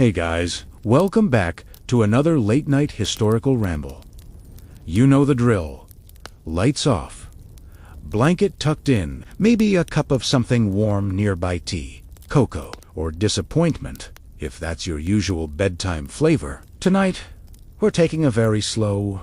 Hey guys, welcome back to another late-night historical ramble. You know the drill. Lights off. Blanket tucked in, maybe a cup of something warm nearby, tea, cocoa, or disappointment, if that's your usual bedtime flavor. Tonight, we're taking a very slow,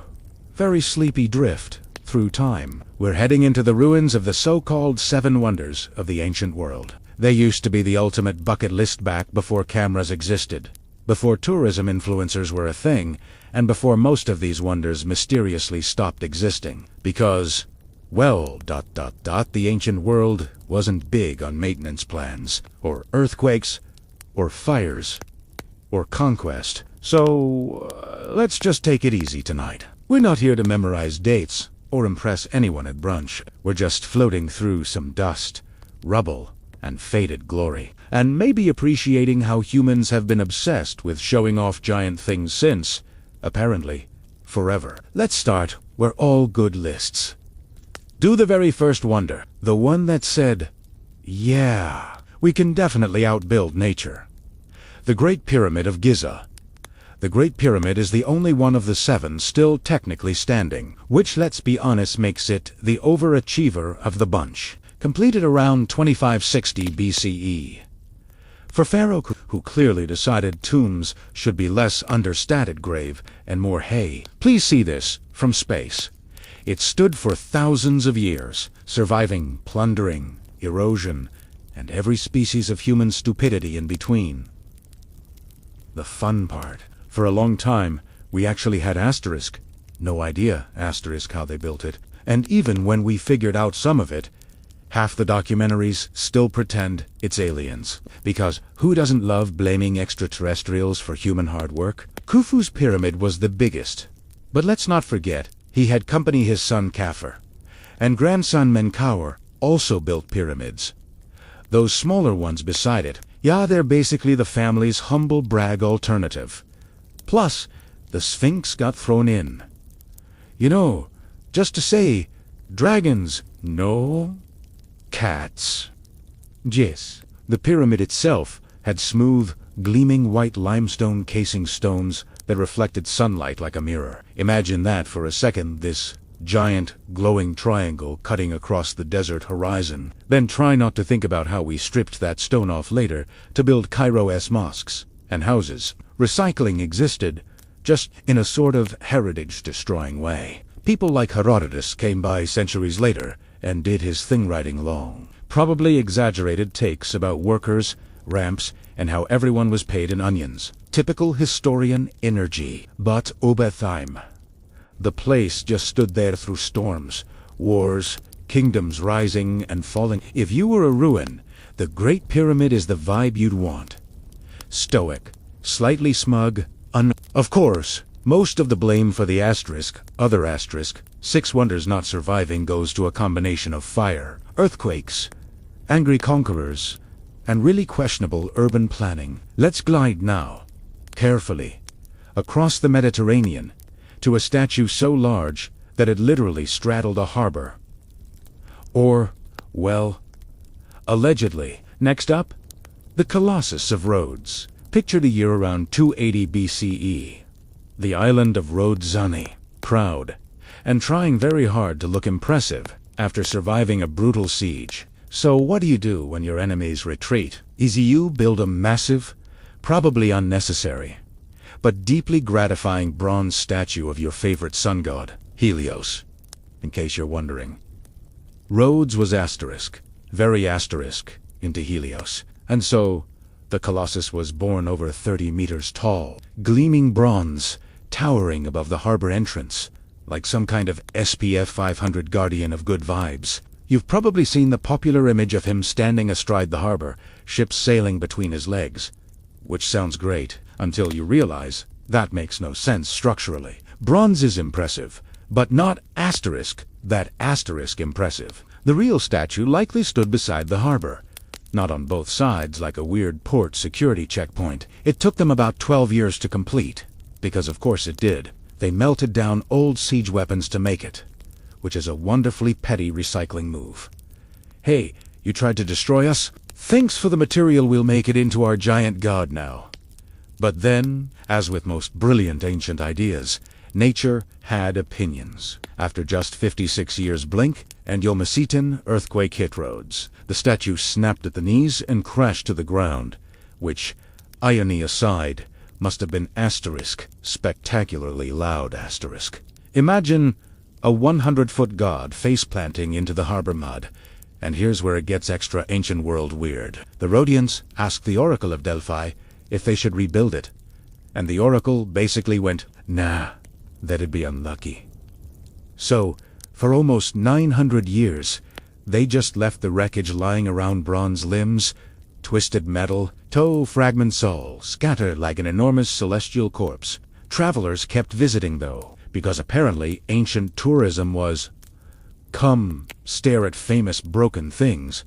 very sleepy drift through time. We're heading into the ruins of the so-called Seven Wonders of the ancient world. They used to be the ultimate bucket list back before cameras existed, before tourism influencers were a thing, and before most of these wonders mysteriously stopped existing. Because, well, the ancient world wasn't big on maintenance plans, or earthquakes, or fires, or conquest. So, let's just take it easy tonight. We're not here to memorize dates, or impress anyone at brunch. We're just floating through some dust, rubble, and faded glory, and maybe appreciating how humans have been obsessed with showing off giant things since, apparently, forever. Let's start where all good lists. Do the very first wonder, the one that said, yeah, we can definitely outbuild nature. The Great Pyramid of Giza. The Great Pyramid is the only one of the seven still technically standing, which, let's be honest, makes it the overachiever of the bunch. Completed around 2560 BCE. For Pharaoh, who clearly decided tombs should be less understated grave and more hay. Please see this from space. It stood for thousands of years, surviving plundering, erosion, and every species of human stupidity in between. The fun part. For a long time, we actually had asterisk. No idea, asterisk, how they built it. And even when we figured out some of it, half the documentaries still pretend it's aliens. Because who doesn't love blaming extraterrestrials for human hard work? Khufu's pyramid was the biggest. But let's not forget, he had company his son Khafre. And grandson Menkaure also built pyramids. Those smaller ones beside it, yeah, they're basically the family's humble brag alternative. Plus, the Sphinx got thrown in. You know, just to say, dragons, no. Cats. Yes. The pyramid itself had smooth, gleaming white limestone casing stones that reflected sunlight like a mirror. Imagine that for a second, this giant, glowing triangle cutting across the desert horizon. Then try not to think about how we stripped that stone off later to build Cairo-esque mosques and houses. Recycling existed, just in a sort of heritage-destroying way. People like Herodotus came by centuries later and did his thing writing long, probably exaggerated takes about workers, ramps, and how everyone was paid in onions. Typical historian energy. But over time, the place just stood there through storms, wars, kingdoms rising and falling. If you were a ruin, the Great Pyramid is the vibe you'd want. Stoic, slightly smug, Of course, most of the blame for the other asterisk, six wonders not surviving goes to a combination of fire, earthquakes, angry conquerors, and really questionable urban planning. Let's glide now, carefully, across the Mediterranean, to a statue so large that it literally straddled a harbor. Or, well, allegedly. Next up, the Colossus of Rhodes, pictured a year around 280 BCE. The island of Rhodes-Zani, proud, and trying very hard to look impressive after surviving a brutal siege. So what do you do when your enemies retreat? You build a massive, probably unnecessary, but deeply gratifying bronze statue of your favorite sun god, Helios, in case you're wondering. Rhodes was asterisk, very asterisk, into Helios, and so the Colossus was born over 30 meters tall, gleaming bronze, towering above the harbor entrance, like some kind of SPF 500 guardian of good vibes. You've probably seen the popular image of him standing astride the harbor, ships sailing between his legs. Which sounds great, until you realize that makes no sense structurally. Bronze is impressive, but not that asterisk impressive. The real statue likely stood beside the harbor, not on both sides like a weird port security checkpoint. It took them about 12 years to complete, because of course it did. They melted down old siege weapons to make it, which is a wonderfully petty recycling move. Hey, you tried to destroy us? Thanks for the material, we'll make it into our giant god now. But then, as with most brilliant ancient ideas, nature had opinions. After just 56 years blink, and Yomasitan earthquake hit Rhodes. The statue snapped at the knees and crashed to the ground, which, irony aside, must have been spectacularly loud asterisk. Imagine a 100-foot god face-planting into the harbor mud. And here's where it gets extra ancient world weird. The Rhodians asked the Oracle of Delphi if they should rebuild it, and the Oracle basically went, nah, that'd be unlucky. So, for almost 900 years, they just left the wreckage lying around, bronze limbs, twisted metal, toe fragments all scattered like an enormous celestial corpse. Travelers kept visiting though, because apparently ancient tourism was, come, stare at famous broken things.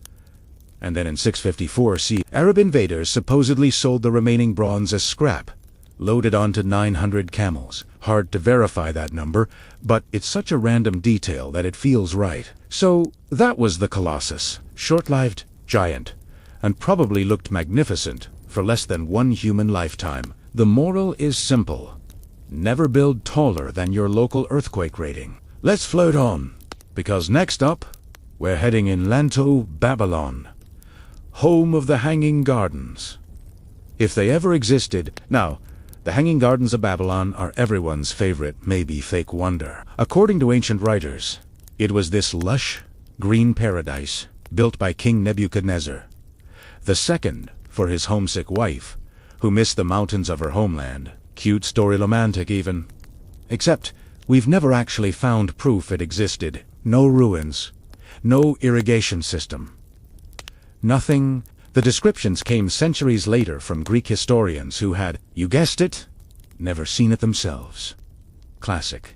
And then in 654 CE, Arab invaders supposedly sold the remaining bronze as scrap, loaded onto 900 camels. Hard to verify that number, but it's such a random detail that it feels right. So that was the Colossus, short-lived, giant, and probably looked magnificent for less than one human lifetime. The moral is simple. Never build taller than your local earthquake rating. Let's float on, because next up, we're heading inland to Babylon, home of the Hanging Gardens. If they ever existed. Now, the Hanging Gardens of Babylon are everyone's favorite, maybe fake wonder. According to ancient writers, it was this lush, green paradise built by King Nebuchadnezzar II for his homesick wife, who missed the mountains of her homeland. Cute story, romantic even. Except, we've never actually found proof it existed. No ruins, no irrigation system. Nothing. The descriptions came centuries later from Greek historians who had, you guessed it, never seen it themselves. Classic.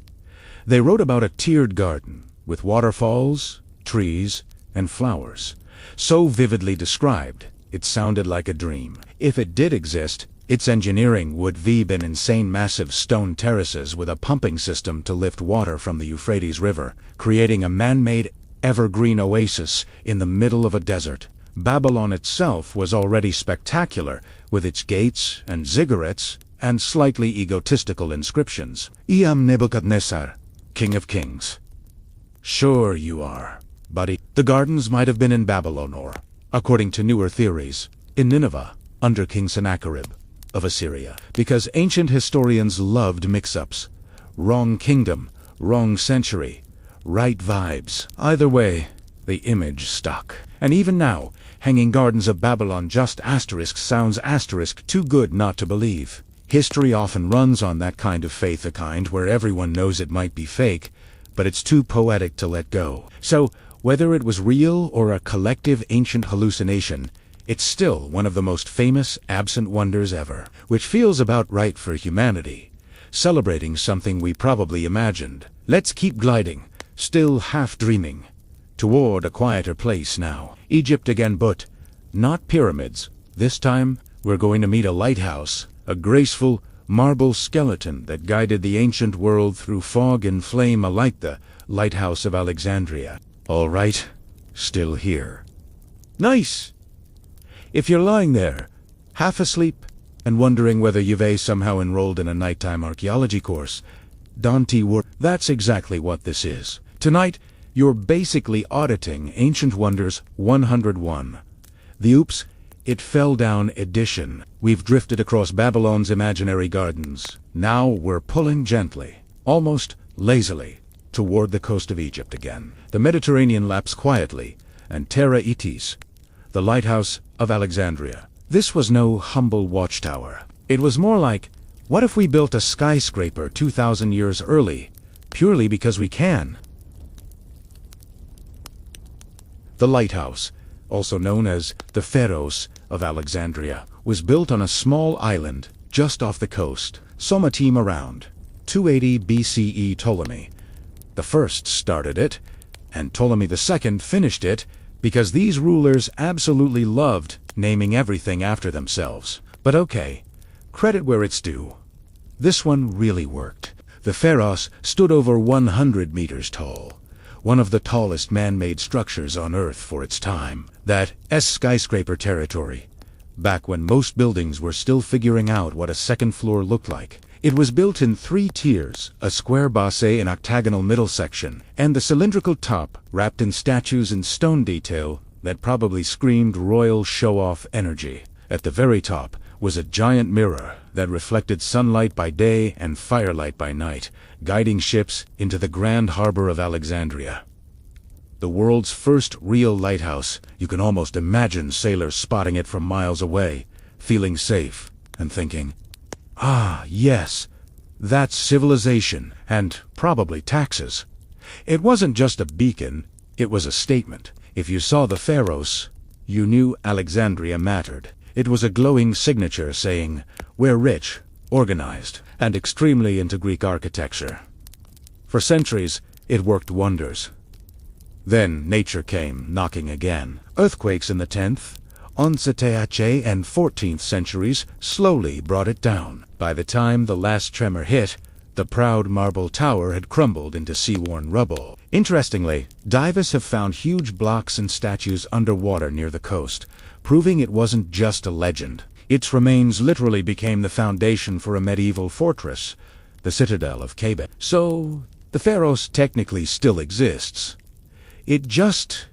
They wrote about a tiered garden with waterfalls, trees, and flowers, so vividly described it sounded like a dream. If it did exist, its engineering would have been insane, massive stone terraces with a pumping system to lift water from the Euphrates River, creating a man-made evergreen oasis in the middle of a desert. Babylon itself was already spectacular, with its gates and ziggurats and slightly egotistical inscriptions. I am Nebuchadnezzar, King of Kings. Sure you are, buddy. The gardens might have been in Babylon or, according to newer theories, in Nineveh, under King Sennacherib of Assyria, because ancient historians loved mix-ups. Wrong kingdom, wrong century, right vibes. Either way, the image stuck. And even now, Hanging Gardens of Babylon just asterisk sounds asterisk too good not to believe. History often runs on that kind of faith, a kind where everyone knows it might be fake, but it's too poetic to let go. So, whether it was real or a collective ancient hallucination, it's still one of the most famous absent wonders ever, which feels about right for humanity, celebrating something we probably imagined. Let's keep gliding, still half dreaming, toward a quieter place now. Egypt again, but not pyramids. This time, we're going to meet a lighthouse, a graceful marble skeleton that guided the ancient world through fog and flame, like the Lighthouse of Alexandria. All right, still here. Nice! If you're lying there, half asleep, and wondering whether you've somehow enrolled in a nighttime archaeology course, that's exactly what this is. Tonight, you're basically auditing Ancient Wonders 101. The Oops, It Fell Down edition. We've drifted across Babylon's imaginary gardens. Now we're pulling gently, almost lazily, toward the coast of Egypt again. The Mediterranean laps quietly, and Terra Itis, the Lighthouse of Alexandria. This was no humble watchtower. It was more like, what if we built a skyscraper 2,000 years early, purely because we can? The lighthouse, also known as the Pharos of Alexandria, was built on a small island just off the coast. Some team around 280 BCE. Ptolemy the First started it, and Ptolemy II finished it, because these rulers absolutely loved naming everything after themselves. But okay, credit where it's due. This one really worked. The Pharos stood over 100 meters tall, one of the tallest man-made structures on Earth for its time. That skyscraper territory back when most buildings were still figuring out what a second floor looked like. It was built in 3 tiers, a square base and octagonal middle section, and the cylindrical top wrapped in statues and stone detail that probably screamed royal show-off energy. At the very top was a giant mirror that reflected sunlight by day and firelight by night, guiding ships into the grand harbor of Alexandria. The world's first real lighthouse. You can almost imagine sailors spotting it from miles away, feeling safe, and thinking, "Ah, yes, that's civilization, and probably taxes." It wasn't just a beacon, it was a statement. If you saw the Pharos, you knew Alexandria mattered. It was a glowing signature saying, "We're rich, organized, and extremely into Greek architecture." For centuries, it worked wonders. Then nature came knocking again. Earthquakes in the 10th, 11th, and 14th centuries slowly brought it down. By the time the last tremor hit, the proud marble tower had crumbled into sea-worn rubble. Interestingly, divers have found huge blocks and statues underwater near the coast, proving it wasn't just a legend. Its remains literally became the foundation for a medieval fortress, the citadel of Cabet. So, the Pharos technically still exists. It just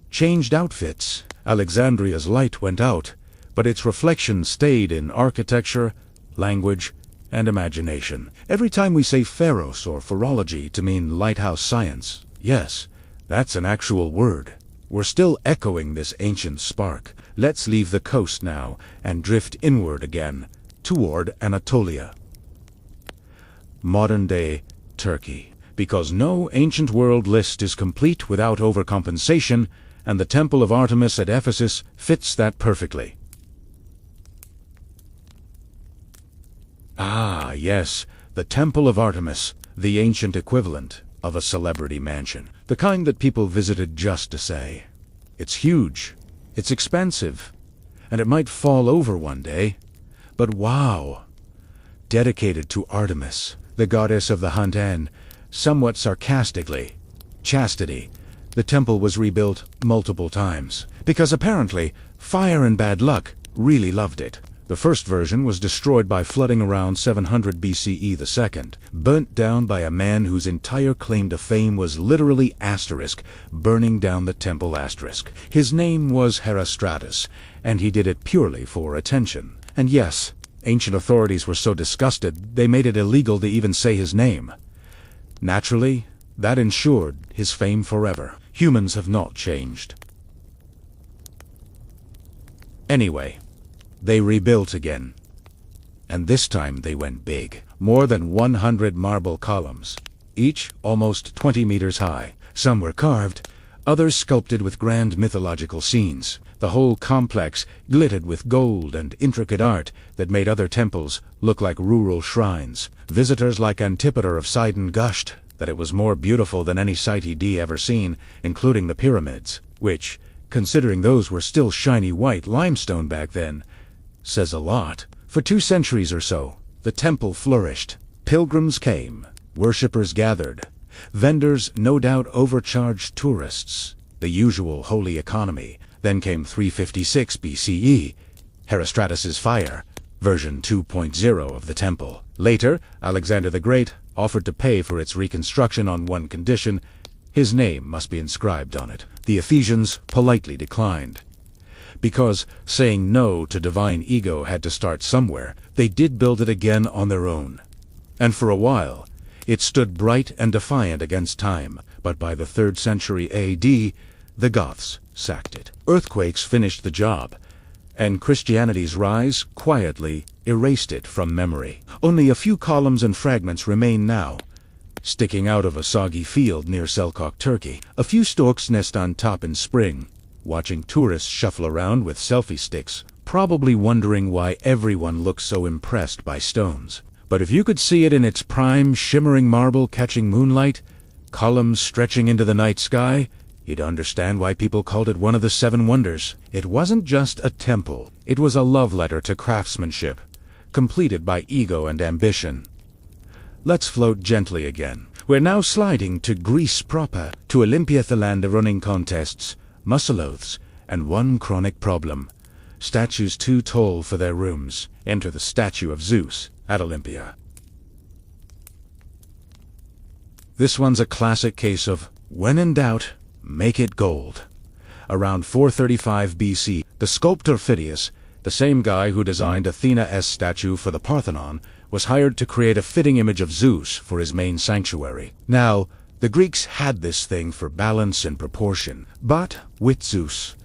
changed outfits. Alexandria's light went out, but its reflection stayed in architecture, language, and imagination. Every time we say Pharos or phorology to mean lighthouse science, yes, that's an actual word. We're still echoing this ancient spark. Let's leave the coast now and drift inward again, toward Anatolia. Modern-day Turkey. Because no ancient world list is complete without overcompensation, and the Temple of Artemis at Ephesus fits that perfectly. Ah, yes, the Temple of Artemis, the ancient equivalent of a celebrity mansion. The kind that people visited just to say. It's huge, it's expensive, and it might fall over one day. But wow! Dedicated to Artemis, the goddess of the hunt and, somewhat sarcastically, chastity, the temple was rebuilt multiple times. Because apparently, fire and bad luck really loved it. The first version was destroyed by flooding around 700 BCE. The second, burnt down by a man whose entire claim to fame was literally asterisk, burning down the temple asterisk. His name was Herostratus, and he did it purely for attention. And yes, ancient authorities were so disgusted they made it illegal to even say his name. Naturally, that ensured his fame forever. Humans have not changed. Anyway, they rebuilt again. And this time they went big. More than 100 marble columns, each almost 20 meters high. Some were carved, others sculpted with grand mythological scenes. The whole complex glittered with gold and intricate art that made other temples look like rural shrines. Visitors like Antipater of Sidon gushed that it was more beautiful than any sight he'd ever seen, including the pyramids, which, considering those were still shiny white limestone back then, says a lot. For 2 centuries or so, the temple flourished. Pilgrims came, worshippers gathered, vendors no doubt overcharged tourists, the usual holy economy. Then came 356 BCE, Herostratus's fire, version 2.0 of the temple. Later, Alexander the Great offered to pay for its reconstruction on one condition: his name must be inscribed on it. The Ephesians politely declined. Because saying no to divine ego had to start somewhere, they did build it again on their own. And for a while, it stood bright and defiant against time, but by the 3rd century AD, the Goths sacked it. Earthquakes finished the job, and Christianity's rise quietly erased it from memory. Only a few columns and fragments remain now, sticking out of a soggy field near Selkirk, Turkey. A few storks nest on top in spring, watching tourists shuffle around with selfie sticks, probably wondering why everyone looks so impressed by stones. But if you could see it in its prime, shimmering marble catching moonlight, columns stretching into the night sky, you'd understand why people called it one of the 7 wonders. It wasn't just a temple. It was a love letter to craftsmanship, completed by ego and ambition. Let's float gently again. We're now sliding to Greece proper, to Olympia, the land of running contests, muscle oaths, and one chronic problem: Statues too tall for their rooms. Enter the statue of Zeus at Olympia. This one's a classic case of, when in doubt, make it gold. Around 435 BC, the sculptor Phidias, the same guy who designed Athena's statue for the Parthenon, was hired to create a fitting image of Zeus for his main sanctuary. Now, the Greeks had this thing for balance and proportion, but with Zeus,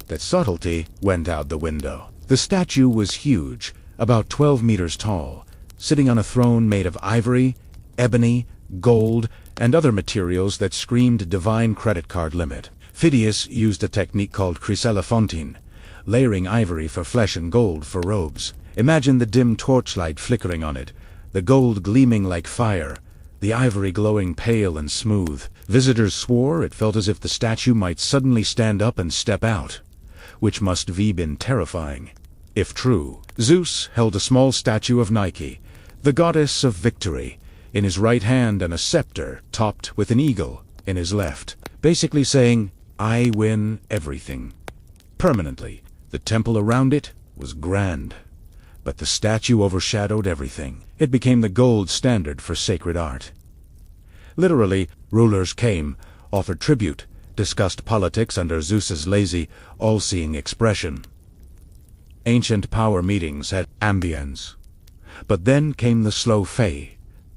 that subtlety went out the window. The statue was huge, about 12 meters tall, sitting on a throne made of ivory, ebony, gold, and other materials that screamed divine credit card limit. Phidias used a technique called chryselephantine, layering ivory for flesh and gold for robes. Imagine the dim torchlight flickering on it, the gold gleaming like fire, the ivory glowing pale and smooth. Visitors swore it felt as if the statue might suddenly stand up and step out, which must have been terrifying. If true, Zeus held a small statue of Nike, the goddess of victory, in his right hand and a scepter topped with an eagle in his left, basically saying, "I win everything." Permanently. The temple around it was grand, but the statue overshadowed everything. It became the gold standard for sacred art. Literally, rulers came, offered tribute, discussed politics under Zeus's lazy, all-seeing expression. Ancient power meetings had ambience. But then came the slow fade.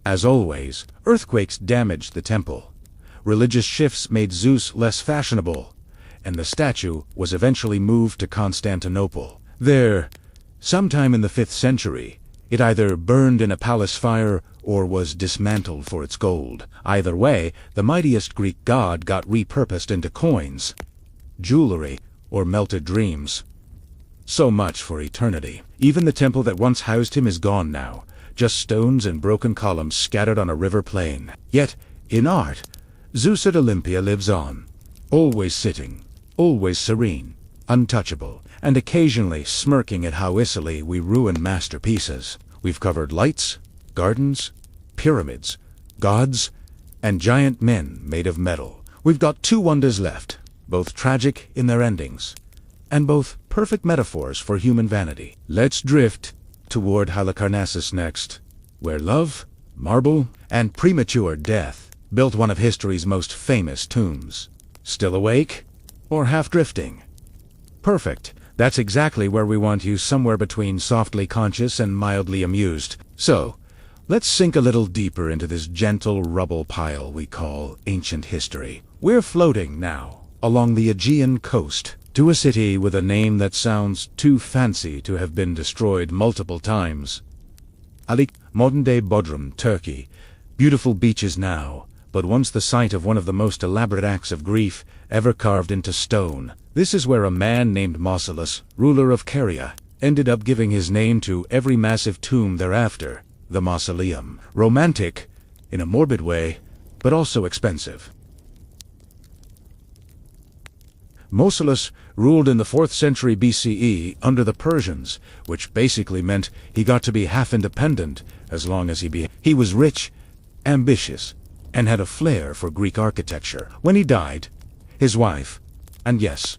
As always, earthquakes damaged the temple. Religious shifts made Zeus less fashionable, and the statue was eventually moved to Constantinople. There, sometime in the 5th century, it either burned in a palace fire or was dismantled for its gold. Either way, the mightiest Greek god got repurposed into coins, jewelry, or melted dreams. So much for eternity. Even the temple that once housed him is gone now, just stones and broken columns scattered on a river plain. Yet, in art, Zeus at Olympia lives on, always sitting, always serene, untouchable, and occasionally smirking at how easily we ruin masterpieces. We've covered lights, gardens, pyramids, gods, and giant men made of metal. We've got 2 wonders left, both tragic in their endings, and both perfect metaphors for human vanity. Let's drift toward Halicarnassus next, where love, marble, and premature death built one of history's most famous tombs. Still awake? Or half drifting? Perfect. That's exactly where we want you, somewhere between softly conscious and mildly amused. So, let's sink a little deeper into this gentle rubble pile we call ancient history. We're floating now along the Aegean coast to a city with a name that sounds too fancy to have been destroyed multiple times. Modern-day Bodrum, Turkey. Beautiful beaches now, but once the site of one of the most elaborate acts of grief ever carved into stone. This is where a man named Mausolus, ruler of Caria, ended up giving his name to every massive tomb thereafter, the mausoleum. Romantic, in a morbid way, but also expensive. Mausolus ruled in the 4th century BCE under the Persians, which basically meant he got to be half independent as long as he was rich, ambitious, and had a flair for Greek architecture. When he died, his wife, and yes,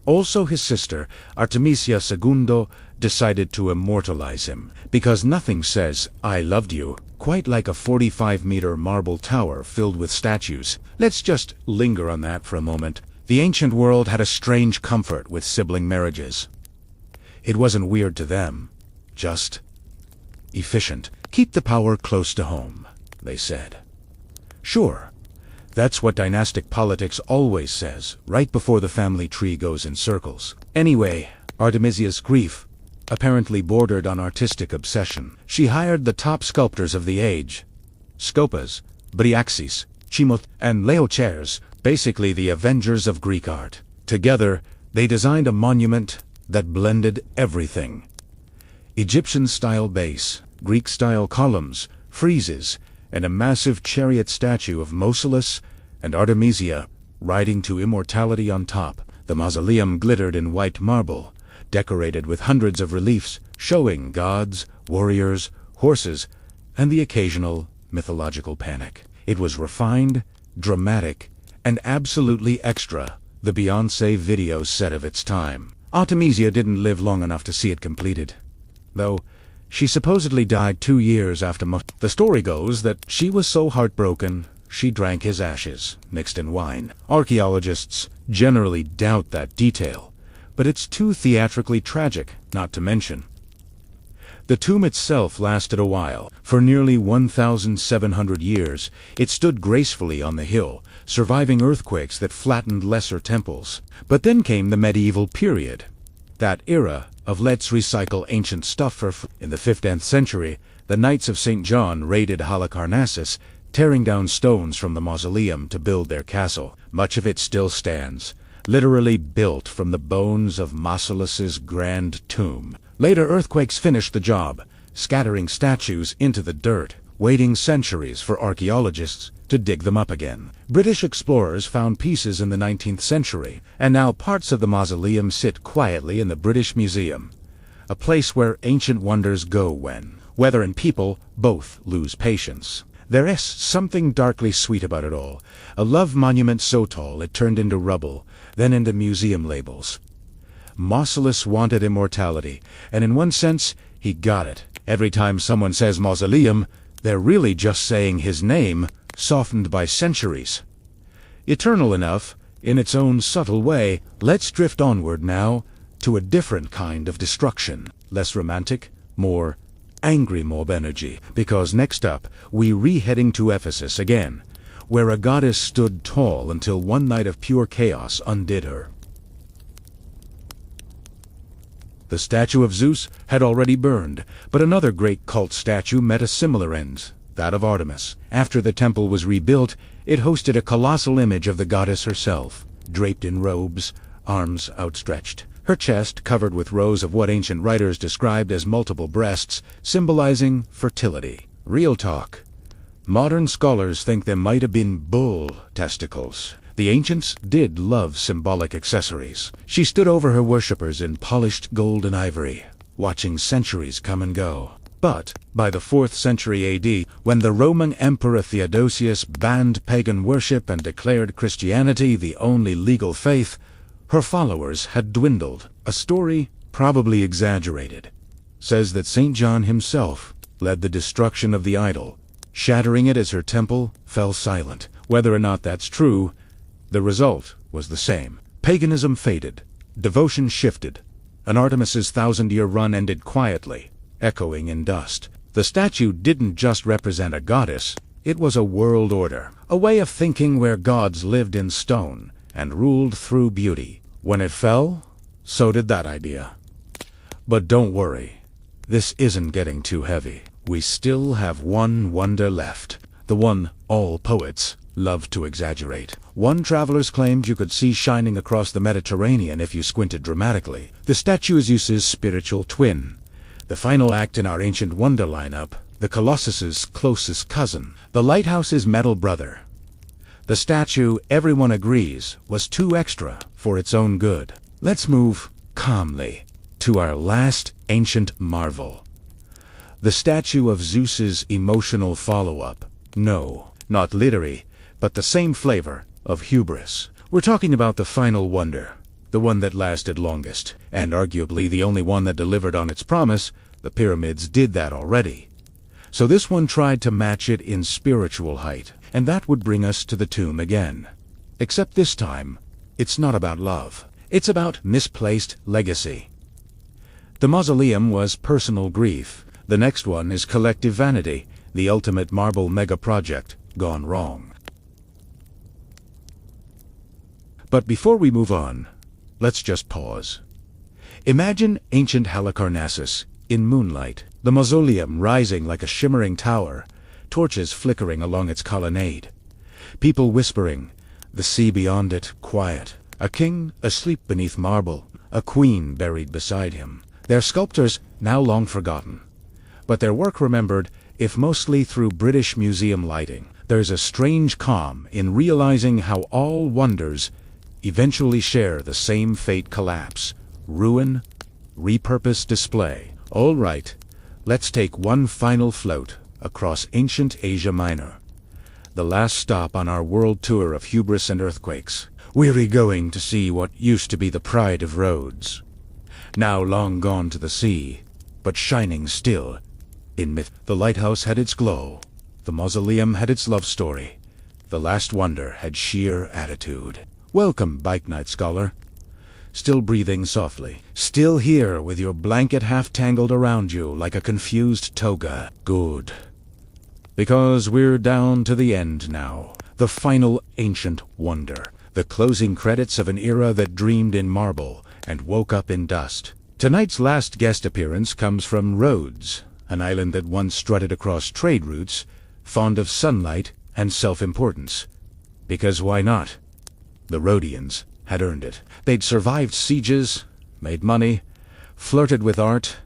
also his sister, Artemisia II, decided to immortalize him, because nothing says, "I loved you," quite like a 45-meter marble tower filled with statues. Let's just linger on that for a moment. The ancient world had a strange comfort with sibling marriages. It wasn't weird to them, just efficient. Keep the power close to home, they said. Sure, that's what dynastic politics always says, right before the family tree goes in circles. Anyway, Artemisia's grief apparently bordered on artistic obsession. She hired the top sculptors of the age, Scopas, Bryaxis, Chimoth, and Laochers, basically the Avengers of Greek art. Together, they designed a monument that blended everything. Egyptian-style base, Greek-style columns, friezes, and a massive chariot statue of Mausolus and Artemisia riding to immortality on top. The mausoleum glittered in white marble, decorated with hundreds of reliefs showing gods, warriors, horses, and the occasional mythological panic. It was refined, dramatic, and absolutely extra, the Beyoncé video set of its time. Artemisia didn't live long enough to see it completed, though she supposedly died 2 years after The story goes that she was so heartbroken, she drank his ashes, mixed in wine. Archaeologists generally doubt that detail, but it's too theatrically tragic not to mention. The tomb itself lasted a while. For nearly 1,700 years, it stood gracefully on the hill, surviving earthquakes that flattened lesser temples. But then came the medieval period, that era of let's recycle ancient stuff In the 15th century, the Knights of St. John raided Halicarnassus, tearing down stones from the mausoleum to build their castle. Much of it still stands, literally built from the bones of Mausolus's grand tomb. Later earthquakes finished the job, scattering statues into the dirt, waiting centuries for archaeologists to dig them up again. British explorers found pieces in the 19th century, and now parts of the mausoleum sit quietly in the British Museum, a place where ancient wonders go when weather and people both lose patience. There is something darkly sweet about it all, a love monument so tall it turned into rubble, then into museum labels. Mausolus wanted immortality, and in one sense, he got it. Every time someone says mausoleum, they're really just saying his name, softened by centuries. Eternal enough, in its own subtle way. Let's drift onward now to a different kind of destruction. Less romantic, more angry mob energy. Because next up, we re-heading to Ephesus again, where a goddess stood tall until one night of pure chaos undid her. The statue of Zeus had already burned, but another great cult statue met a similar end, that of Artemis. After the temple was rebuilt, it hosted a colossal image of the goddess herself, draped in robes, arms outstretched. Her chest covered with rows of what ancient writers described as multiple breasts, symbolizing fertility. Real talk. Modern scholars think there might have been bull testicles. The ancients did love symbolic accessories. She stood over her worshippers in polished gold and ivory, watching centuries come and go. But by the 4th century AD, when the Roman Emperor Theodosius banned pagan worship and declared Christianity the only legal faith, her followers had dwindled. A story, probably exaggerated, says that St. John himself led the destruction of the idol, shattering it as her temple fell silent. Whether or not that's true, the result was the same. Paganism faded, devotion shifted, and Artemis's 1,000-year run ended quietly, echoing in dust. The statue didn't just represent a goddess, it was a world order, a way of thinking where gods lived in stone and ruled through beauty. When it fell, so did that idea. But don't worry, this isn't getting too heavy. We still have one wonder left, the one all poets love to exaggerate. One travelers claimed you could see shining across the Mediterranean if you squinted dramatically. The statue is Zeus's spiritual twin, the final act in our ancient wonder lineup, the Colossus's closest cousin, the lighthouse's metal brother. The statue, everyone agrees, was too extra for its own good. Let's move calmly to our last ancient marvel, the statue of Zeus's emotional follow-up. No, not literary, but the same flavor of hubris. We're talking about the final wonder, the one that lasted longest, and arguably the only one that delivered on its promise. The pyramids did that already. So this one tried to match it in spiritual height, and that would bring us to the tomb again. Except this time, it's not about love. It's about misplaced legacy. The mausoleum was personal grief. The next one is collective vanity, the ultimate marble mega-project gone wrong. But before we move on, let's just pause. Imagine ancient Halicarnassus in moonlight, the mausoleum rising like a shimmering tower, torches flickering along its colonnade, people whispering, the sea beyond it quiet, a king asleep beneath marble, a queen buried beside him. Their sculptors now long forgotten, but their work remembered, if mostly through British museum lighting. There's a strange calm in realizing how all wonders eventually share the same fate: collapse, ruin, repurposed display. All right, let's take one final float across ancient Asia Minor, the last stop on our world tour of hubris and earthquakes. We're going to see what used to be the pride of Rhodes, now long gone to the sea, but shining still. In myth, the lighthouse had its glow, the mausoleum had its love story, the last wonder had sheer attitude. Welcome, Bike Night Scholar. Still breathing softly, still here with your blanket half tangled around you like a confused toga. Good. Because we're down to the end now, the final ancient wonder, the closing credits of an era that dreamed in marble and woke up in dust. Tonight's last guest appearance comes from Rhodes, an island that once strutted across trade routes, fond of sunlight and self-importance. Because why not? The Rhodians had earned it. They'd survived sieges, made money, flirted with art,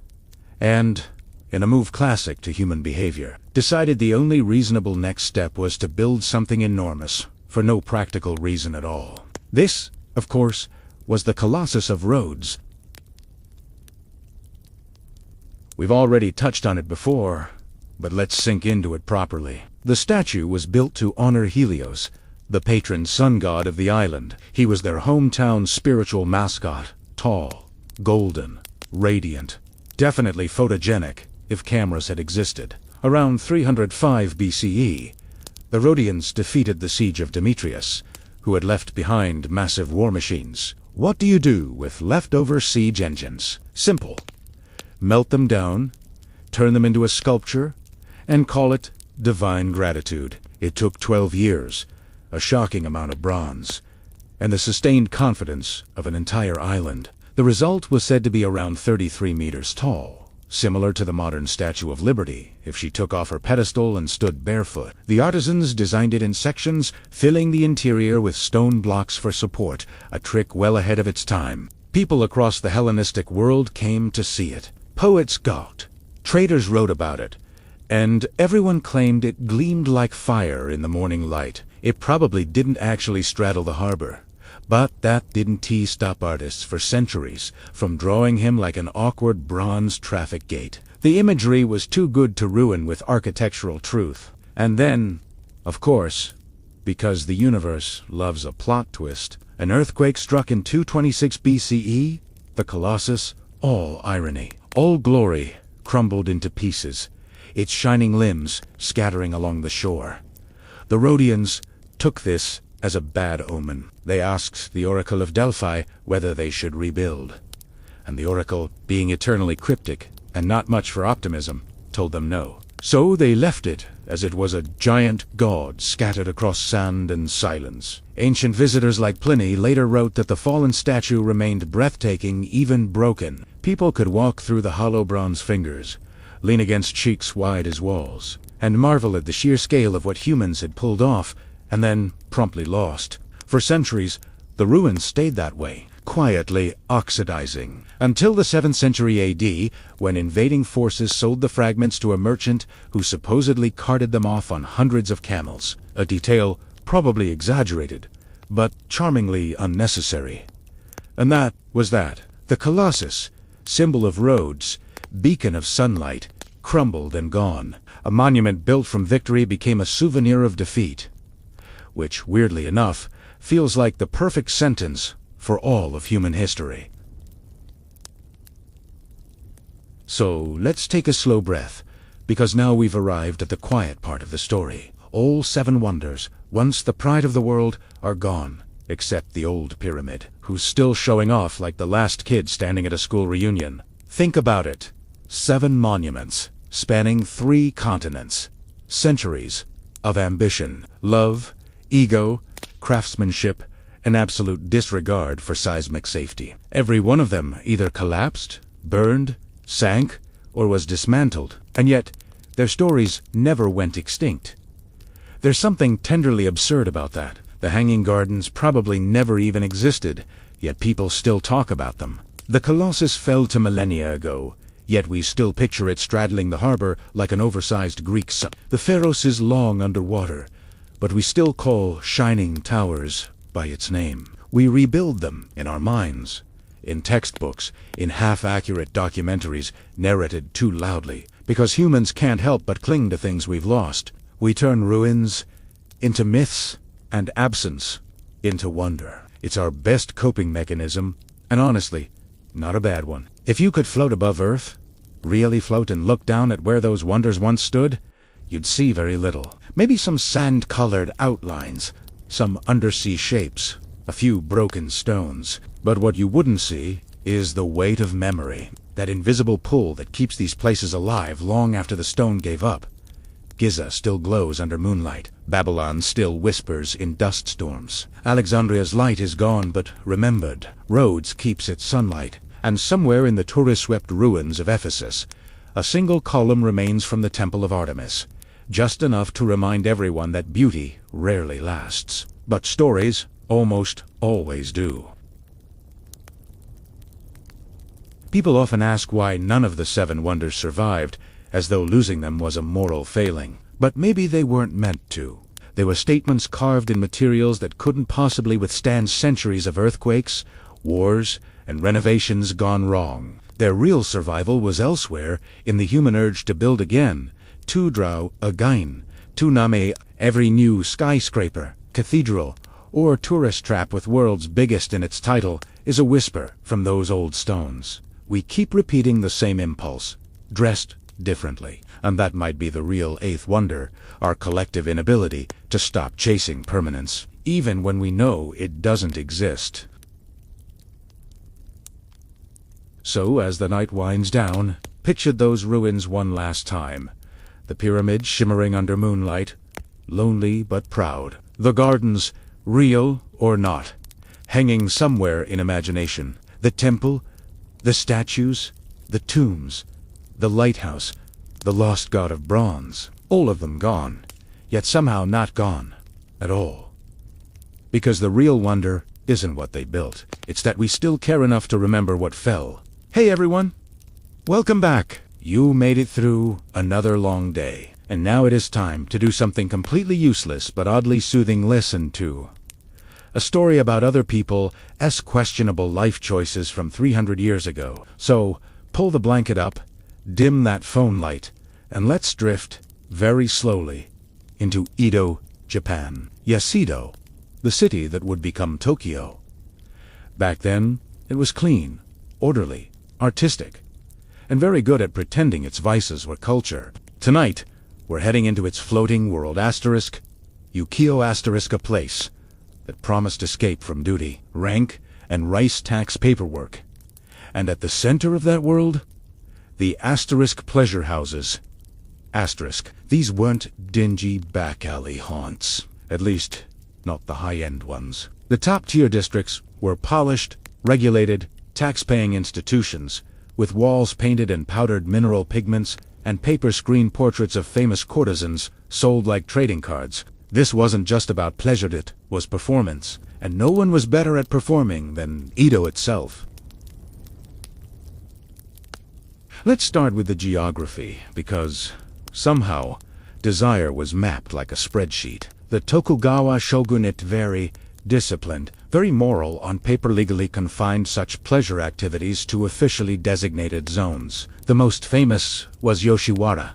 and, in a move classic to human behavior, decided the only reasonable next step was to build something enormous, for no practical reason at all. This, of course, was the Colossus of Rhodes. We've already touched on it before, but let's sink into it properly. The statue was built to honor Helios, the patron sun god of the island. He was their hometown spiritual mascot, tall, golden, radiant, definitely photogenic if cameras had existed. Around 305 BCE, the Rhodians defeated the siege of Demetrius, who had left behind massive war machines. What do you do with leftover siege engines? Simple. Melt them down, turn them into a sculpture, and call it divine gratitude. It took 12 years, a shocking amount of bronze, and the sustained confidence of an entire island. The result was said to be around 33 meters tall, similar to the modern Statue of Liberty if she took off her pedestal and stood barefoot. The artisans designed it in sections, filling the interior with stone blocks for support, a trick well ahead of its time. People across the Hellenistic world came to see it. Poets gawked, traders wrote about it, and everyone claimed it gleamed like fire in the morning light. It probably didn't actually straddle the harbor, but that didn't stop artists for centuries from drawing him like an awkward bronze traffic gate. The imagery was too good to ruin with architectural truth. And then, of course, because the universe loves a plot twist, an earthquake struck in 226 BCE, the Colossus, all irony, all glory, crumbled into pieces, its shining limbs scattering along the shore. The Rhodians took this as a bad omen. They asked the Oracle of Delphi whether they should rebuild. And the Oracle, being eternally cryptic and not much for optimism, told them no. So they left it as it was a giant god scattered across sand and silence. Ancient visitors like Pliny later wrote that the fallen statue remained breathtaking, even broken. People could walk through the hollow bronze fingers, lean against cheeks wide as walls, and marvel at the sheer scale of what humans had pulled off and then promptly lost. For centuries, the ruins stayed that way, quietly oxidizing, until the 7th century AD, when invading forces sold the fragments to a merchant who supposedly carted them off on hundreds of camels, a detail probably exaggerated, but charmingly unnecessary. And that was that. The Colossus, symbol of Rhodes, beacon of sunlight, crumbled and gone. A monument built from victory became a souvenir of defeat, which, weirdly enough, feels like the perfect sentence for all of human history. So let's take a slow breath, because now we've arrived at the quiet part of the story. All 7 wonders, once the pride of the world, are gone, except the old pyramid, who's still showing off like the last kid standing at a school reunion. Think about it. 7 monuments, spanning 3 continents. Centuries of ambition, love, ego, craftsmanship, and absolute disregard for seismic safety. Every one of them either collapsed, burned, sank, or was dismantled, and yet their stories never went extinct. There's something tenderly absurd about that. The Hanging Gardens probably never even existed, yet people still talk about them. The Colossus fell to millennia ago, yet we still picture it straddling the harbor like an oversized Greek sun. The Pharos is long underwater, but we still call shining towers by its name. We rebuild them in our minds, in textbooks, in half-accurate documentaries narrated too loudly. Because humans can't help but cling to things we've lost, we turn ruins into myths and absence into wonder. It's our best coping mechanism, and honestly, not a bad one. If you could float above Earth, really float and look down at where those wonders once stood, you'd see very little. Maybe some sand-colored outlines, some undersea shapes, a few broken stones. But what you wouldn't see is the weight of memory, that invisible pull that keeps these places alive long after the stone gave up. Giza still glows under moonlight. Babylon still whispers in dust storms. Alexandria's light is gone but remembered. Rhodes keeps its sunlight. And somewhere in the tourist-swept ruins of Ephesus, a single column remains from the Temple of Artemis, just enough to remind everyone that beauty rarely lasts. But stories almost always do. People often ask why none of the 7 wonders survived, as though losing them was a moral failing. But maybe they weren't meant to. They were statements carved in materials that couldn't possibly withstand centuries of earthquakes, wars, and renovations gone wrong. Their real survival was elsewhere, in the human urge to build again. Tu drau again, tu name every new skyscraper, cathedral, or tourist trap with world's biggest in its title is a whisper from those old stones. We keep repeating the same impulse, dressed differently. And that might be the real 8th wonder, our collective inability to stop chasing permanence, even when we know it doesn't exist. So, as the night winds down, picture those ruins one last time. The pyramid shimmering under moonlight, lonely but proud. The gardens, real or not, hanging somewhere in imagination. The temple, the statues, the tombs, the lighthouse, the lost god of bronze. All of them gone, yet somehow not gone at all. Because the real wonder isn't what they built. It's that we still care enough to remember what fell. Hey everyone! Welcome back! You made it through another long day. And now it is time to do something completely useless but oddly soothing. Listen to a story about other people's questionable life choices from 300 years ago. So, pull the blanket up, dim that phone light, and let's drift, very slowly, into Edo, Japan. Yes, Edo, the city that would become Tokyo. Back then, it was clean, orderly, artistic, and very good at pretending its vices were culture. Tonight, we're heading into its floating world. Ukiyo*, a place that promised escape from duty, rank, and rice tax paperwork. And at the center of that world, the pleasure houses. These weren't dingy back-alley haunts. At least, not the high-end ones. The top-tier districts were polished, regulated, tax-paying institutions, with walls painted in powdered mineral pigments and paper screen portraits of famous courtesans sold like trading cards. This wasn't just about pleasure, it was performance, and no one was better at performing than Edo itself. Let's start with the geography, because somehow desire was mapped like a spreadsheet. The Tokugawa shogunate, very disciplined, very moral, on paper legally confined such pleasure activities to officially designated zones. The most famous was Yoshiwara,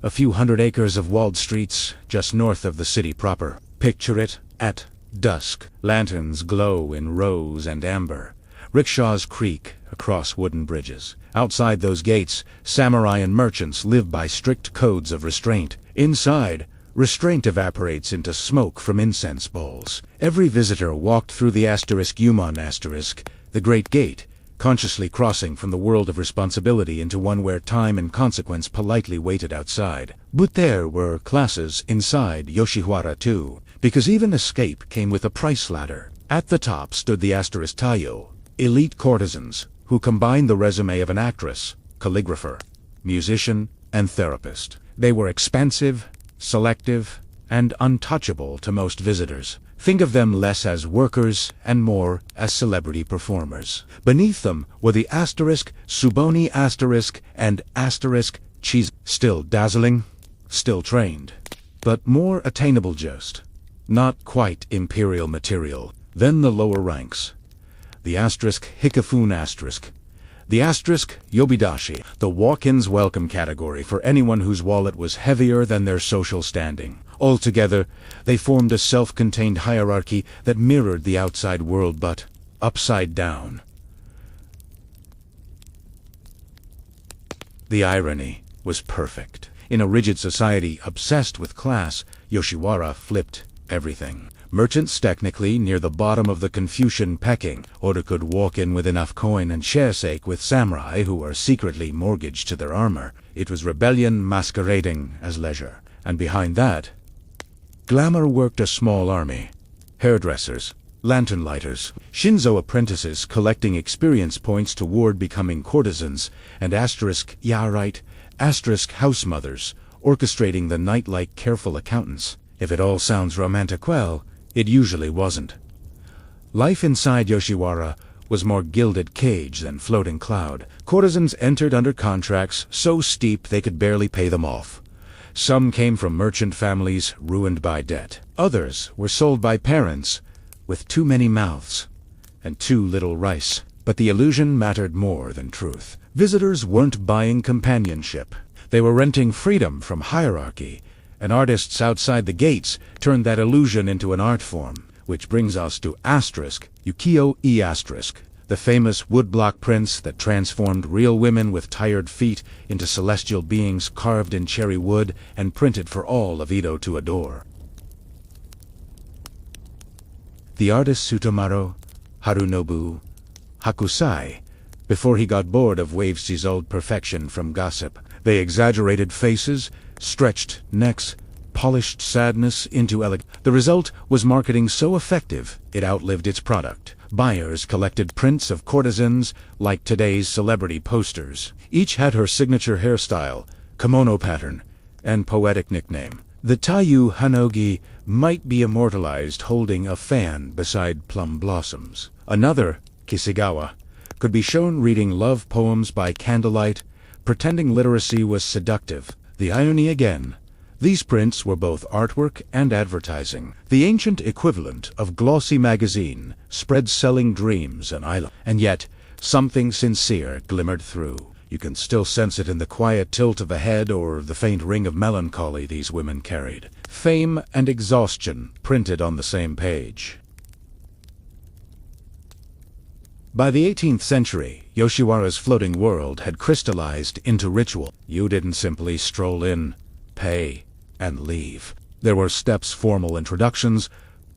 a few hundred acres of walled streets just north of the city proper. Picture it at dusk. Lanterns glow in rose and amber. Rickshaws creak across wooden bridges. Outside those gates, samurai and merchants live by strict codes of restraint. Inside, restraint evaporates into smoke from incense bowls. Every visitor walked through the *Umon*, the Great Gate, consciously crossing from the world of responsibility into one where time and consequence politely waited outside. But there were classes inside Yoshiwara too, because even escape came with a price ladder. At the top stood the *Tayo, elite courtesans, who combined the resume of an actress, calligrapher, musician, and therapist. They were expensive, selective, and untouchable to most visitors. Think of them less as workers and more as celebrity performers. Beneath them were the *Suboni*, and *Cheese, still dazzling, still trained, but more attainable, just not quite imperial material. Then the lower ranks. The *Hikafun*, the *Yobidashi, the walk-ins welcome category for anyone whose wallet was heavier than their social standing. Altogether, they formed a self-contained hierarchy that mirrored the outside world but upside down. The irony was perfect. In a rigid society obsessed with class, Yoshiwara flipped everything. Merchants technically near the bottom of the Confucian pecking order could walk in with enough coin and share sake with samurai who were secretly mortgaged to their armor. It was rebellion masquerading as leisure. And behind that, glamour worked a small army. Hairdressers, lantern lighters, Shinzo apprentices collecting experience points toward becoming courtesans, and house mothers orchestrating the night like careful accountants. If it all sounds romantic, well, it usually wasn't. Life inside Yoshiwara was more gilded cage than floating cloud. Courtesans entered under contracts so steep they could barely pay them off. Some came from merchant families ruined by debt. Others were sold by parents with too many mouths and too little rice. But the illusion mattered more than truth. Visitors weren't buying companionship. They were renting freedom from hierarchy, and artists outside the gates turned that illusion into an art form. Which brings us to ukiyo-e, the famous woodblock prints that transformed real women with tired feet into celestial beings carved in cherry wood and printed for all of Edo to adore. The artist Tsutomaru Harunobu Hakusai, before he got bored of Wavesy's old perfection from gossip, they exaggerated faces, stretched necks, polished sadness into elegance. The result was marketing so effective it outlived its product. Buyers collected prints of courtesans like today's celebrity posters. Each had her signature hairstyle, kimono pattern, and poetic nickname. The Taiyu Hanogi might be immortalized holding a fan beside plum blossoms. Another, Kisigawa, could be shown reading love poems by candlelight, pretending literacy was seductive. The irony again. These prints were both artwork and advertising, the ancient equivalent of glossy magazine, spread selling dreams and islands. And yet, something sincere glimmered through. You can still sense it in the quiet tilt of the head or the faint ring of melancholy these women carried. Fame and exhaustion printed on the same page. By the 18th century, Yoshiwara's floating world had crystallized into ritual. You didn't simply stroll in, pay, and leave. There were steps, formal introductions,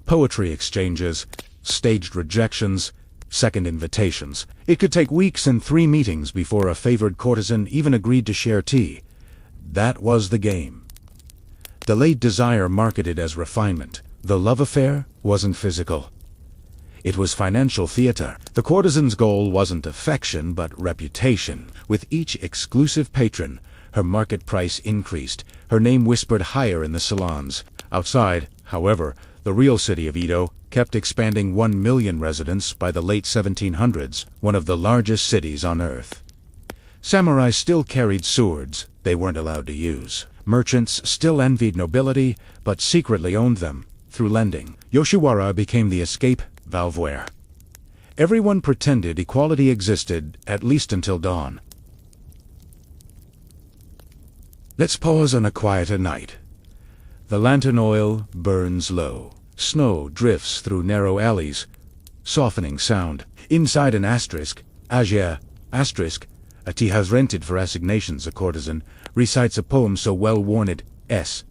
poetry exchanges, staged rejections, second invitations. It could take weeks and 3 meetings before a favored courtesan even agreed to share tea. That was the game. Delayed desire marketed as refinement. The love affair wasn't physical. It was financial theater. The courtesan's goal wasn't affection, but reputation. With each exclusive patron, her market price increased, her name whispered higher in the salons. Outside, however, the real city of Edo kept expanding 1 million residents by the late 1700s, one of the largest cities on earth. Samurai still carried swords they weren't allowed to use. Merchants still envied nobility, but secretly owned them through lending. Yoshiwara became the escape valveware. Everyone pretended equality existed, at least until dawn. Let's pause on a quieter night. The lantern oil burns low. Snow drifts through narrow alleys, softening sound. Inside an Agia, a tea house rented for assignations, a courtesan recites a poem so well-worn it's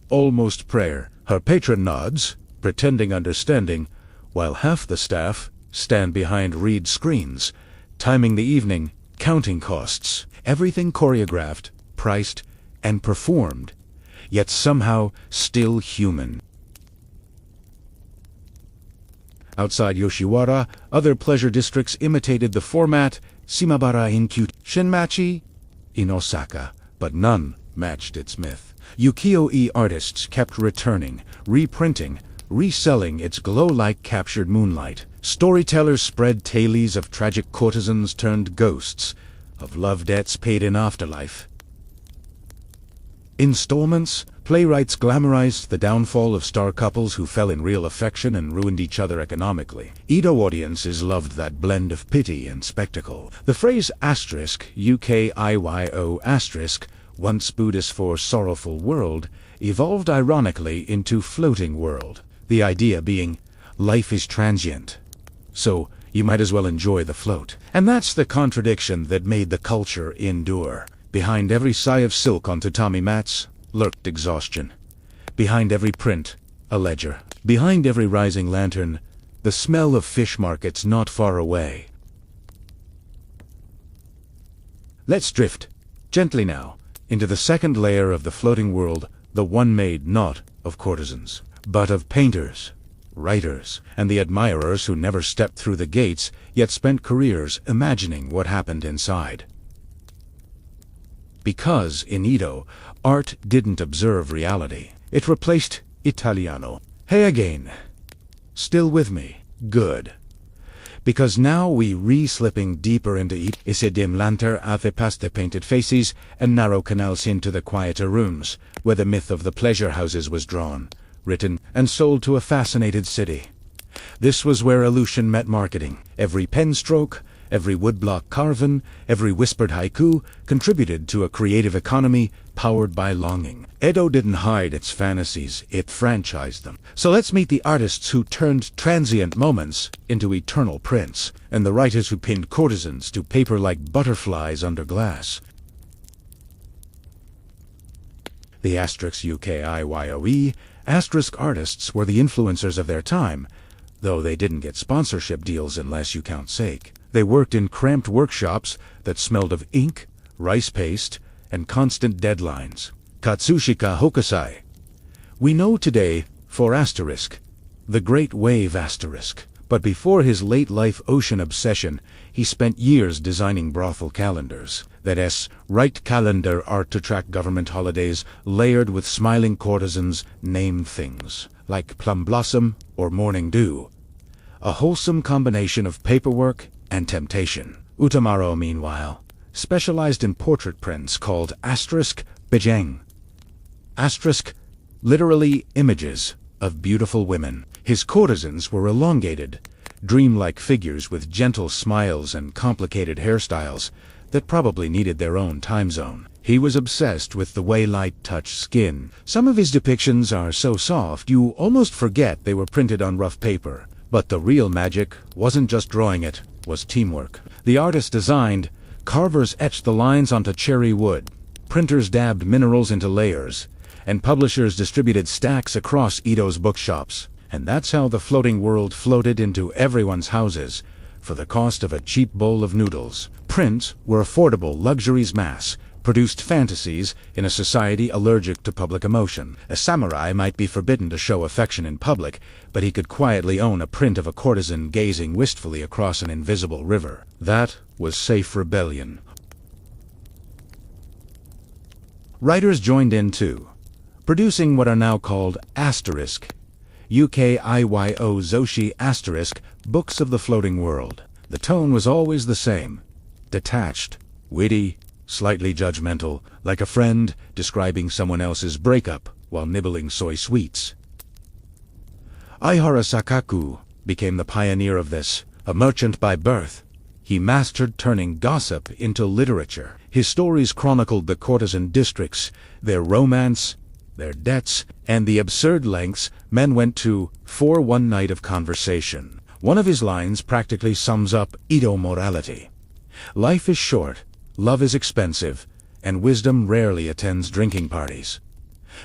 almost prayer. Her patron nods, pretending understanding, while half the staff stand behind reed screens, timing the evening, counting costs. Everything choreographed, priced, and performed, yet somehow still human. Outside Yoshiwara, other pleasure districts imitated the format, Shimabara in Kyushu, Shinmachi in Osaka, but none matched its myth. Ukiyo-e artists kept returning, reprinting, reselling its glow-like captured moonlight. Storytellers spread tales of tragic courtesans turned ghosts, of love debts paid in afterlife. Installments, playwrights glamorized the downfall of star couples who fell in real affection and ruined each other economically. Edo audiences loved that blend of pity and spectacle. The phrase *UKIYO*, once Buddhist for sorrowful world, evolved ironically into floating world. The idea being, life is transient, so you might as well enjoy the float. And that's the contradiction that made the culture endure. Behind every sigh of silk on tatami mats lurked exhaustion. Behind every print, a ledger. Behind every rising lantern, the smell of fish markets not far away. Let's drift, gently now, into the second layer of the floating world, the one made not of courtesans, but of painters, writers, and the admirers who never stepped through the gates, yet spent careers imagining what happened inside. Because, in Edo, art didn't observe reality. It replaced Italiano. Hey again. Still with me? Good. Because now we re-slipping deeper into ise dim lantern ave past the painted faces and narrow canals into the quieter rooms, where the myth of the pleasure houses was drawn, written, and sold to a fascinated city. This was where illusion met marketing. Every pen stroke, every woodblock carven, every whispered haiku contributed to a creative economy powered by longing. Edo didn't hide its fantasies, it franchised them. So let's meet the artists who turned transient moments into eternal prints, and the writers who pinned courtesans to paper like butterflies under glass. The *UKIYOE asterisk artists were the influencers of their time, though they didn't get sponsorship deals unless you count sake. They worked in cramped workshops that smelled of ink, rice paste, and constant deadlines. Katsushika Hokusai. We know today for asterisk, the Great Wave asterisk, but before his late-life ocean obsession, he spent years designing brothel calendars. That is, right calendar art to track government holidays, layered with smiling courtesans named things, like Plum Blossom or Morning Dew. A wholesome combination of paperwork and temptation. Utamaro, meanwhile, specialized in portrait prints called asterisk bijang. Asterisk, literally images of beautiful women. His courtesans were elongated, dreamlike figures with gentle smiles and complicated hairstyles that probably needed their own time zone. He was obsessed with the way light touched skin. Some of his depictions are so soft you almost forget they were printed on rough paper. But the real magic wasn't just drawing it, was teamwork. The artist designed, carvers etched the lines onto cherry wood, printers dabbed minerals into layers, and publishers distributed stacks across Edo's bookshops. And that's how the floating world floated into everyone's houses, for the cost of a cheap bowl of noodles. Prints were affordable luxuries mass, produced fantasies in a society allergic to public emotion. A samurai might be forbidden to show affection in public, but he could quietly own a print of a courtesan gazing wistfully across an invisible river. That was safe rebellion. Writers joined in too, producing what are now called asterisk, UKIYO Zoshi asterisk, books of the floating world. The tone was always the same, detached, witty, slightly judgmental, like a friend describing someone else's breakup while nibbling soy sweets. Aihara Sakaku became the pioneer of this. A merchant by birth, he mastered turning gossip into literature. His stories chronicled the courtesan districts, their romance, their debts, and the absurd lengths men went to for one night of conversation. One of his lines practically sums up Edo morality. Life is short, love is expensive, and wisdom rarely attends drinking parties.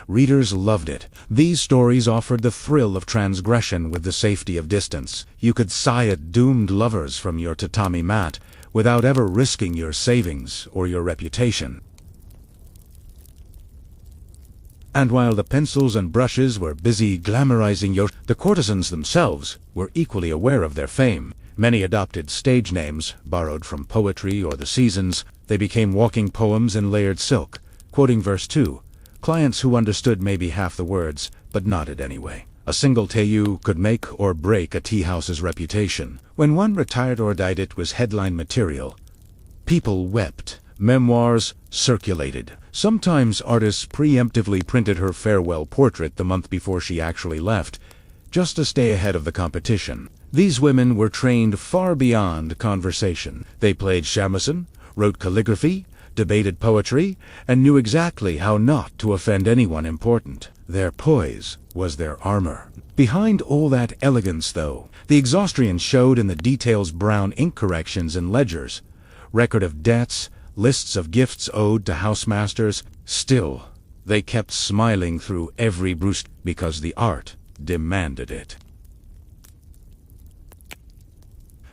Readers loved it. These stories offered the thrill of transgression with the safety of distance. You could sigh at doomed lovers from your tatami mat without ever risking your savings or your reputation. And while the pencils and brushes were busy glamorizing the courtesans themselves were equally aware of their fame. Many adopted stage names, borrowed from poetry or the seasons. They became walking poems in layered silk, quoting verse 2. Clients who understood maybe half the words, but nodded anyway. A single teiyu could make or break a tea house's reputation. When one retired or died, it was headline material. People wept. Memoirs circulated. Sometimes artists preemptively printed her farewell portrait the month before she actually left, just to stay ahead of the competition. These women were trained far beyond conversation. They played shamisen, wrote calligraphy, debated poetry, and knew exactly how not to offend anyone important. Their poise was their armor. Behind all that elegance, though, the exhaustion showed in the details: brown ink corrections and ledgers, record of debts, lists of gifts owed to housemasters. Still, they kept smiling through every bruise because the art demanded it.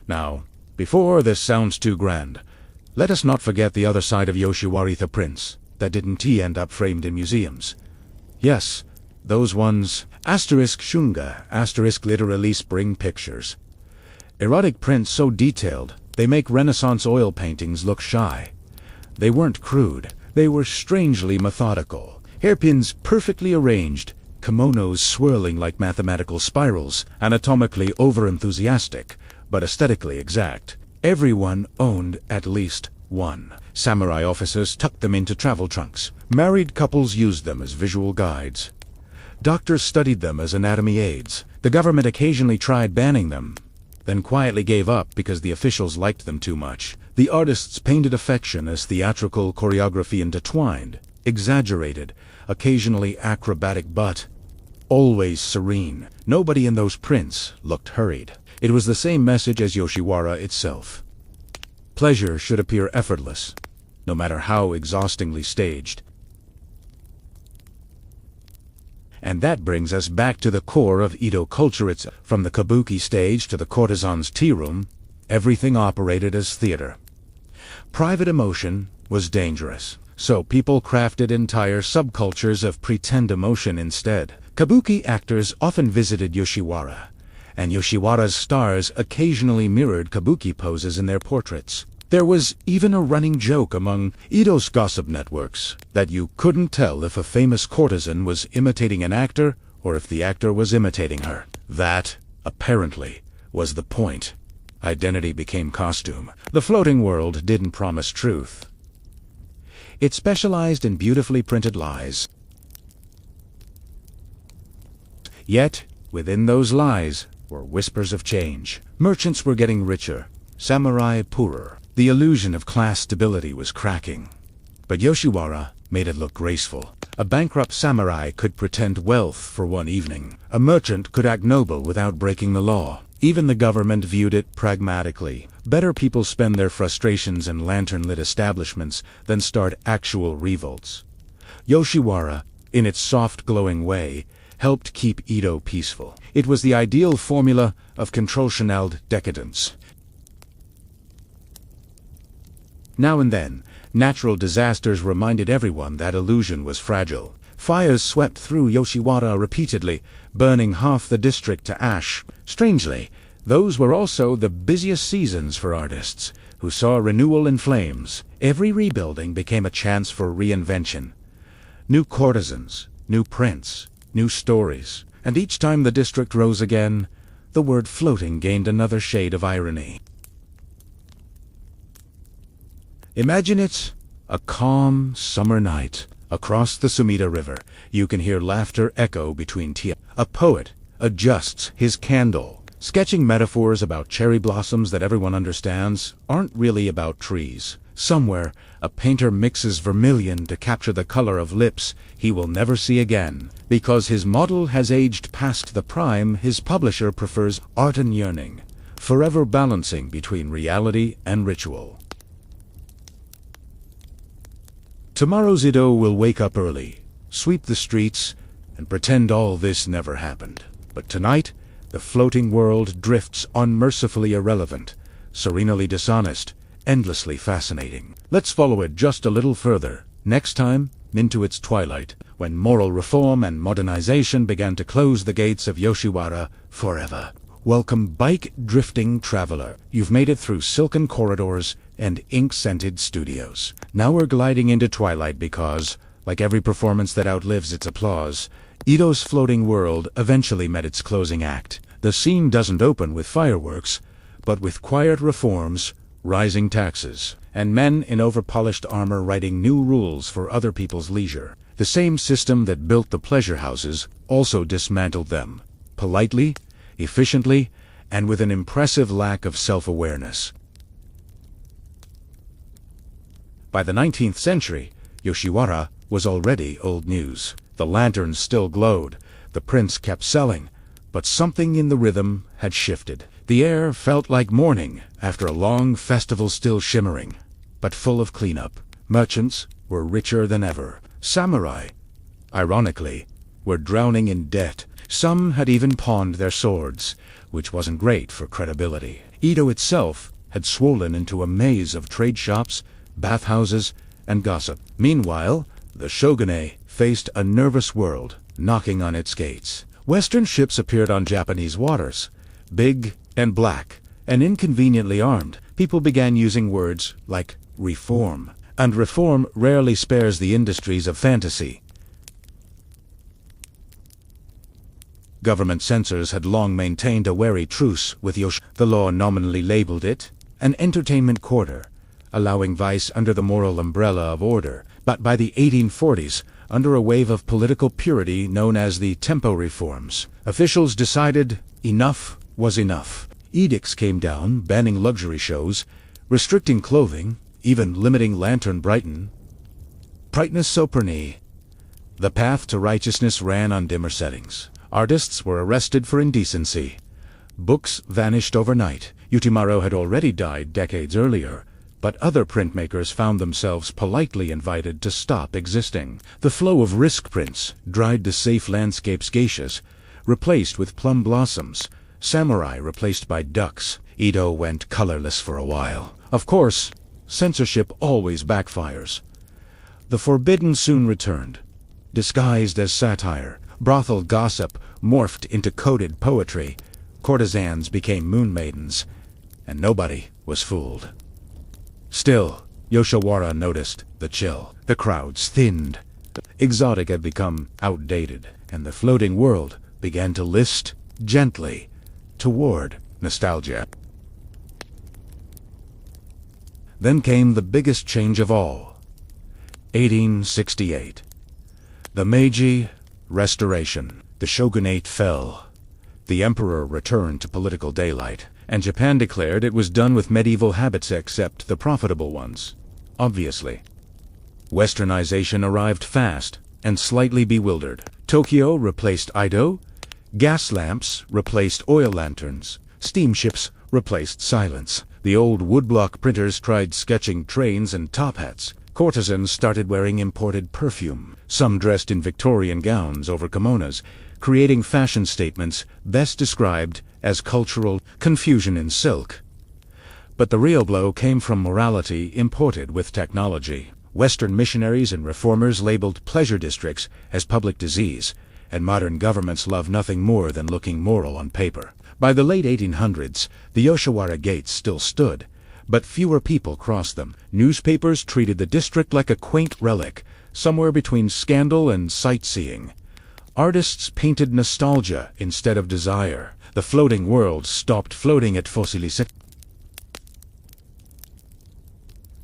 Now, before this sounds too grand, let us not forget the other side of Yoshiwara the prince that didn't end up framed in museums. Yes, those ones, *shunga, literally spring pictures. Erotic prints so detailed, they make Renaissance oil paintings look shy. They weren't crude, they were strangely methodical. Hairpins perfectly arranged, kimonos swirling like mathematical spirals, anatomically over-enthusiastic, but aesthetically exact. Everyone owned at least one. Samurai officers tucked them into travel trunks. Married couples used them as visual guides. Doctors studied them as anatomy aids. The government occasionally tried banning them, then quietly gave up because the officials liked them too much. The artists painted affection as theatrical choreography intertwined, exaggerated, occasionally acrobatic, but always serene. Nobody in those prints looked hurried. It was the same message as Yoshiwara itself. Pleasure should appear effortless, no matter how exhaustingly staged. And that brings us back to the core of Edo culture itself. From the kabuki stage to the courtesan's tea room, everything operated as theater. Private emotion was dangerous, so people crafted entire subcultures of pretend emotion instead. Kabuki actors often visited Yoshiwara, and Yoshiwara's stars occasionally mirrored kabuki poses in their portraits. There was even a running joke among Edo's gossip networks that you couldn't tell if a famous courtesan was imitating an actor or if the actor was imitating her. That, apparently, was the point. Identity became costume. The floating world didn't promise truth. It specialized in beautifully printed lies. Yet, within those lies were whispers of change. Merchants were getting richer, samurai poorer. The illusion of class stability was cracking. But Yoshiwara made it look graceful. A bankrupt samurai could pretend wealth for one evening. A merchant could act noble without breaking the law. Even the government viewed it pragmatically. Better people spend their frustrations in lantern-lit establishments than start actual revolts. Yoshiwara, in its soft, glowing way, helped keep Edo peaceful. It was the ideal formula of control-chaneled decadence. Now and then, natural disasters reminded everyone that illusion was fragile. Fires swept through Yoshiwara repeatedly, burning half the district to ash. Strangely, those were also the busiest seasons for artists, who saw renewal in flames. Every rebuilding became a chance for reinvention. New courtesans, new prints, new stories, and each time the district rose again, the word floating gained another shade of irony. Imagine it a calm summer night. Across the Sumida River, you can hear laughter echo between tears. A poet adjusts his candle. Sketching metaphors about cherry blossoms that everyone understands aren't really about trees. Somewhere, a painter mixes vermilion to capture the color of lips he will never see again. Because his model has aged past the prime, his publisher prefers art and yearning, forever balancing between reality and ritual. Tomorrow's Edo will wake up early, sweep the streets, and pretend all this never happened. But tonight, the floating world drifts unmercifully irrelevant, serenely dishonest, endlessly fascinating. Let's follow it just a little further, next time, into its twilight, when moral reform and modernization began to close the gates of Yoshiwara forever. Welcome, bike-drifting traveler. You've made it through silken corridors and ink-scented studios. Now we're gliding into twilight because, like every performance that outlives its applause, Edo's floating world eventually met its closing act. The scene doesn't open with fireworks, but with quiet reforms, rising taxes, and men in over-polished armor writing new rules for other people's leisure. The same system that built the pleasure houses also dismantled them, politely, efficiently, and with an impressive lack of self-awareness. By the 19th century, Yoshiwara was already old news. The lanterns still glowed, the prints kept selling, but something in the rhythm had shifted. The air felt like morning after a long festival still shimmering. but full of cleanup. Merchants were richer than ever. Samurai, ironically, were drowning in debt. Some had even pawned their swords, which wasn't great for credibility. Edo itself had swollen into a maze of trade shops, bathhouses, and gossip. Meanwhile, the shogunate faced a nervous world knocking on its gates. Western ships appeared on Japanese waters, big and black, and inconveniently armed. People began using words like reform, and reform rarely spares the industries of fantasy. Government censors had long maintained a wary truce with Yosh. The law nominally labeled it an entertainment quarter, allowing vice under the moral umbrella of order. But by the 1840s, under a wave of political purity known as the tempo reforms, officials decided enough was enough. Edicts came down banning luxury shows, restricting clothing, even limiting lantern brightness soprani. The path to righteousness ran on dimmer settings. Artists were arrested for indecency. Books vanished overnight. Utimaro had already died decades earlier, but other printmakers found themselves politely invited to stop existing. The flow of risk prints dried to safe landscapes, geishas replaced with plum blossoms, samurai replaced by ducks. Edo went colorless for a while. Of course, censorship always backfires. The forbidden soon returned, disguised as satire. Brothel gossip morphed into coded poetry. Courtesans became moon maidens, and nobody was fooled. Still, Yoshiwara noticed the chill. The crowds thinned. Exotic had become outdated, and the floating world began to list gently toward nostalgia. Then came the biggest change of all. 1868. The Meiji Restoration. The shogunate fell. The emperor returned to political daylight, and Japan declared it was done with medieval habits except the profitable ones. Obviously. Westernization arrived fast and slightly bewildered. Tokyo replaced Edo. Gas lamps replaced oil lanterns. Steamships replaced silence. The old woodblock printers tried sketching trains and top hats. Courtesans started wearing imported perfume. Some dressed in Victorian gowns over kimonos, creating fashion statements best described as cultural confusion in silk. But the real blow came from morality imported with technology. Western missionaries and reformers labeled pleasure districts as public disease, and modern governments love nothing more than looking moral on paper. By the late 1800s, the Yoshiwara gates still stood, but fewer people crossed them. Newspapers treated the district like a quaint relic, somewhere between scandal and sightseeing. Artists painted nostalgia instead of desire. The floating world stopped floating at Fossilicet.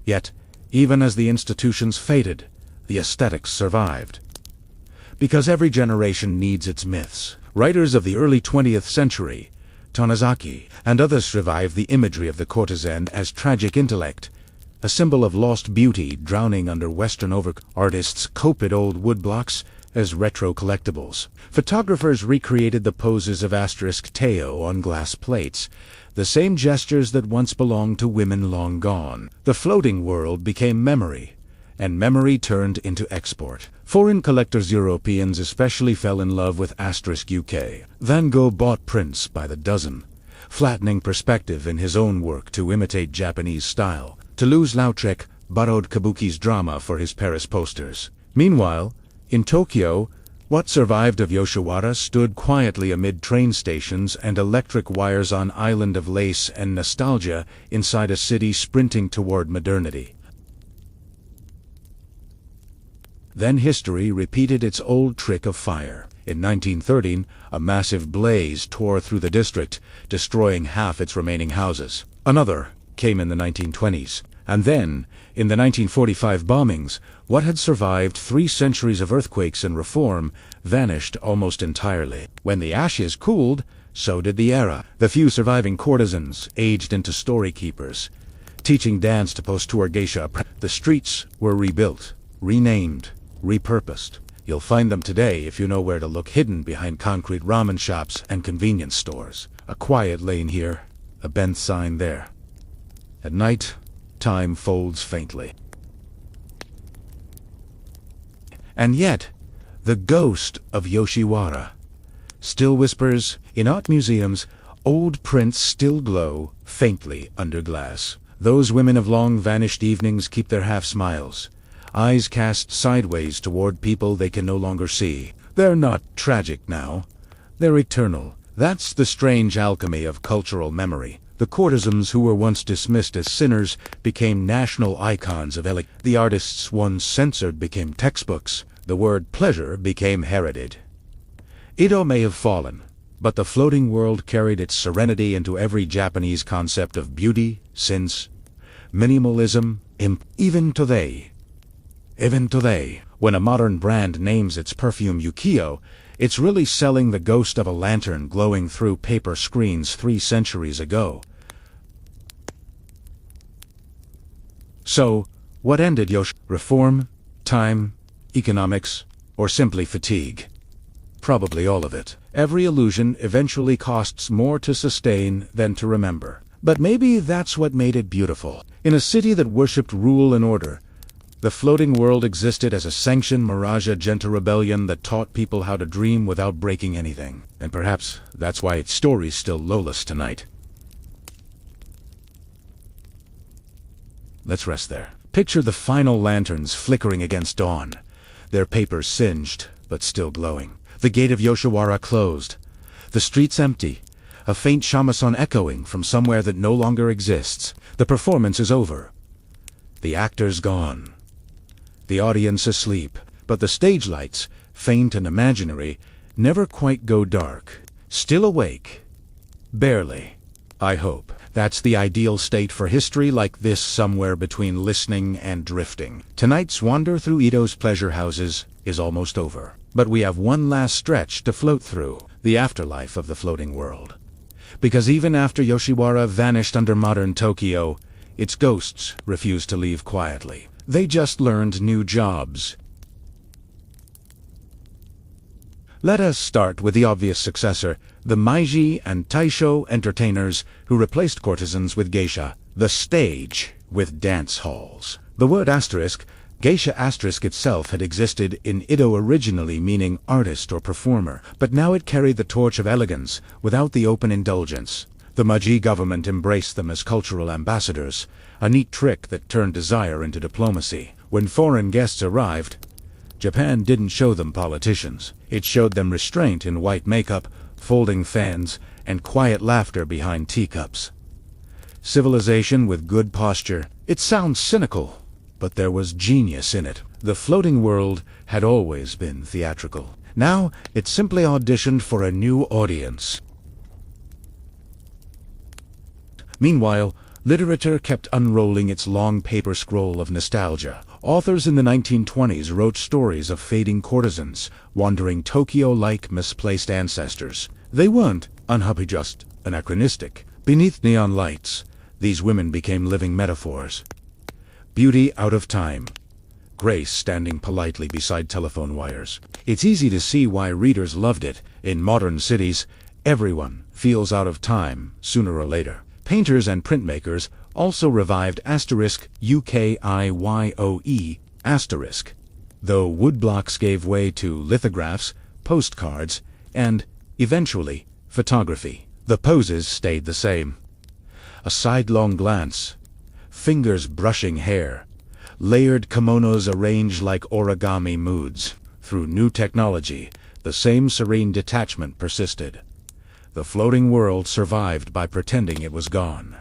Yet, even as the institutions faded, the aesthetics survived. Because every generation needs its myths. Writers of the early 20th century, Tanizaki, and others revived the imagery of the courtesan as tragic intellect, a symbol of lost beauty drowning under Western Artists copied old woodblocks as retro collectibles. Photographers recreated the poses of asterisk Teo on glass plates, the same gestures that once belonged to women long gone. The floating world became memory, and memory turned into export. Foreign collectors, Europeans especially, fell in love with asterisk UK. Van Gogh bought prints by the dozen, flattening perspective in his own work to imitate Japanese style. Toulouse-Lautrec borrowed Kabuki's drama for his Paris posters. Meanwhile, in Tokyo, what survived of Yoshiwara stood quietly amid train stations and electric wires on island of lace and nostalgia inside a city sprinting toward modernity. Then history repeated its old trick of fire. In 1913, a massive blaze tore through the district, destroying half its remaining houses. Another came in the 1920s. And then, in the 1945 bombings, what had survived 3 centuries of earthquakes and reform vanished almost entirely. When the ashes cooled, so did the era. The few surviving courtesans aged into story-keepers, teaching dance to post-tour geisha. The streets were rebuilt, renamed, repurposed. You'll find them today if you know where to look, hidden behind concrete ramen shops and convenience stores. A quiet lane here, a bent sign there. At night, time folds faintly. And yet, the ghost of Yoshiwara still whispers. In art museums, old prints still glow faintly under glass. Those women of long-vanished evenings keep their half-smiles, eyes cast sideways toward people they can no longer see. They're not tragic now. They're eternal. That's the strange alchemy of cultural memory. The courtesans who were once dismissed as sinners became national icons of elegance. The artists once censored became textbooks. The word pleasure became heralded. Edo may have fallen, but the floating world carried its serenity into every Japanese concept of beauty, sense, minimalism, even today, when a modern brand names its perfume Yukio, it's really selling the ghost of a lantern glowing through paper screens 3 centuries ago. So, what ended Yoshi? Reform, time, economics, or simply fatigue? Probably all of it. Every illusion eventually costs more to sustain than to remember. But maybe that's what made it beautiful. In a city that worshipped rule and order, the floating world existed as a sanctioned mirage, a gentle rebellion that taught people how to dream without breaking anything. And perhaps that's why its story's still lawless tonight. Let's rest there. Picture the final lanterns flickering against dawn, their papers singed, but still glowing. The gate of Yoshiwara closed. The streets empty, a faint shamisen echoing from somewhere that no longer exists. The performance is over. The actors gone. The audience asleep. But the stage lights, faint and imaginary, never quite go dark. Still awake. Barely. I hope. That's the ideal state for history like this, somewhere between listening and drifting. Tonight's wander through Edo's pleasure houses is almost over. But we have one last stretch to float through, the afterlife of the floating world. Because even after Yoshiwara vanished under modern Tokyo, its ghosts refused to leave quietly. They just learned new jobs. Let us start with the obvious successor, the Meiji and Taisho entertainers who replaced courtesans with geisha, the stage with dance halls. The word asterisk, geisha asterisk itself had existed in Edo originally meaning artist or performer, but now it carried the torch of elegance without the open indulgence. The Meiji government embraced them as cultural ambassadors, a neat trick that turned desire into diplomacy. When foreign guests arrived, Japan didn't show them politicians. It showed them restraint in white makeup, folding fans, and quiet laughter behind teacups. Civilization with good posture. It sounds cynical, but there was genius in it. The floating world had always been theatrical. Now it simply auditioned for a new audience. Meanwhile, literature kept unrolling its long paper scroll of nostalgia. Authors in the 1920s wrote stories of fading courtesans, wandering Tokyo like misplaced ancestors. They weren't unhappy, just anachronistic. Beneath neon lights, these women became living metaphors. Beauty out of time. Grace standing politely beside telephone wires. It's easy to see why readers loved it. In modern cities, everyone feels out of time sooner or later. Painters and printmakers also revived asterisk UKIYOE asterisk, though woodblocks gave way to lithographs, postcards, and, eventually, photography. The poses stayed the same. A sidelong glance, fingers brushing hair, layered kimonos arranged like origami moods. Through new technology, the same serene detachment persisted. The floating world survived by pretending it was gone.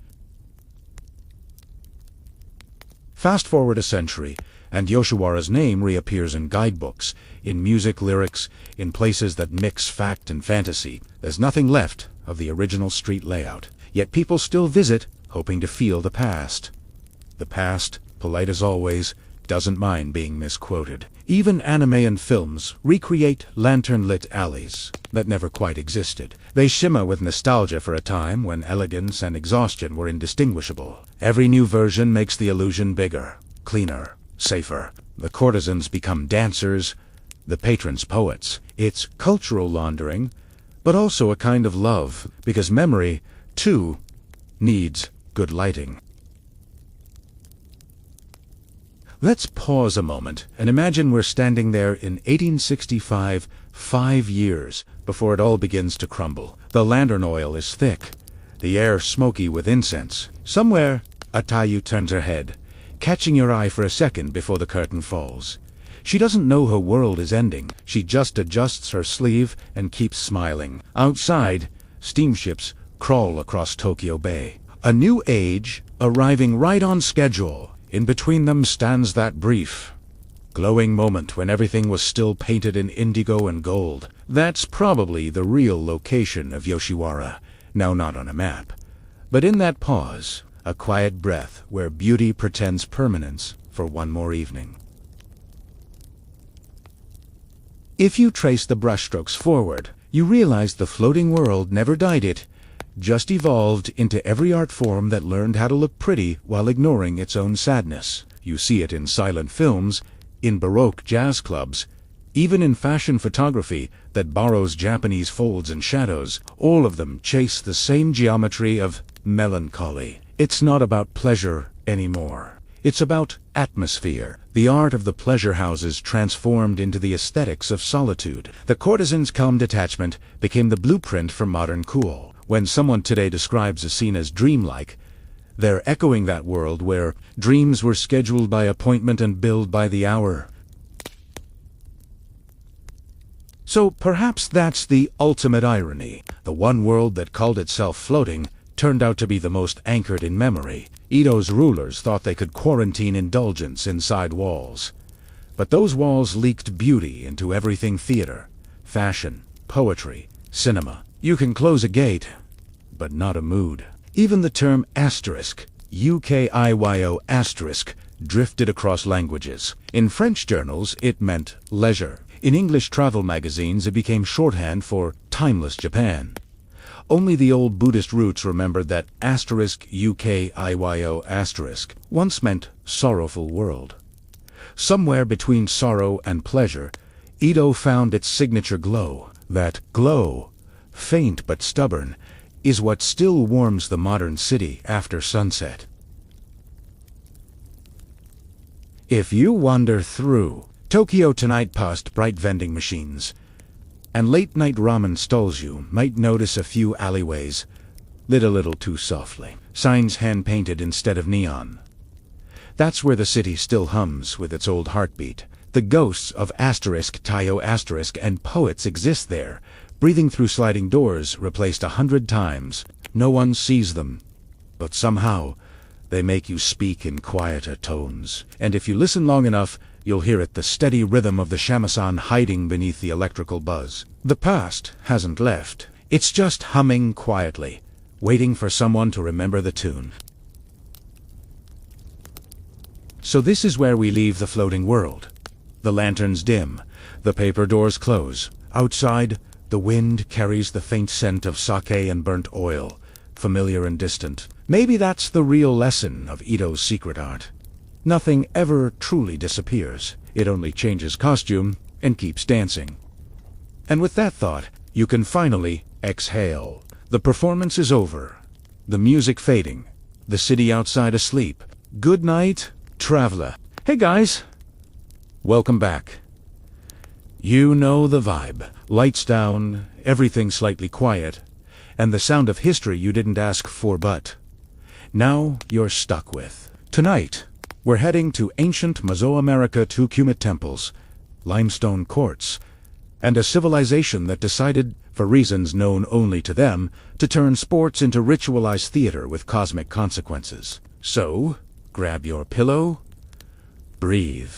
Fast forward a century, and Yoshiwara's name reappears in guidebooks, in music lyrics, in places that mix fact and fantasy. There's nothing left of the original street layout. Yet people still visit, hoping to feel the past. The past, polite as always, doesn't mind being misquoted. Even anime and films recreate lantern-lit alleys that never quite existed. They shimmer with nostalgia for a time when elegance and exhaustion were indistinguishable. Every new version makes the illusion bigger, cleaner, safer. The courtesans become dancers, the patrons poets. It's cultural laundering, but also a kind of love, because memory, too, needs good lighting. Let's pause a moment and imagine we're standing there in 1865, 5 years before it all begins to crumble. The lantern oil is thick, the air smoky with incense. Somewhere, Atayu turns her head, catching your eye for a second before the curtain falls. She doesn't know her world is ending. She just adjusts her sleeve and keeps smiling. Outside, steamships crawl across Tokyo Bay. A new age arriving right on schedule. In between them stands that brief, glowing moment when everything was still painted in indigo and gold. That's probably the real location of Yoshiwara, now not on a map. But in that pause, a quiet breath where beauty pretends permanence for one more evening. If you trace the brushstrokes forward, you realize the floating world never dyed it, just evolved into every art form that learned how to look pretty while ignoring its own sadness. You see it in silent films, in Baroque jazz clubs, even in fashion photography that borrows Japanese folds and shadows. All of them chase the same geometry of melancholy. It's not about pleasure anymore. It's about atmosphere. The art of the pleasure houses transformed into the aesthetics of solitude. The courtesan's calm detachment became the blueprint for modern cool. When someone today describes a scene as dreamlike, they're echoing that world where dreams were scheduled by appointment and billed by the hour. So perhaps that's the ultimate irony. The one world that called itself floating turned out to be the most anchored in memory. Edo's rulers thought they could quarantine indulgence inside walls. But those walls leaked beauty into everything: theater, fashion, poetry, cinema. You can close a gate, but not a mood. Even the term asterisk, UKIYO asterisk, drifted across languages. In French journals, it meant leisure. In English travel magazines, it became shorthand for timeless Japan. Only the old Buddhist roots remembered that asterisk UKIYO asterisk once meant sorrowful world. Somewhere between sorrow and pleasure, Edo found its signature glow. That glow, faint but stubborn, is what still warms the modern city after sunset. If you wander through Tokyo tonight past bright vending machines and late-night ramen stalls, you might notice a few alleyways lit a little too softly. Signs hand-painted instead of neon. That's where the city still hums with its old heartbeat. The ghosts of asterisk, Tayo asterisk, and poets exist there, breathing through sliding doors replaced 100 times. No one sees them, but somehow they make you speak in quieter tones. And if you listen long enough, you'll hear it, the steady rhythm of the shamisen hiding beneath the electrical buzz. The past hasn't left. It's just humming quietly, waiting for someone to remember the tune. So this is where we leave the floating world. The lanterns dim, the paper doors close. Outside, the wind carries the faint scent of sake and burnt oil, familiar and distant. Maybe that's the real lesson of Edo's secret art. Nothing ever truly disappears. It only changes costume and keeps dancing. And with that thought, you can finally exhale. The performance is over. The music fading. The city outside asleep. Good night, traveler. Hey guys! Welcome back. You know the vibe. Lights down, everything slightly quiet, and the sound of history you didn't ask for, but now you're stuck with. Tonight, we're heading to ancient Mesoamerica, 2 Kumit temples, limestone courts, and a civilization that decided, for reasons known only to them, to turn sports into ritualized theater with cosmic consequences. So, grab your pillow, breathe.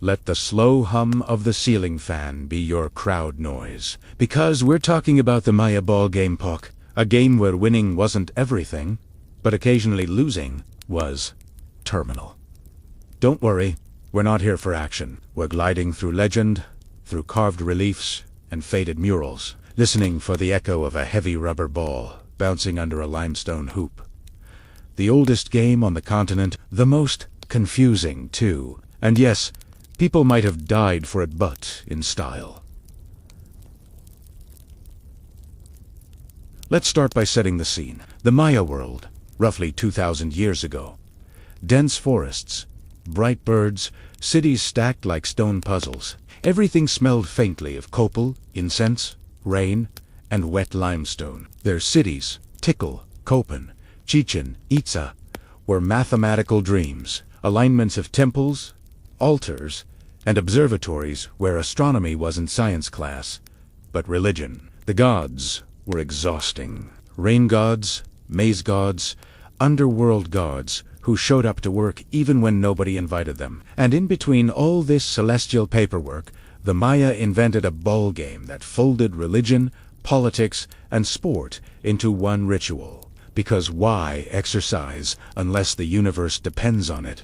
Let the slow hum of the ceiling fan be your crowd noise. Because we're talking about the Maya Ballgame Pok, a game where winning wasn't everything, but occasionally losing was terminal. Don't worry, we're not here for action. We're gliding through legend, through carved reliefs and faded murals, listening for the echo of a heavy rubber ball bouncing under a limestone hoop. The oldest game on the continent, the most confusing too. And yes, people might have died for it, but in style. Let's start by setting the scene. The Maya world, roughly 2,000 years ago. Dense forests, bright birds, cities stacked like stone puzzles. Everything smelled faintly of copal, incense, rain, and wet limestone. Their cities, Tikal, Kopan, Chichen Itza, were mathematical dreams, alignments of temples, altars, and observatories where astronomy wasn't science class, but religion. The gods were exhausting. Rain gods, maze gods, underworld gods who showed up to work even when nobody invited them. And in between all this celestial paperwork, the Maya invented a ball game that folded religion, politics, and sport into one ritual. Because why exercise unless the universe depends on it?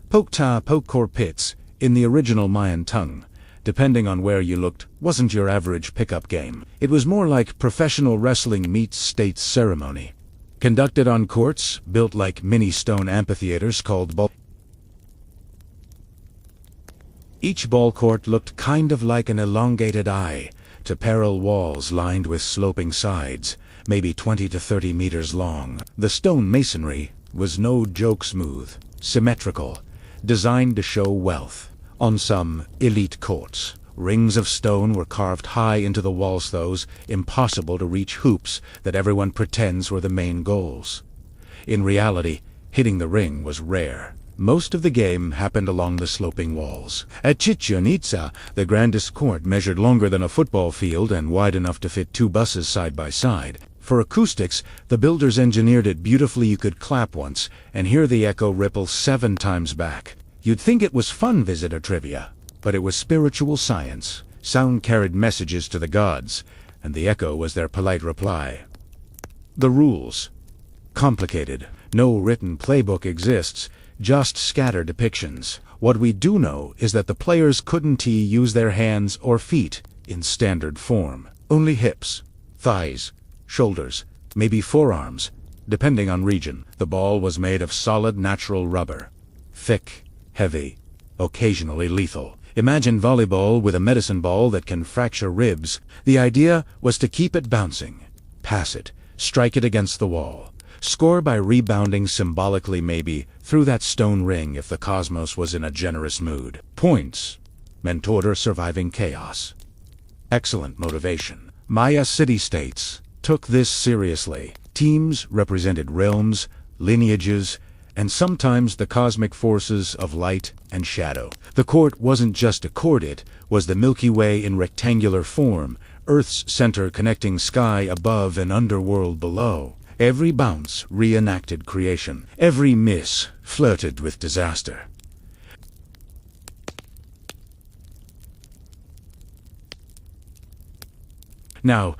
Pok-ta-Pok or pits, in the original Mayan tongue, depending on where you looked, wasn't your average pickup game. It was more like professional wrestling meets state ceremony. Conducted on courts, built like mini stone amphitheaters called ball. Each ball court looked kind of like an elongated eye, to parallel walls lined with sloping sides, maybe 20 to 30 meters long. The stone masonry was no joke smooth, symmetrical, designed to show wealth. On some elite courts, rings of stone were carved high into the walls, those impossible to reach hoops that everyone pretends were the main goals. In reality, hitting the ring was rare. Most of the game happened along the sloping walls. At Chichen Itza, the grandest court measured longer than a football field and wide enough to fit 2 buses side by side. For acoustics, the builders engineered it beautifully. You could clap once and hear the echo ripple 7 times back. You'd think it was fun visitor trivia, but it was spiritual science. Sound carried messages to the gods, and the echo was their polite reply. The rules. Complicated. No written playbook exists, just scattered depictions. What we do know is that the players couldn't use their hands or feet in standard form. Only hips, thighs, shoulders, maybe forearms, depending on region. The ball was made of solid natural rubber. Thick, heavy, occasionally lethal. Imagine volleyball with a medicine ball that can fracture ribs. The idea was to keep it bouncing, pass it, strike it against the wall, score by rebounding symbolically, maybe through that stone ring if the cosmos was in a generous mood. Points meant order surviving chaos. Excellent motivation. Maya city-states took this seriously. Teams represented realms, lineages, and sometimes the cosmic forces of light and shadow. The court wasn't just a court, it was the Milky Way in rectangular form, Earth's center connecting sky above and underworld below. Every bounce reenacted creation. Every miss flirted with disaster. Now,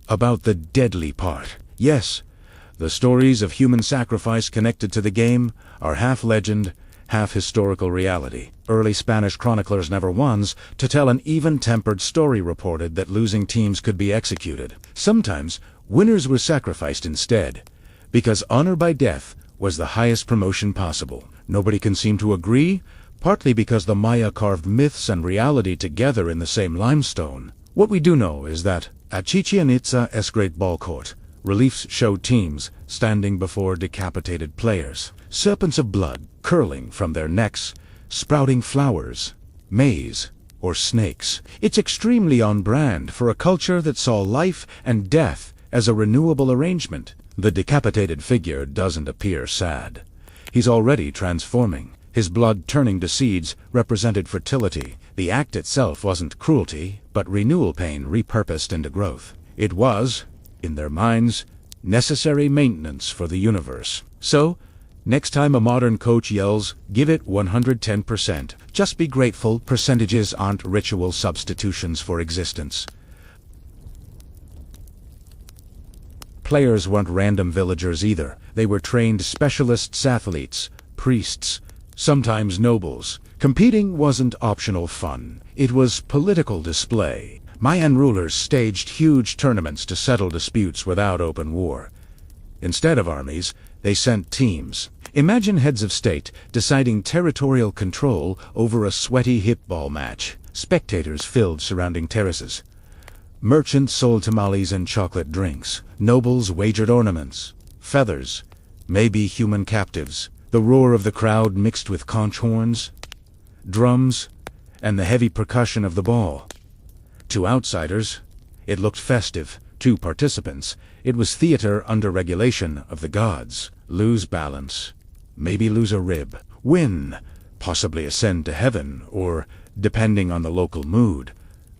about the deadly part. Yes, the stories of human sacrifice connected to the game are half legend, half historical reality. Early Spanish chroniclers never once to tell an even-tempered story reported that losing teams could be executed. Sometimes winners were sacrificed instead, because honor by death was the highest promotion possible. Nobody can seem to agree, partly because the Maya carved myths and reality together in the same limestone. What we do know is that at Chichen Itza's great ball court, reliefs showed teams standing before decapitated players, serpents of blood curling from their necks, sprouting flowers, maize, or snakes. It's extremely on brand for a culture that saw life and death as a renewable arrangement. The decapitated figure doesn't appear sad. He's already transforming. His blood turning to seeds represented fertility. The act itself wasn't cruelty, but renewal pain repurposed into growth. It was, in their minds, necessary maintenance for the universe. So, next time a modern coach yells, give it 110%, just be grateful percentages aren't ritual substitutions for existence. Players weren't random villagers either. They were trained specialists, athletes, priests, sometimes nobles. Competing wasn't optional fun. It was political display. Mayan rulers staged huge tournaments to settle disputes without open war. Instead of armies, they sent teams. Imagine heads of state deciding territorial control over a sweaty hip ball match. Spectators filled surrounding terraces. Merchants sold tamales and chocolate drinks. Nobles wagered ornaments, feathers, maybe human captives. The roar of the crowd mixed with conch horns, drums, and the heavy percussion of the ball. To outsiders, it looked festive. To participants, it was theater under regulation of the gods. Lose balance, maybe lose a rib. Win, possibly ascend to heaven, or, depending on the local mood,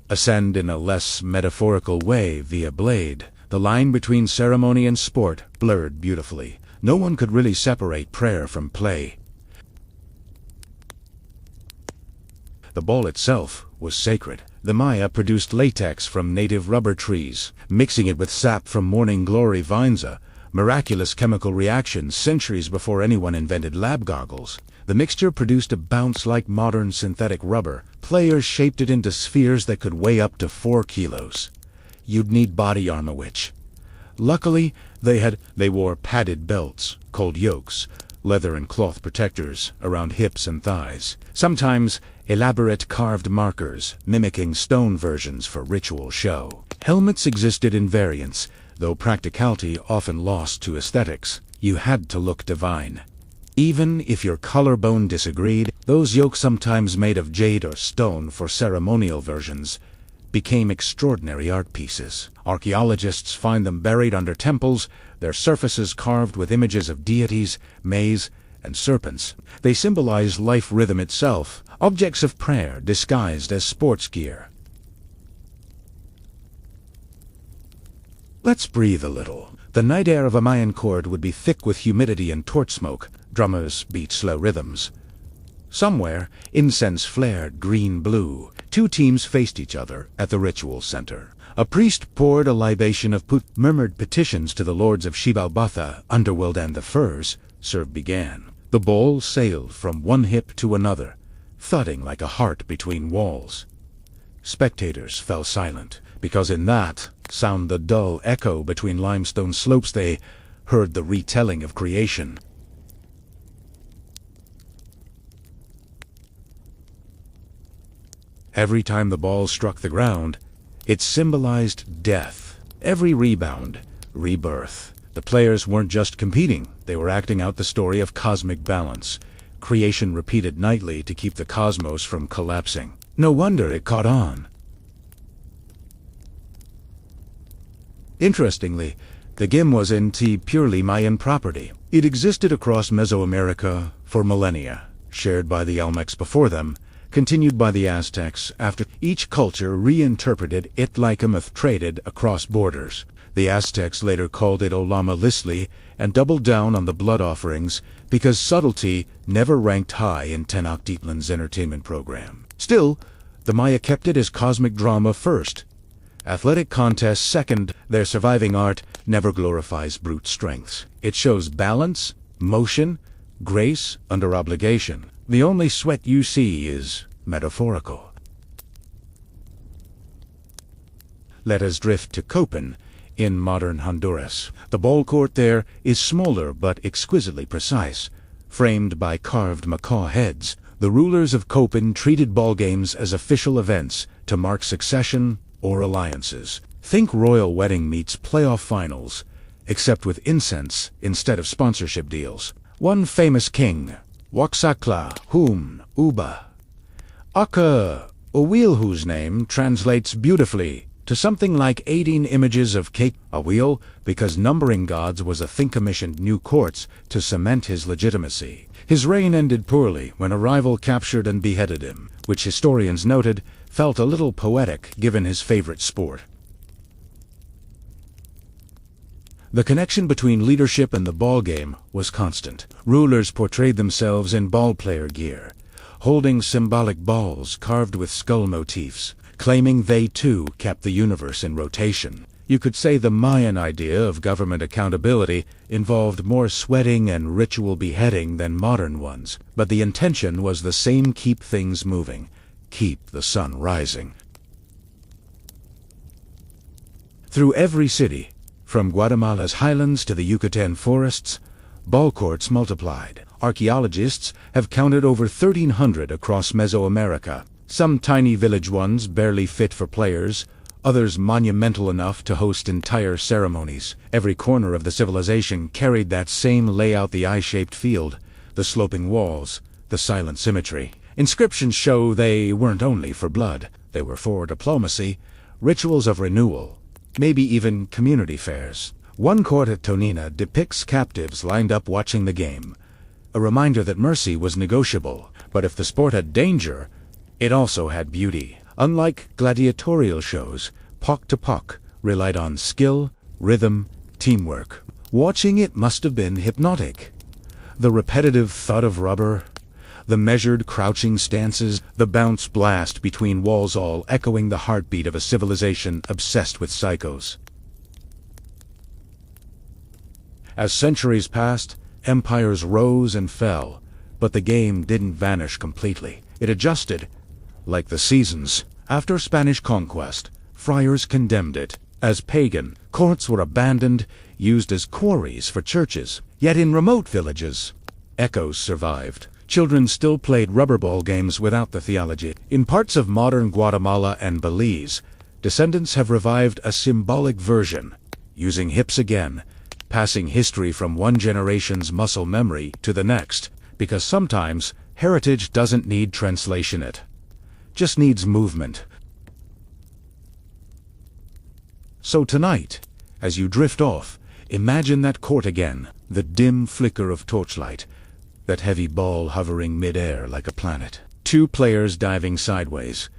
ascend in a less metaphorical way via blade. The line between ceremony and sport blurred beautifully. No one could really separate prayer from play. The ball itself was sacred. The Maya produced latex from native rubber trees, mixing it with sap from morning glory vines, a miraculous chemical reaction centuries before anyone invented lab goggles. The mixture produced a bounce like modern synthetic rubber. Players shaped it into spheres that could weigh up to 4 kilos. You'd need body armor, which, luckily, they wore padded belts, called yokes, leather and cloth protectors around hips and thighs. Sometimes elaborate carved markers, mimicking stone versions for ritual show. Helmets existed in variants, though practicality often lost to aesthetics. You had to look divine. Even if your collarbone disagreed, those yokes, sometimes made of jade or stone for ceremonial versions, became extraordinary art pieces. Archaeologists find them buried under temples, their surfaces carved with images of deities, maize, and serpents. They symbolize life rhythm itself, objects of prayer disguised as sports gear. Let's breathe a little. The night air of a Mayan court would be thick with humidity and torch smoke. Drummers beat slow rhythms. Somewhere, incense flared green-blue. 2 teams faced each other at the ritual center. A priest poured a libation of murmured petitions to the lords of Xibalbatha, Underworld, and the Firs. Serve began. The ball sailed from one hip to another, thudding like a heart between walls. Spectators fell silent, because in that sound, the dull echo between limestone slopes, they heard the retelling of creation. Every time the ball struck the ground, it symbolized death. Every rebound, rebirth. The players weren't just competing, they were acting out the story of cosmic balance. Creation repeated nightly to keep the cosmos from collapsing. No wonder it caught on. Interestingly, the game wasn't purely Mayan property. It existed across Mesoamerica for millennia, shared by the Olmecs before them, continued by the Aztecs after. Each culture reinterpreted it like a myth traded across borders. The Aztecs later called it Olama Lisli and doubled down on the blood offerings because subtlety never ranked high in Tenochtitlan's entertainment program. Still, the Maya kept it as cosmic drama first, athletic contests second. Their surviving art never glorifies brute strengths. It shows balance, motion, grace under obligation. The only sweat you see is metaphorical. Let us drift to Copan, in modern Honduras. The ball court there is smaller but exquisitely precise, framed by carved macaw heads. The rulers of Copan treated ball games as official events to mark succession or alliances. Think royal wedding meets playoff finals, except with incense instead of sponsorship deals. One famous king, Waxakla Hum Uba Aka Awil, whose name translates beautifully to something like 18 images of cake. Awil, because numbering gods was a thing, commissioned new courts to cement his legitimacy. His reign ended poorly when a rival captured and beheaded him, which historians noted felt a little poetic given his favorite sport. The connection between leadership and the ball game was constant. Rulers portrayed themselves in ballplayer gear, holding symbolic balls carved with skull motifs, claiming they too kept the universe in rotation. You could say the Mayan idea of government accountability involved more sweating and ritual beheading than modern ones, but the intention was the same: keep things moving, keep the sun rising. Through every city, from Guatemala's highlands to the Yucatan forests, ball courts multiplied. Archaeologists have counted over 1,300 across Mesoamerica, some tiny village ones barely fit for players, others monumental enough to host entire ceremonies. Every corner of the civilization carried that same layout: the eye-shaped field, the sloping walls, the silent symmetry. Inscriptions show they weren't only for blood, they were for diplomacy, rituals of renewal, maybe even community fairs. One court at Tonina depicts captives lined up watching the game, a reminder that mercy was negotiable, but if the sport had danger, it also had beauty. Unlike gladiatorial shows, Pok-ta-Pok relied on skill, rhythm, teamwork. Watching it must have been hypnotic. The repetitive thud of rubber, the measured crouching stances, the bounce blast between walls, all echoing the heartbeat of a civilization obsessed with psychos. As centuries passed, empires rose and fell, but the game didn't vanish completely. It adjusted, like the seasons. After Spanish conquest, friars condemned it as pagan. Courts were abandoned, used as quarries for churches. Yet in remote villages, echoes survived. Children still played rubber ball games without the theology. In parts of modern Guatemala and Belize, descendants have revived a symbolic version, using hips again, passing history from one generation's muscle memory to the next, because sometimes heritage doesn't need translation, it just needs movement. So tonight, as you drift off, imagine that court again, the dim flicker of torchlight, that heavy ball hovering mid-air like a planet. Two players diving sideways,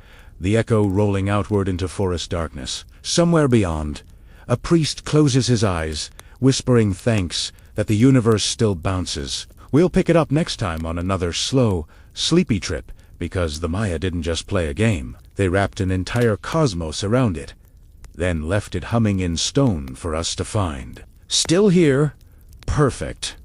the echo rolling outward into forest darkness. Somewhere beyond, a priest closes his eyes, whispering thanks that the universe still bounces. We'll pick it up next time on another slow, sleepy trip, because the Maya didn't just play a game. They wrapped an entire cosmos around it, then left it humming in stone for us to find. Still here. Perfect.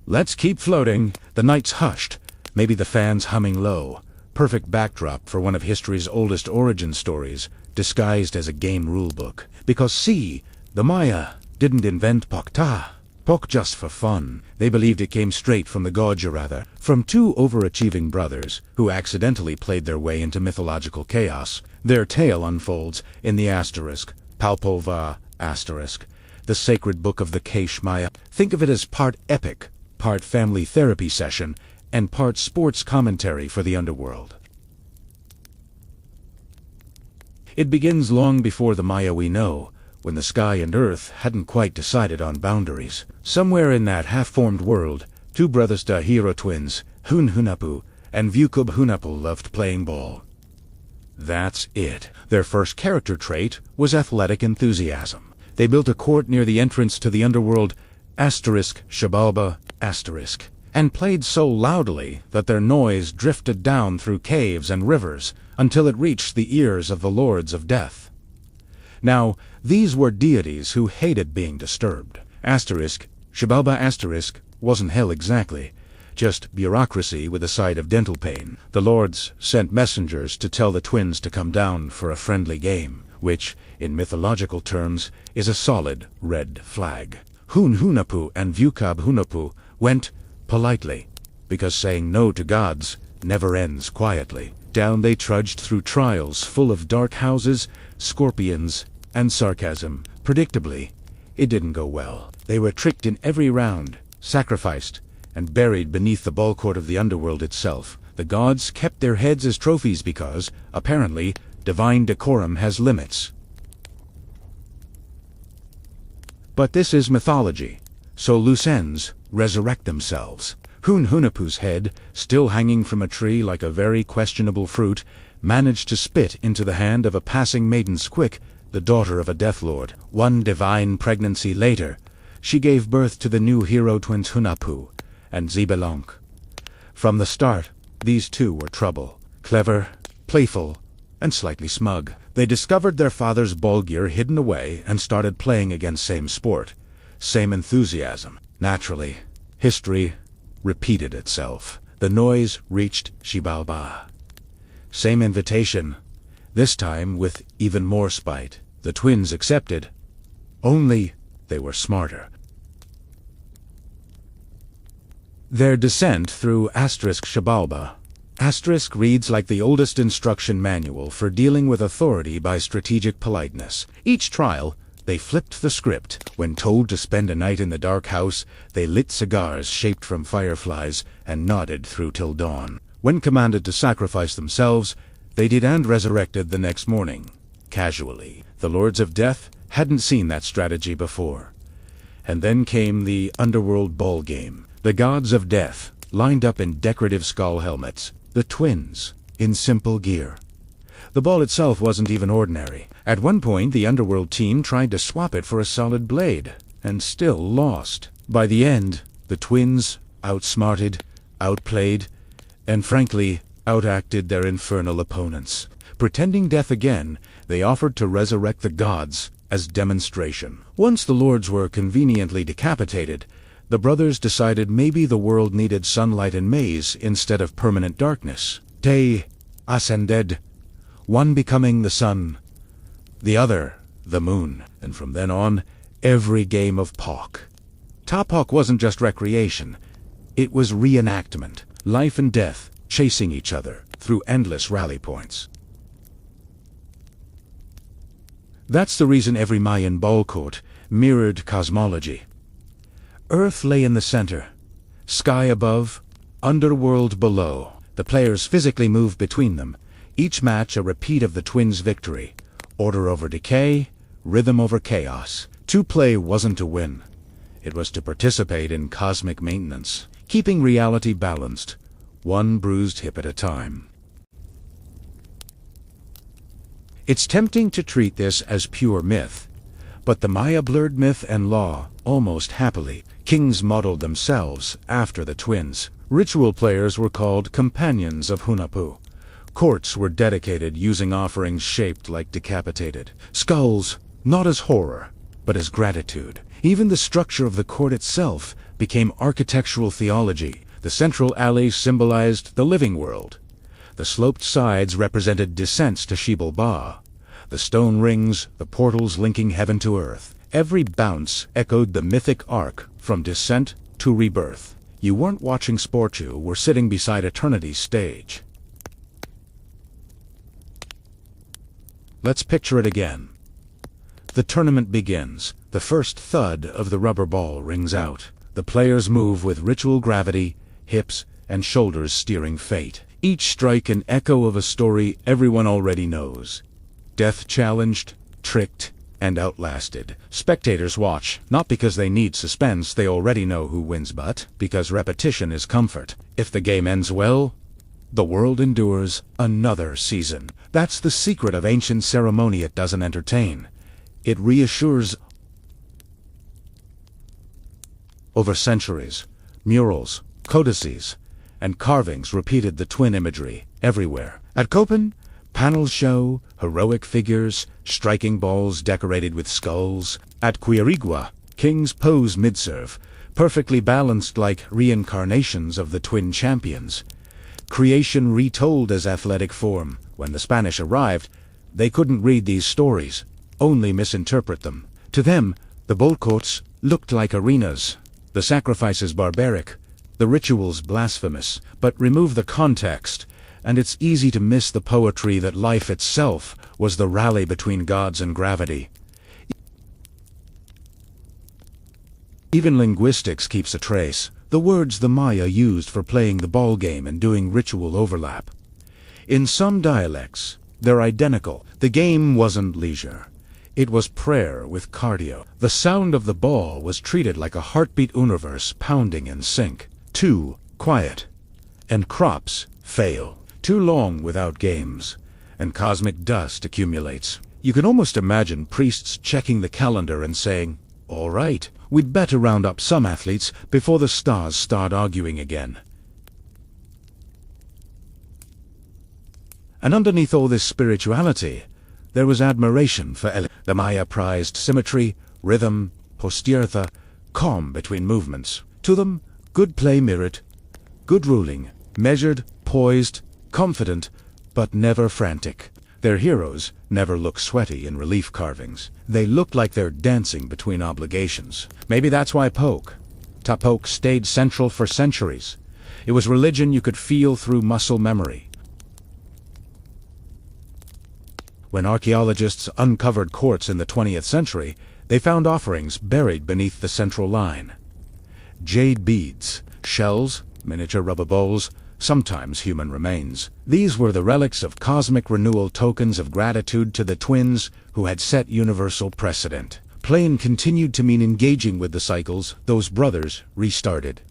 Let's keep floating. The night's hushed, maybe the fans humming low. Perfect backdrop for one of history's oldest origin stories, disguised as a game rulebook. Because see, the Maya didn't invent Pok-ta-Pok just for fun. They believed it came straight from the gods, or rather, from two overachieving brothers who accidentally played their way into mythological chaos. Their tale unfolds in the asterisk, Palpova asterisk, the sacred book of the Keish Maya. Think of it as part epic, part family therapy session, and part sports commentary for the underworld. It begins long before the Maya we know, when the sky and earth hadn't quite decided on boundaries. Somewhere in that half-formed world, two brothers, the hero twins, Hun-Hunapu and Vyukub-Hunapu, loved playing ball. That's it. Their first character trait was athletic enthusiasm. They built a court near the entrance to the underworld, asterisk Shabalba asterisk, and played so loudly that their noise drifted down through caves and rivers until it reached the ears of the lords of death. Now, these were deities who hated being disturbed. Asterisk Shabalba asterisk wasn't hell exactly, just bureaucracy with a side of dental pain. The lords sent messengers to tell the twins to come down for a friendly game, which, in mythological terms, is a solid red flag. Hun-Hunapu and Vyukub-Hunapu went politely, because saying no to gods never ends quietly. Down they trudged through trials full of dark houses, scorpions, and sarcasm. Predictably, it didn't go well. They were tricked in every round, sacrificed, and buried beneath the ball court of the underworld itself. The gods kept their heads as trophies because, apparently, divine decorum has limits. But this is mythology, so loose ends resurrect themselves. Hun-Hunapu's head, still hanging from a tree like a very questionable fruit, managed to spit into the hand of a passing maiden Squick, the daughter of a death lord. One divine pregnancy later, she gave birth to the new hero twins Hunapu and Zibelonk. From the start, these two were trouble. Clever, playful, and slightly smug. They discovered their father's ball gear hidden away and started playing against same sport, same enthusiasm. Naturally, history repeated itself. The noise reached Xibalba. Same invitation, this time with even more spite. The twins accepted, only they were smarter. Their descent through asterisk Xibalba Asterisk reads like the oldest instruction manual for dealing with authority by strategic politeness. Each trial, they flipped the script. When told to spend a night in the dark house, they lit cigars shaped from fireflies and nodded through till dawn. When commanded to sacrifice themselves, they did and resurrected the next morning, casually. The Lords of Death hadn't seen that strategy before. And then came the underworld ballgame. The gods of death, lined up in decorative skull helmets. The twins, in simple gear. The ball itself wasn't even ordinary. At one point, the underworld team tried to swap it for a solid blade, and still lost. By the end, the twins outsmarted, outplayed, and frankly, outacted their infernal opponents. Pretending death again, they offered to resurrect the gods as demonstration. Once the lords were conveniently decapitated, the brothers decided maybe the world needed sunlight and maize instead of permanent darkness. They ascended, one becoming the sun, the other the moon, and from then on, every game of Pok-ta-Pok wasn't just recreation, it was reenactment, life and death chasing each other through endless rally points. That's the reason every Mayan ball court mirrored cosmology. Earth lay in the center, sky above, underworld below. The players physically moved between them, each match a repeat of the twins' victory. Order over decay, rhythm over chaos. To play wasn't to win. It was to participate in cosmic maintenance, keeping reality balanced, one bruised hip at a time. It's tempting to treat this as pure myth, but the Maya blurred myth and law almost happily. Kings modeled themselves after the twins. Ritual players were called companions of Hunahpu. Courts were dedicated using offerings shaped like decapitated skulls, not as horror, but as gratitude. Even the structure of the court itself became architectural theology. The central alley symbolized the living world. The sloped sides represented descents to Shibal-Ba. The stone rings, the portals linking heaven to earth. Every bounce echoed the mythic arc from descent to rebirth. You weren't watching sport, you were sitting beside eternity's stage. Let's picture it again. The tournament begins. The first thud of the rubber ball rings out. The players move with ritual gravity, hips and shoulders steering fate. Each strike an echo of a story everyone already knows. Death challenged, tricked, and outlasted. Spectators watch, not because they need suspense, they already know who wins, but because repetition is comfort. If the game ends well, the world endures another season. That's the secret of ancient ceremony. It doesn't entertain. It reassures. Over centuries, murals, codices, and carvings repeated the twin imagery everywhere. At Copen, panels show heroic figures, striking balls decorated with skulls. At Quirigua, kings pose mid-serve, perfectly balanced like reincarnations of the twin champions. Creation retold as athletic form. When the Spanish arrived, they couldn't read these stories, only misinterpret them. To them, the ball courts looked like arenas, the sacrifices barbaric, the rituals blasphemous. But remove the context, and it's easy to miss the poetry that life itself was the rally between gods and gravity. Even linguistics keeps a trace. The words the Maya used for playing the ball game and doing ritual overlap. In some dialects, they're identical. The game wasn't leisure. It was prayer with cardio. The sound of the ball was treated like a heartbeat universe pounding in sync. Too quiet, and crops fail. Too long without games, and cosmic dust accumulates. You can almost imagine priests checking the calendar and saying, "All right, we'd better round up some athletes before the stars start arguing again." And underneath all this spirituality, there was admiration for the Maya prized symmetry, rhythm, posturtha, calm between movements. To them, good play mirrored, good ruling, measured, poised, confident, but never frantic. Their heroes never look sweaty in relief carvings. They look like they're dancing between obligations. Maybe that's why Pok-ta-Pok stayed central for centuries. It was religion you could feel through muscle memory. When archaeologists uncovered quartz in the 20th century, they found offerings buried beneath the central line. Jade beads, shells, miniature rubber bowls, sometimes human remains. These were the relics of cosmic renewal, tokens of gratitude to the twins who had set universal precedent. Playing continued to mean engaging with the cycles those brothers restarted.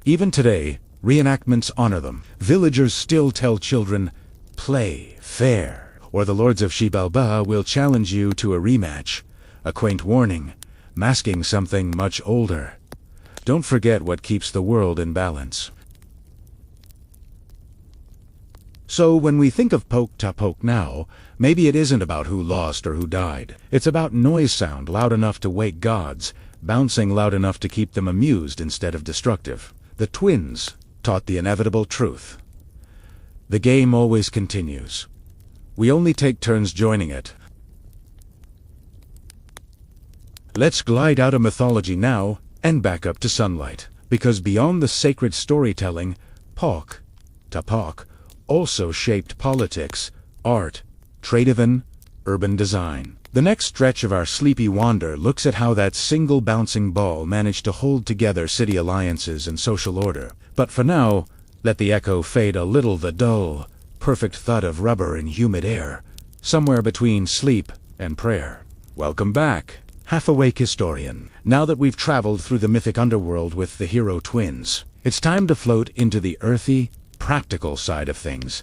Even today, reenactments honor them. Villagers still tell children, "Play fair," or the lords of Xibalba will challenge you to a rematch. A quaint warning, masking something much older. Don't forget what keeps the world in balance. So when we think of Pok-ta-Pok now, maybe it isn't about who lost or who died. It's about noise sound loud enough to wake gods, bouncing loud enough to keep them amused instead of destructive. The twins taught the inevitable truth. The game always continues. We only take turns joining it. Let's glide out of mythology now and back up to sunlight, because beyond the sacred storytelling, Pok-ta-Pok also shaped politics, art, trade, even urban design. The next stretch of our sleepy wander looks at how that single bouncing ball managed to hold together city alliances and social order. But for now, let the echo fade a little, the dull, perfect thud of rubber in humid air, somewhere between sleep and prayer. Welcome back, half-awake historian. Now that we've traveled through the mythic underworld with the hero twins, it's time to float into the earthy, practical side of things,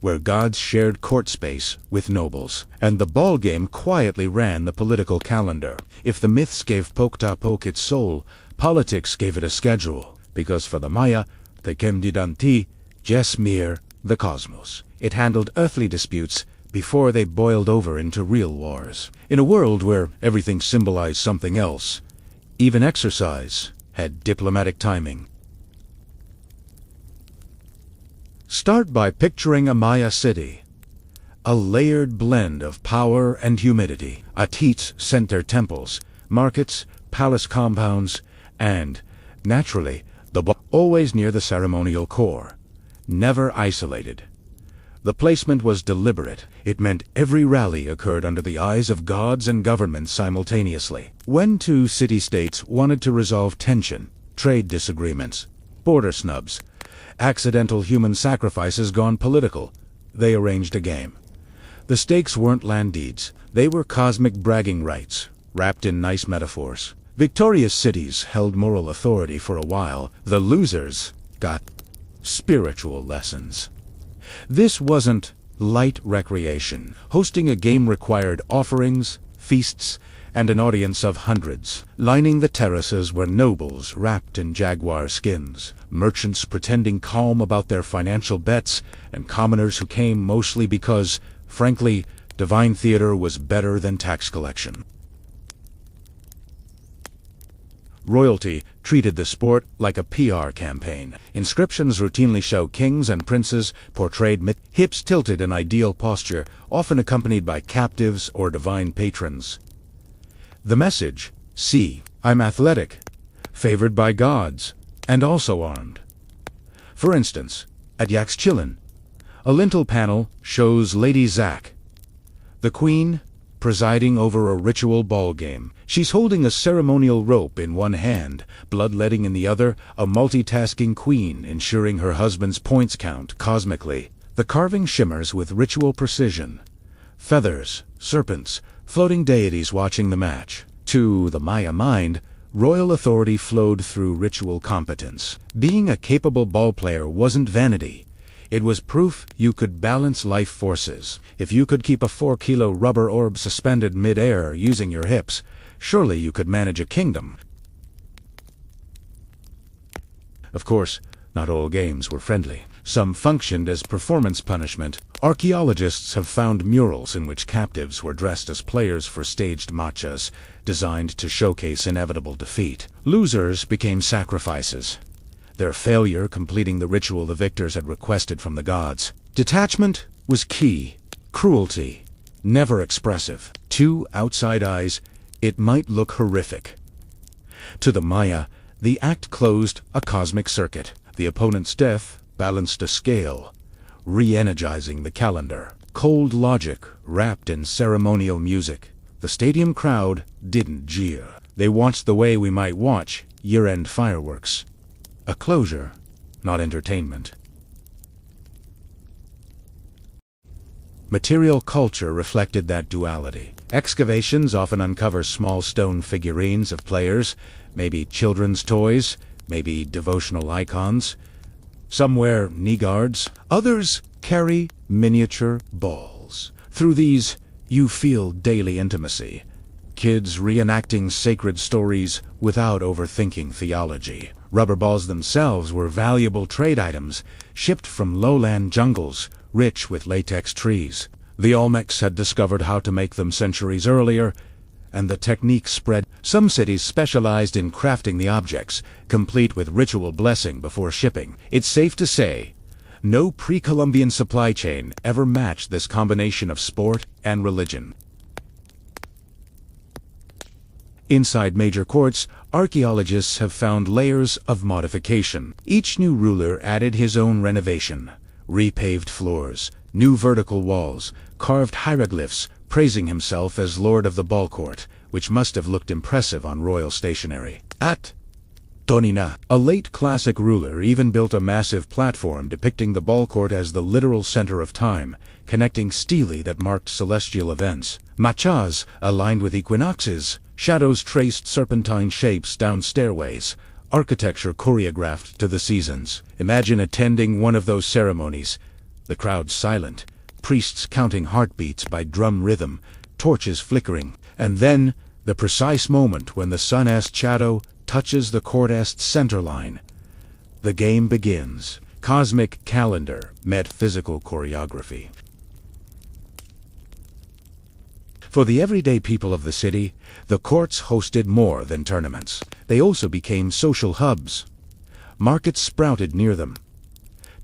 where gods shared court space with nobles, and the ballgame quietly ran the political calendar. If the myths gave Pok-ta-Pok its soul, politics gave it a schedule, because for the Maya, the Kemdidanti, Jesmir, the cosmos, it handled earthly disputes before they boiled over into real wars. In a world where everything symbolized something else, even exercise had diplomatic timing. Start by picturing a Maya city. A layered blend of power and humidity. Atits sent their temples, markets, palace compounds, and, naturally, always near the ceremonial core. Never isolated. The placement was deliberate. It meant every rally occurred under the eyes of gods and governments simultaneously. When two city-states wanted to resolve tension, trade disagreements, border snubs, accidental human sacrifices gone political, they arranged a game. The stakes weren't land deeds. They were cosmic bragging rights, wrapped in nice metaphors. Victorious cities held moral authority for a while. The losers got spiritual lessons. This wasn't light recreation. Hosting a game required offerings, feasts, and an audience of hundreds. Lining the terraces were nobles wrapped in jaguar skins, merchants pretending calm about their financial bets, and commoners who came mostly because, frankly, divine theater was better than tax collection. Royalty treated the sport like a PR campaign. Inscriptions routinely show kings and princes portrayed hips tilted in ideal posture, often accompanied by captives or divine patrons. The message, see, I'm athletic, favored by gods, and also armed. For instance, at Yaxchilin, a lintel panel shows Lady Zack, the queen, presiding over a ritual ball game. She's holding a ceremonial rope in one hand, bloodletting in the other, a multitasking queen ensuring her husband's points count cosmically. The carving shimmers with ritual precision. Feathers, serpents, floating deities watching the match. To the Maya mind, royal authority flowed through ritual competence. Being a capable ballplayer wasn't vanity. It was proof you could balance life forces. If you could keep a 4-kilo rubber orb suspended mid-air using your hips, surely you could manage a kingdom. Of course, not all games were friendly. Some functioned as performance punishment. Archaeologists have found murals in which captives were dressed as players for staged matchas, designed to showcase inevitable defeat. Losers became sacrifices, their failure completing the ritual the victors had requested from the gods. Detachment was key. Cruelty, never expressive. To outside eyes, it might look horrific. To the Maya, the act closed a cosmic circuit. The opponent's death balanced a scale, re-energizing the calendar. Cold logic wrapped in ceremonial music. The stadium crowd didn't jeer. They watched the way we might watch year-end fireworks. A closure, not entertainment. Material culture reflected that duality. Excavations often uncover small stone figurines of players, maybe children's toys, maybe devotional icons. Some wear knee guards, others carry miniature balls. Through these, you feel daily intimacy. Kids reenacting sacred stories without overthinking theology. Rubber balls themselves were valuable trade items, shipped from lowland jungles, rich with latex trees. The Olmecs had discovered how to make them centuries earlier, and the technique spread. Some cities specialized in crafting the objects, complete with ritual blessing before shipping. It's safe to say, no pre-Columbian supply chain ever matched this combination of sport and religion. Inside major courts, archaeologists have found layers of modification. Each new ruler added his own renovation. Repaved floors, new vertical walls, carved hieroglyphs praising himself as Lord of the Ball Court, which must have looked impressive on royal stationery. At Tonina, a late classic ruler even built a massive platform depicting the ball court as the literal center of time, connecting stelae that marked celestial events. Machas, aligned with equinoxes, shadows traced serpentine shapes down stairways, architecture choreographed to the seasons. Imagine attending one of those ceremonies. The crowd silent, priests counting heartbeats by drum rhythm, torches flickering, and then the precise moment when the sun-est shadow touches the court-est center line. The game begins. Cosmic calendar met physical choreography. For the everyday people of the city, the courts hosted more than tournaments. They also became social hubs. Markets sprouted near them.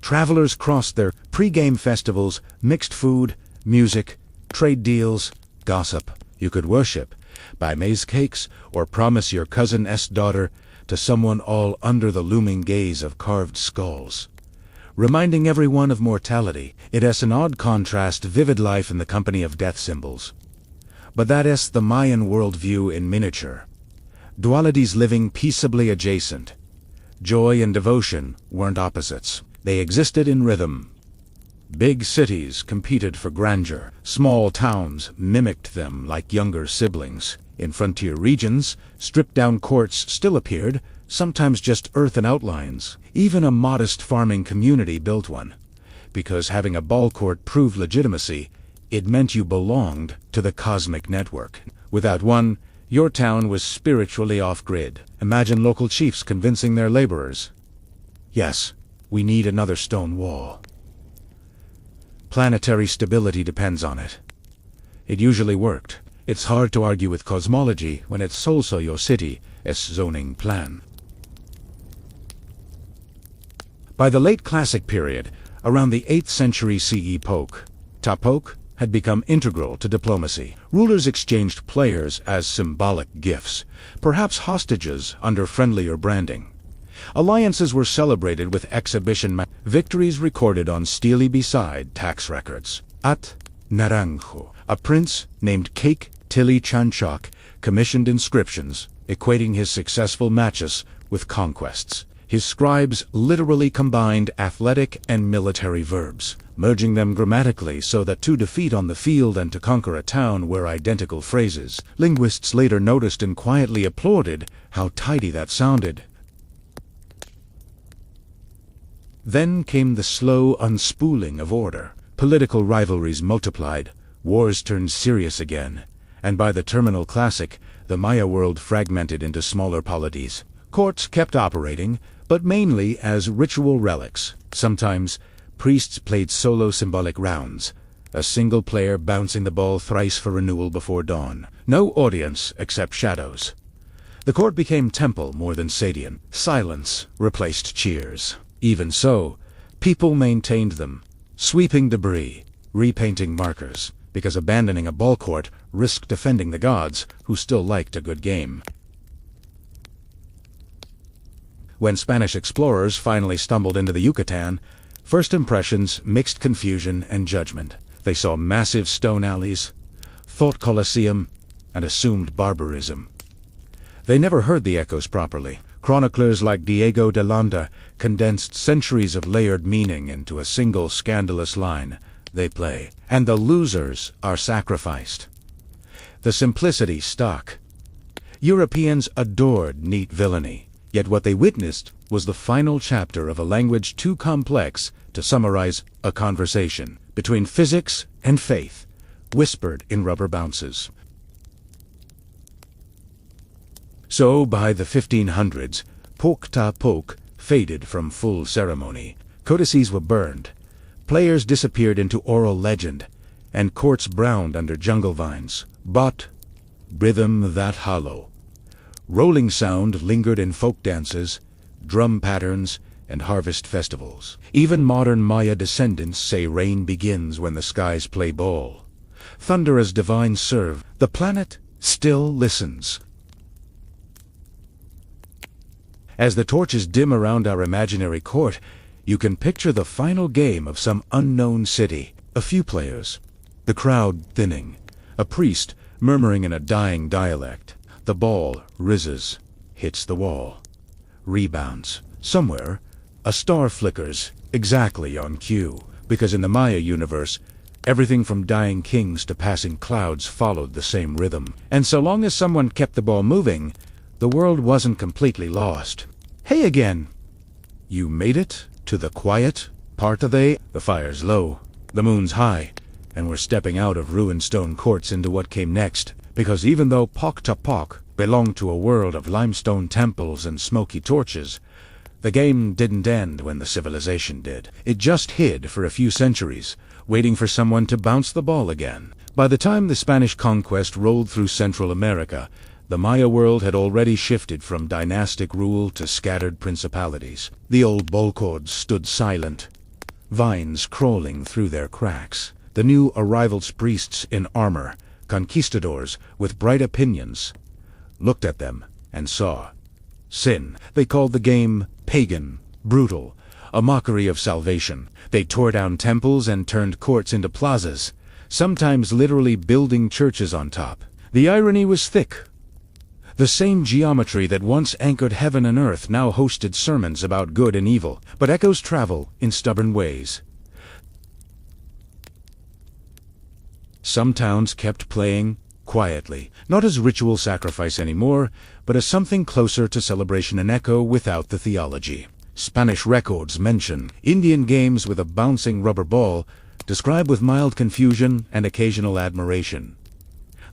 Travelers crossed their pre-game festivals, mixed food, music, trade deals, gossip. You could worship, buy maize cakes, or promise your cousin's daughter to someone all under the looming gaze of carved skulls. Reminding everyone of mortality, it has an odd contrast, vivid life in the company of death symbols. But that is the Mayan worldview in miniature. Dualities living peaceably adjacent. Joy and devotion weren't opposites. They existed in rhythm. Big cities competed for grandeur. Small towns mimicked them like younger siblings. In frontier regions, stripped-down courts still appeared, sometimes just earthen outlines. Even a modest farming community built one. Because having a ball court proved legitimacy, it meant you belonged to the cosmic network. Without one, your town was spiritually off-grid. Imagine local chiefs convincing their laborers. Yes, we need another stone wall. Planetary stability depends on it. It usually worked. It's hard to argue with cosmology when it's also your city's zoning plan. By the late Classic period, around the 8th century CE, Pok-ta-Pok had become integral to diplomacy. Rulers exchanged players as symbolic gifts, perhaps hostages under friendlier branding. Alliances were celebrated with exhibition victories recorded on steely beside tax records. At Naranjo, a prince named Cake Tilly Chanchok commissioned inscriptions, equating his successful matches with conquests. His scribes literally combined athletic and military verbs, merging them grammatically so that to defeat on the field and to conquer a town were identical phrases. Linguists later noticed and quietly applauded how tidy that sounded. Then came the slow unspooling of order. Political rivalries multiplied, wars turned serious again, and by the terminal Classic, the Maya world fragmented into smaller polities. Courts kept operating, but mainly as ritual relics. Sometimes, priests played solo symbolic rounds, a single player bouncing the ball thrice for renewal before dawn. No audience except shadows. The court became temple more than stadium. Silence replaced cheers. Even so, people maintained them, sweeping debris, repainting markers, because abandoning a ball court risked offending the gods, who still liked a good game. When Spanish explorers finally stumbled into the Yucatan, first impressions mixed confusion and judgment. They saw massive stone alleys, thought Colosseum, and assumed barbarism. They never heard the echoes properly. Chroniclers like Diego de Landa condensed centuries of layered meaning into a single scandalous line: they play, and the losers are sacrificed. The simplicity stuck. Europeans adored neat villainy, yet what they witnessed was the final chapter of a language too complex to summarize a conversation between physics and faith, whispered in rubber bounces. So, by the 1500s, Pok-ta-Pok faded from full ceremony. Codices were burned, players disappeared into oral legend, and courts browned under jungle vines. But rhythm that hollow. Rolling sound lingered in folk dances, drum patterns, and harvest festivals. Even modern Maya descendants say rain begins when the skies play ball. Thunder as divine serve, the planet still listens. As the torches dim around our imaginary court, you can picture the final game of some unknown city. A few players, the crowd thinning, a priest murmuring in a dying dialect. The ball rises, hits the wall, rebounds. Somewhere, a star flickers, exactly on cue, because in the Maya universe, everything from dying kings to passing clouds followed the same rhythm. And so long as someone kept the ball moving, the world wasn't completely lost. Hey again! You made it to the quiet part of the fire's low, the moon's high, and we're stepping out of ruined stone courts into what came next. Because even though Pok-ta-Pok belonged to a world of limestone temples and smoky torches, the game didn't end when the civilization did. It just hid for a few centuries, waiting for someone to bounce the ball again. By the time the Spanish conquest rolled through Central America, the Maya world had already shifted from dynastic rule to scattered principalities. The old bolcords stood silent, vines crawling through their cracks. The new arrivals, priests in armor, conquistadors with bright opinions, looked at them and saw sin. They called the game pagan, brutal, a mockery of salvation. They tore down temples and turned courts into plazas, sometimes literally building churches on top. The irony was thick. The same geometry that once anchored heaven and earth now hosted sermons about good and evil, but echoes travel in stubborn ways. Some towns kept playing quietly, not as ritual sacrifice anymore, but as something closer to celebration and echo without the theology. Spanish records mention Indian games with a bouncing rubber ball, described with mild confusion and occasional admiration.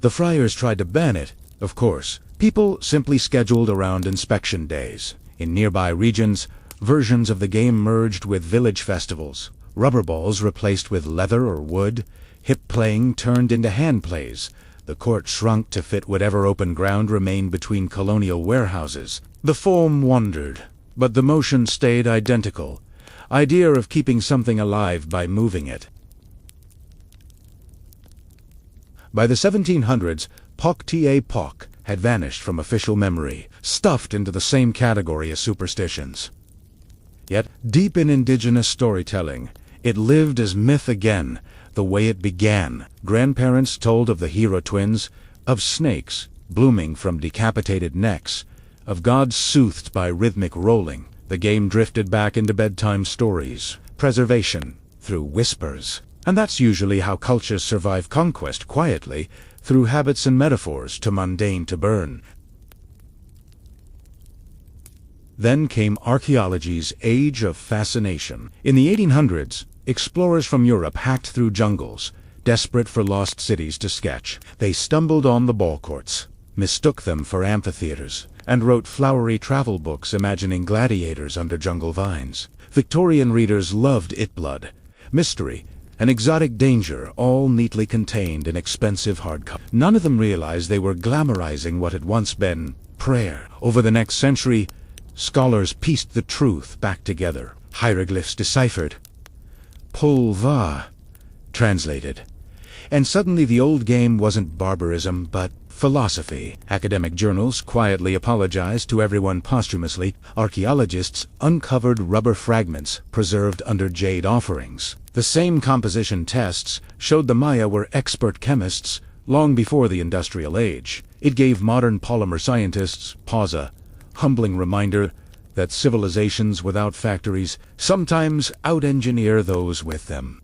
The friars tried to ban it, of course. People simply scheduled around inspection days. In nearby regions, versions of the game merged with village festivals. Rubber balls replaced with leather or wood. Hip playing turned into hand plays. The court shrunk to fit whatever open ground remained between colonial warehouses. The form wandered, but the motion stayed identical. Idea of keeping something alive by moving it. By the 1700s, Pok-ta-Pok had vanished from official memory, stuffed into the same category as superstitions. Yet, deep in indigenous storytelling, it lived as myth again, the way it began. Grandparents told of the hero twins, of snakes blooming from decapitated necks, of gods soothed by rhythmic rolling. The game drifted back into bedtime stories, preservation through whispers. And that's usually how cultures survive conquest, quietly, through habits and metaphors, too mundane to burn. Then came archaeology's age of fascination. In the 1800s, explorers from Europe hacked through jungles, desperate for lost cities to sketch. They stumbled on the ball courts, mistook them for amphitheaters, and wrote flowery travel books imagining gladiators under jungle vines. Victorian readers loved it blood, mystery, and exotic danger, all neatly contained in expensive hardcover. None of them realized they were glamorizing what had once been prayer. Over the next century, scholars pieced the truth back together. Hieroglyphs deciphered, pulva translated. And suddenly the old game wasn't barbarism, but philosophy. Academic journals quietly apologized to everyone posthumously. Archaeologists uncovered rubber fragments preserved under jade offerings. The same composition tests showed the Maya were expert chemists long before the Industrial Age. It gave modern polymer scientists pause, a humbling reminder that civilizations without factories sometimes out-engineer those with them.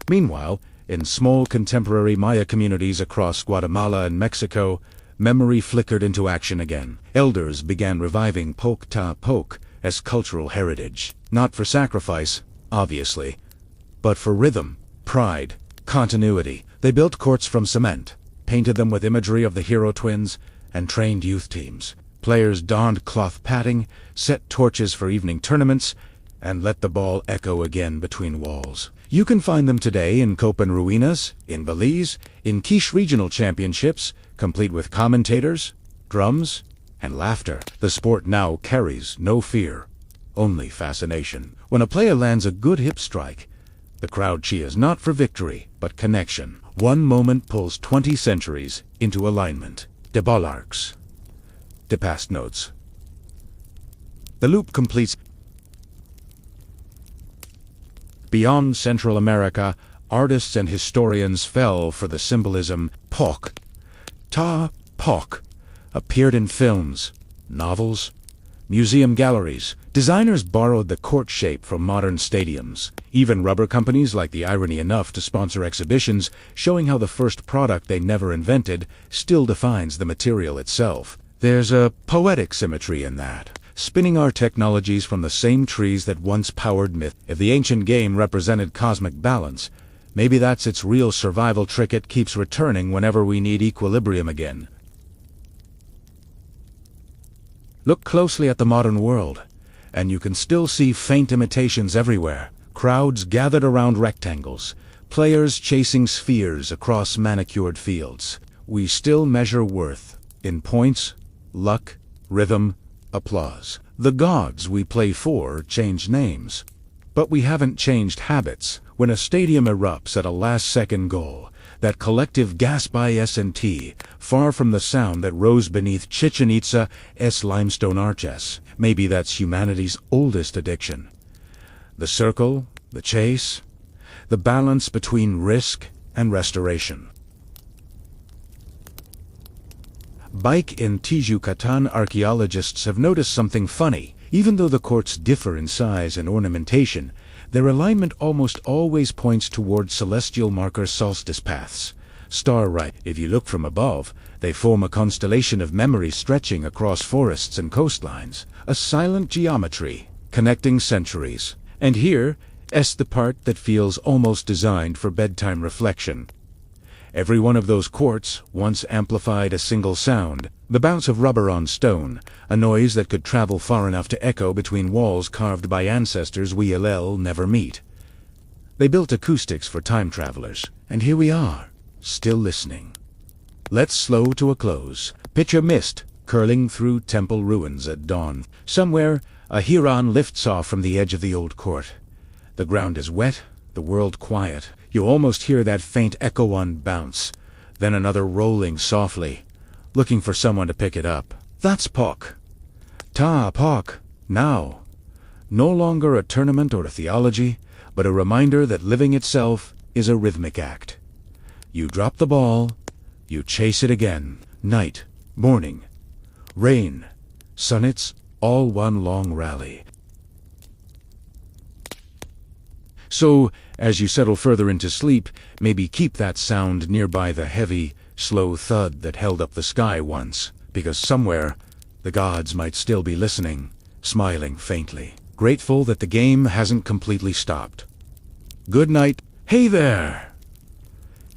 Meanwhile, in small contemporary Maya communities across Guatemala and Mexico, memory flickered into action again. Elders began reviving Pok-ta-Pok as cultural heritage, not for sacrifice, obviously, but for rhythm, pride, continuity. They built courts from cement, painted them with imagery of the hero twins, and trained youth teams. Players donned cloth padding, set torches for evening tournaments, and let the ball echo again between walls. You can find them today in Copan Ruinas, in Belize, in Quiche Regional Championships, complete with commentators, drums, and laughter. The sport now carries no fear, only fascination. When a player lands a good hip strike, the crowd cheers not for victory, but connection. One moment pulls 20 centuries into alignment. De Ballarks. De past notes. The loop completes. Beyond Central America, artists and historians fell for the symbolism. Pok-ta-Pok appeared in films, novels, museum galleries. Designers borrowed the court shape from modern stadiums. Even rubber companies like the irony enough to sponsor exhibitions showing how the first product they never invented still defines the material itself. There's a poetic symmetry in that. Spinning our technologies from the same trees that once powered myth. If the ancient game represented cosmic balance, maybe that's its real survival trick. It keeps returning whenever we need equilibrium again. Look closely at the modern world, and you can still see faint imitations everywhere. Crowds gathered around rectangles, players chasing spheres across manicured fields. We still measure worth in points, luck, rhythm, applause. The gods we play for change names, but we haven't changed habits. When a stadium erupts at a last-second goal, that collective gasp by S&T, far from the sound that rose beneath Chichen Itza's limestone arches. Maybe that's humanity's oldest addiction. The circle, the chase, the balance between risk and restoration. Bike in Yucatan, archaeologists have noticed something funny. Even though the courts differ in size and ornamentation, their alignment almost always points toward celestial marker solstice paths. Star right. If you look from above, they form a constellation of memory stretching across forests and coastlines. A silent geometry, connecting centuries. And here is the part that feels almost designed for bedtime reflection. Every one of those courts once amplified a single sound, the bounce of rubber on stone, a noise that could travel far enough to echo between walls carved by ancestors we'll never meet. They built acoustics for time travelers, and here we are, still listening. Let's slow to a close. Picture mist curling through temple ruins at dawn. Somewhere, a heron lifts off from the edge of the old court. The ground is wet, the world quiet. You almost hear that faint echo on bounce, then another rolling softly, looking for someone to pick it up. That's Pok-ta-Pok. Now, no longer a tournament or a theology, but a reminder that living itself is a rhythmic act. You drop the ball, you chase it again. Night, morning, rain, sun, it's all one long rally. So, as you settle further into sleep, maybe keep that sound nearby the heavy, slow thud that held up the sky once, because somewhere the gods might still be listening, smiling faintly, grateful that the game hasn't completely stopped. Good night. Hey there!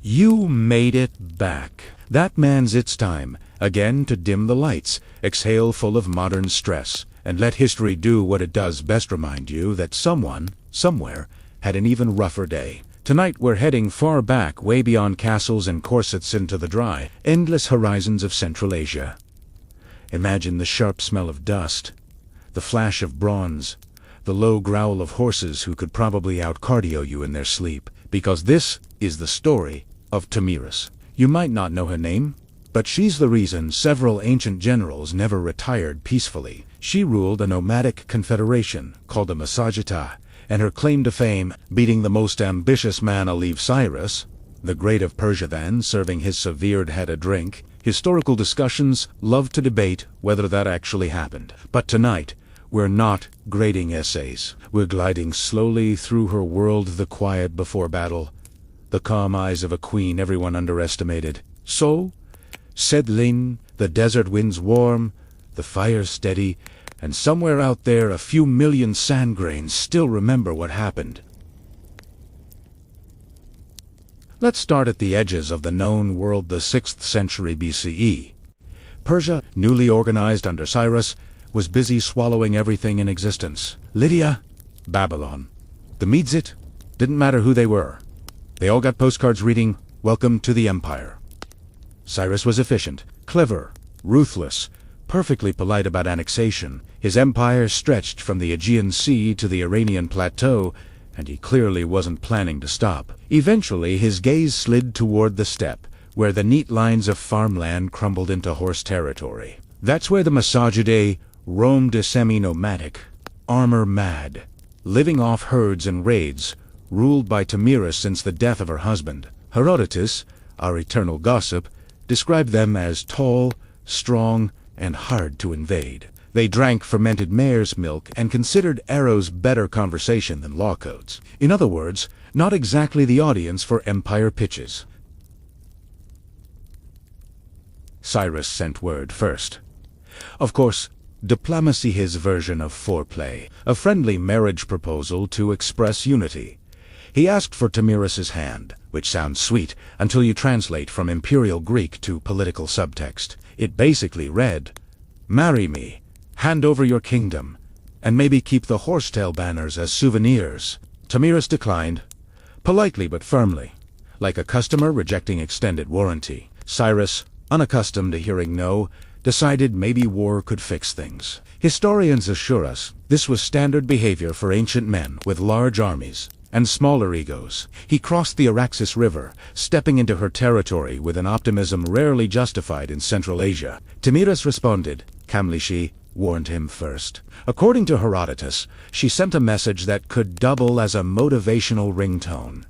You made it back. That means it's time, again, to dim the lights, exhale full of modern stress, and let history do what it does best, remind you that someone, somewhere, had an even rougher day. Tonight we're heading far back, way beyond castles and corsets into the dry, endless horizons of Central Asia. Imagine the sharp smell of dust, the flash of bronze, the low growl of horses who could probably out-cardio you in their sleep, because this is the story of Tomyris. You might not know her name, but she's the reason several ancient generals never retired peacefully. She ruled a nomadic confederation called the Massagettas, and her claim to fame, beating the most ambitious man alive, Cyrus, the Great of Persia, then serving his severed head a drink. Historical discussions love to debate whether that actually happened. But tonight, we're not grading essays. We're gliding slowly through her world, the quiet before battle, the calm eyes of a queen everyone underestimated. So, settling, the desert winds warm, the fire steady, and somewhere out there a few million sand grains still remember what happened. Let's start at the edges of the known world, the 6th century BCE. Persia, newly organized under Cyrus, was busy swallowing everything in existence. Lydia, Babylon. The Medes, didn't matter who they were. They all got postcards reading, "Welcome to the Empire." Cyrus was efficient, clever, ruthless, perfectly polite about annexation. His empire stretched from the Aegean Sea to the Iranian plateau, and he clearly wasn't planning to stop. Eventually, his gaze slid toward the steppe, where the neat lines of farmland crumbled into horse territory. That's where the Massagettas roamed, semi-nomadic, armor-mad, living off herds and raids, ruled by Tomyris since the death of her husband. Herodotus, our eternal gossip, described them as tall, strong, and hard to invade. They drank fermented mare's milk and considered arrows better conversation than law codes. In other words, not exactly the audience for empire pitches. Cyrus sent word first. Of course, diplomacy, his version of foreplay, a friendly marriage proposal to express unity. He asked for Tomyris's hand, which sounds sweet until you translate from Imperial Greek to political subtext. It basically read, "Marry me, hand over your kingdom, and maybe keep the horsetail banners as souvenirs." Tomyris declined, politely but firmly, like a customer rejecting extended warranty. Cyrus, unaccustomed to hearing no, decided maybe war could fix things. Historians assure us this was standard behavior for ancient men with large armies and smaller egos. He crossed the Araxes River, stepping into her territory with an optimism rarely justified in Central Asia. Tomyris responded, calmly. She warned him first. According to Herodotus, she sent a message that could double as a motivational ringtone.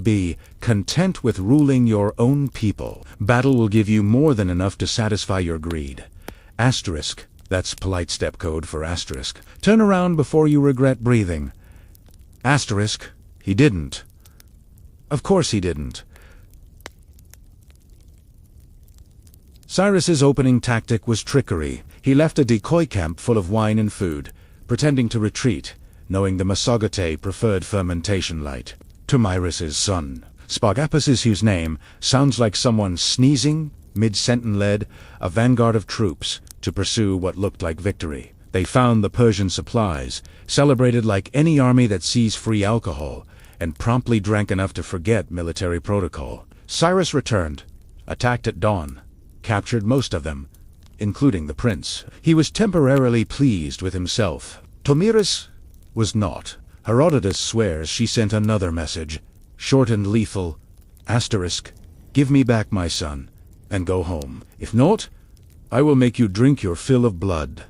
*B, content with ruling your own people. Battle will give you more than enough to satisfy your greed. Asterisk, that's polite step code for asterisk. Turn around before you regret breathing. Asterisk, he didn't. Of course he didn't. Cyrus's opening tactic was trickery. He left a decoy camp full of wine and food, pretending to retreat, knowing the Massagettas preferred fermentation light. Tomyris's son, Spargapus, whose name sounds like someone sneezing, mid-sentence, led a vanguard of troops to pursue what looked like victory. They found the Persian supplies, celebrated like any army that sees free alcohol, and promptly drank enough to forget military protocol. Cyrus returned, attacked at dawn, captured most of them, including the prince. He was temporarily pleased with himself. Tomyris was not. Herodotus swears she sent another message, short and lethal, asterisk, give me back my son, and go home. If not, I will make you drink your fill of blood.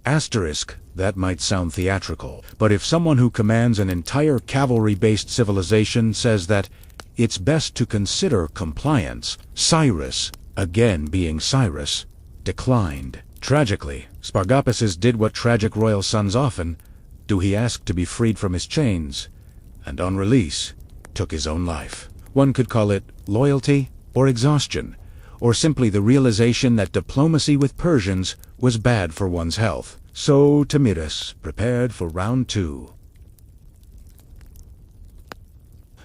Asterisk, that might sound theatrical, but if someone who commands an entire cavalry-based civilization says that it's best to consider compliance, Cyrus, again being Cyrus, declined. Tragically, Spargapus did what tragic royal sons often do. He asked to be freed from his chains, and on release, took his own life. One could call it loyalty or exhaustion, or simply the realization that diplomacy with Persians was bad for one's health. So Tomyris prepared for round 2.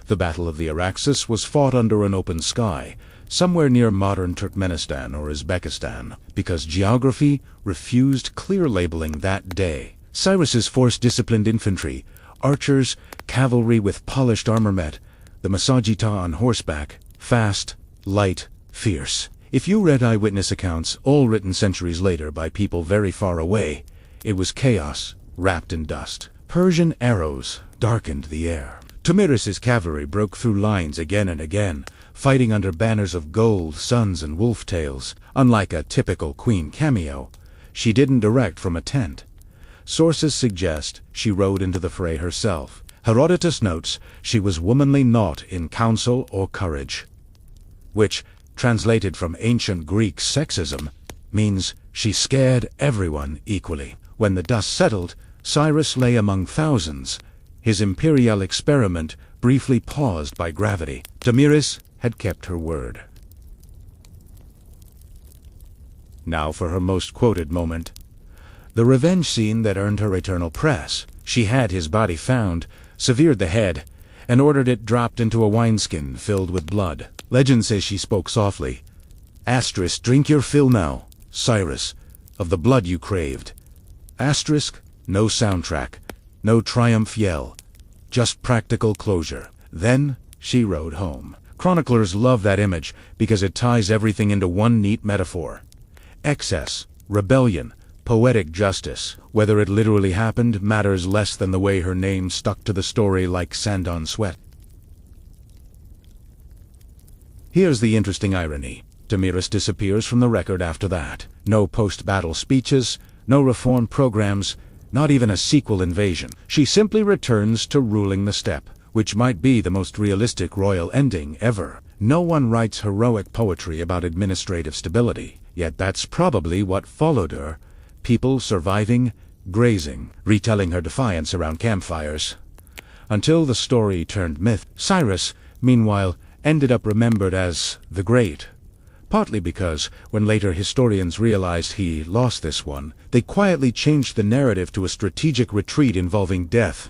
The Battle of the Araxes was fought under an open sky, somewhere near modern Turkmenistan or Uzbekistan, because geography refused clear labeling that day. Cyrus's force disciplined infantry, archers, cavalry with polished armor met the Massagettas on horseback, fast, light, fierce. If you read eyewitness accounts, all written centuries later by people very far away, it was chaos wrapped in dust. Persian arrows darkened the air. Tomyris's cavalry broke through lines again and again, fighting under banners of gold, suns, and wolf tails. Unlike a typical queen cameo, she didn't direct from a tent. Sources suggest she rode into the fray herself. Herodotus notes she was womanly not in counsel or courage, which, translated from ancient Greek sexism, means she scared everyone equally. When the dust settled, Cyrus lay among thousands, his imperial experiment briefly paused by gravity. Tomyris had kept her word. Now for her most quoted moment. The revenge scene that earned her eternal press. She had his body found, severed the head, and ordered it dropped into a wineskin filled with blood. Legend says she spoke softly. Asterisk, drink your fill now, Cyrus, of the blood you craved. Asterisk, no soundtrack, no triumph yell, just practical closure. Then she rode home. Chroniclers love that image because it ties everything into one neat metaphor. Excess, rebellion, poetic justice. Whether it literally happened matters less than the way her name stuck to the story like sand on sweat. Here's the interesting irony. Tomyris disappears from the record after that. No post-battle speeches, no reform programs, not even a sequel invasion. She simply returns to ruling the steppe, which might be the most realistic royal ending ever. No one writes heroic poetry about administrative stability, yet that's probably what followed her. People surviving, grazing, retelling her defiance around campfires. Until the story turned myth. Cyrus, meanwhile, ended up remembered as the Great. Partly because, when later historians realized he lost this one, they quietly changed the narrative to a strategic retreat involving death.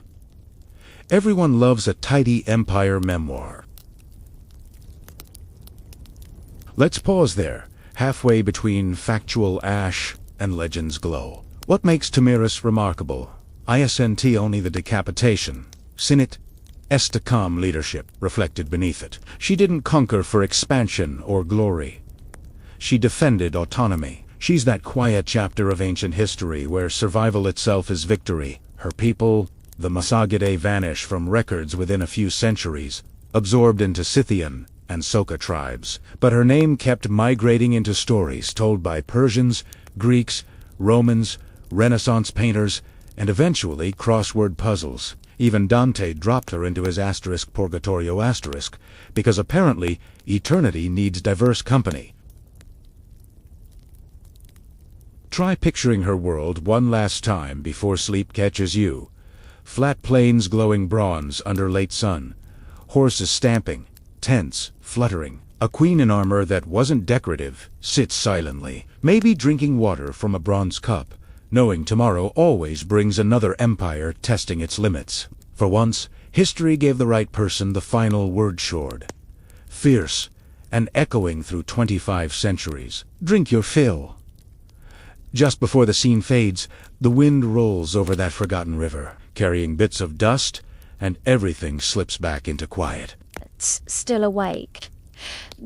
Everyone loves a tidy empire memoir. Let's pause there, halfway between factual ash and legend's glow. What makes Tomyris remarkable? Isn't only the decapitation. Sinit, est calm leadership reflected beneath it. She didn't conquer for expansion or glory. She defended autonomy. She's that quiet chapter of ancient history where survival itself is victory. Her people, the Massagedae, vanish from records within a few centuries, absorbed into Scythian and Soka tribes. But her name kept migrating into stories told by Persians, Greeks, Romans, Renaissance painters, and eventually crossword puzzles. Even Dante dropped her into his asterisk Purgatorio asterisk, because apparently eternity needs diverse company. Try picturing her world one last time before sleep catches you. Flat plains glowing bronze under late sun, horses stamping, tents fluttering. A queen in armor that wasn't decorative sits silently, maybe drinking water from a bronze cup, knowing tomorrow always brings another empire testing its limits. For once, history gave the right person the final word short. Fierce and echoing through 25 centuries. Drink your fill. Just before the scene fades, the wind rolls over that forgotten river, carrying bits of dust, and everything slips back into quiet. Still awake.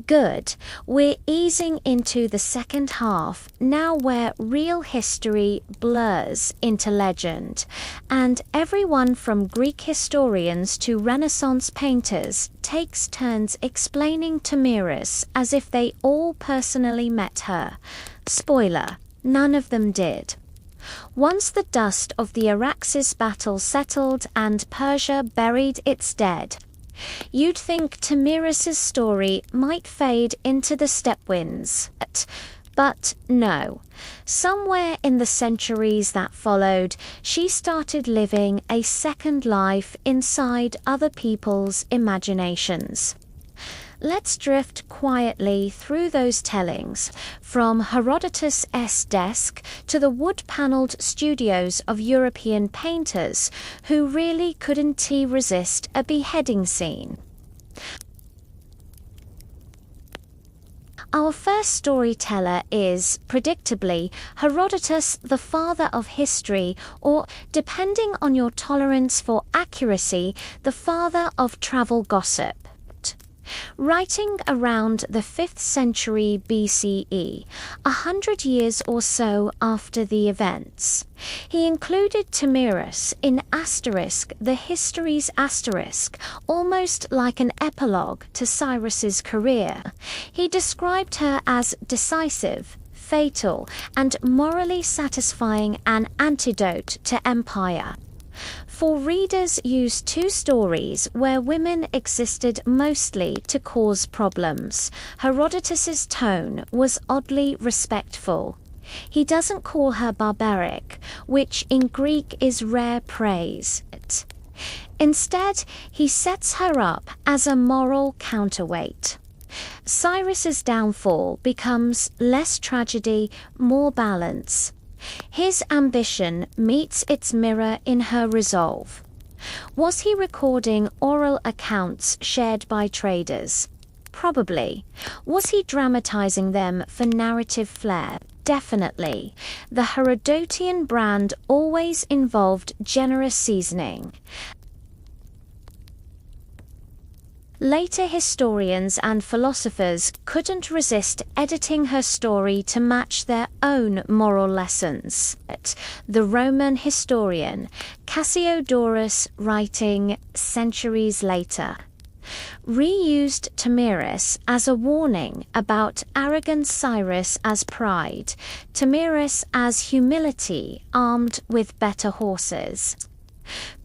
Good. We're easing into the second half, now where real history blurs into legend, and everyone from Greek historians to Renaissance painters takes turns explaining Tomyris as if they all personally met her. Spoiler, none of them did. Once the dust of the Araxes battle settled and Persia buried its dead, you'd think Tomyris's story might fade into the steppe winds. But no. Somewhere in the centuries that followed, she started living a second life inside other people's imaginations. Let's drift quietly through those tellings, from Herodotus' desk to the wood-panelled studios of European painters who really couldn't resist a beheading scene. Our first storyteller is, predictably, Herodotus, the father of history, or, depending on your tolerance for accuracy, the father of travel gossip. Writing around the 5th century BCE, 100 years or so after the events, he included Tomyris in the history's asterisk, almost like an epilogue to Cyrus's career. He described her as decisive, fatal, and morally satisfying, an antidote to empire. For readers used 2 stories where women existed mostly to cause problems. Herodotus's tone was oddly respectful. He doesn't call her barbaric, which in Greek is rare praise. Instead, he sets her up as a moral counterweight. Cyrus's downfall becomes less tragedy, more balance. His ambition meets its mirror in her resolve. Was he recording oral accounts shared by traders? Probably. Was he dramatizing them for narrative flair? Definitely. The Herodotian brand always involved generous seasoning. Later historians and philosophers couldn't resist editing her story to match their own moral lessons. The Roman historian Cassiodorus, writing centuries later, reused Tomyris as a warning about arrogant Cyrus as pride, Tomyris as humility armed with better horses.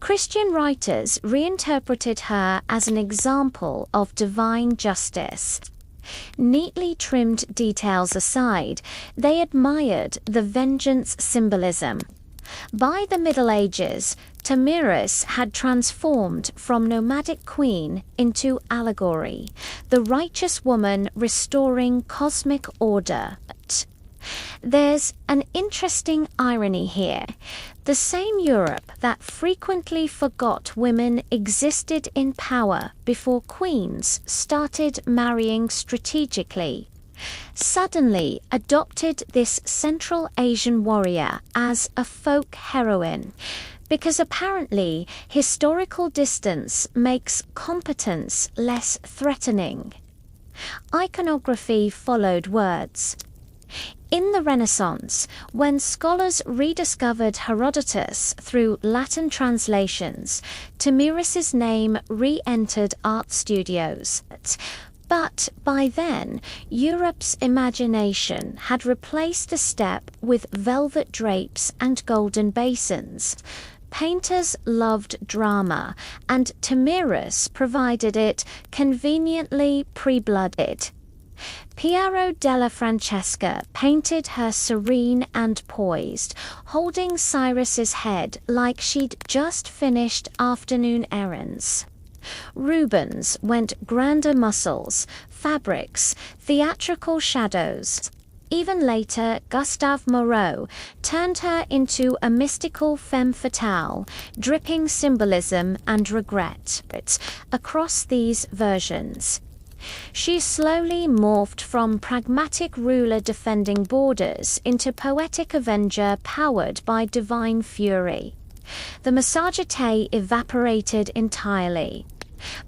Christian writers reinterpreted her as an example of divine justice. Neatly trimmed details aside, they admired the vengeance symbolism. By the Middle Ages, Tomyris had transformed from nomadic queen into allegory, the righteous woman restoring cosmic order. There's an interesting irony here. The same Europe that frequently forgot women existed in power before queens started marrying strategically, suddenly adopted this Central Asian warrior as a folk heroine, because apparently historical distance makes competence less threatening. Iconography followed words. In the Renaissance, when scholars rediscovered Herodotus through Latin translations, Tomyris's name re-entered art studios. But by then, Europe's imagination had replaced the steppe with velvet drapes and golden basins. Painters loved drama, and Tomyris provided it conveniently pre-blooded. Piero della Francesca painted her serene and poised, holding Cyrus's head like she'd just finished afternoon errands. Rubens went grander muscles, fabrics, theatrical shadows. Even later, Gustave Moreau turned her into a mystical femme fatale, dripping symbolism and regret across these versions. She slowly morphed from pragmatic ruler defending borders into poetic avenger powered by divine fury. The Massagetei evaporated entirely.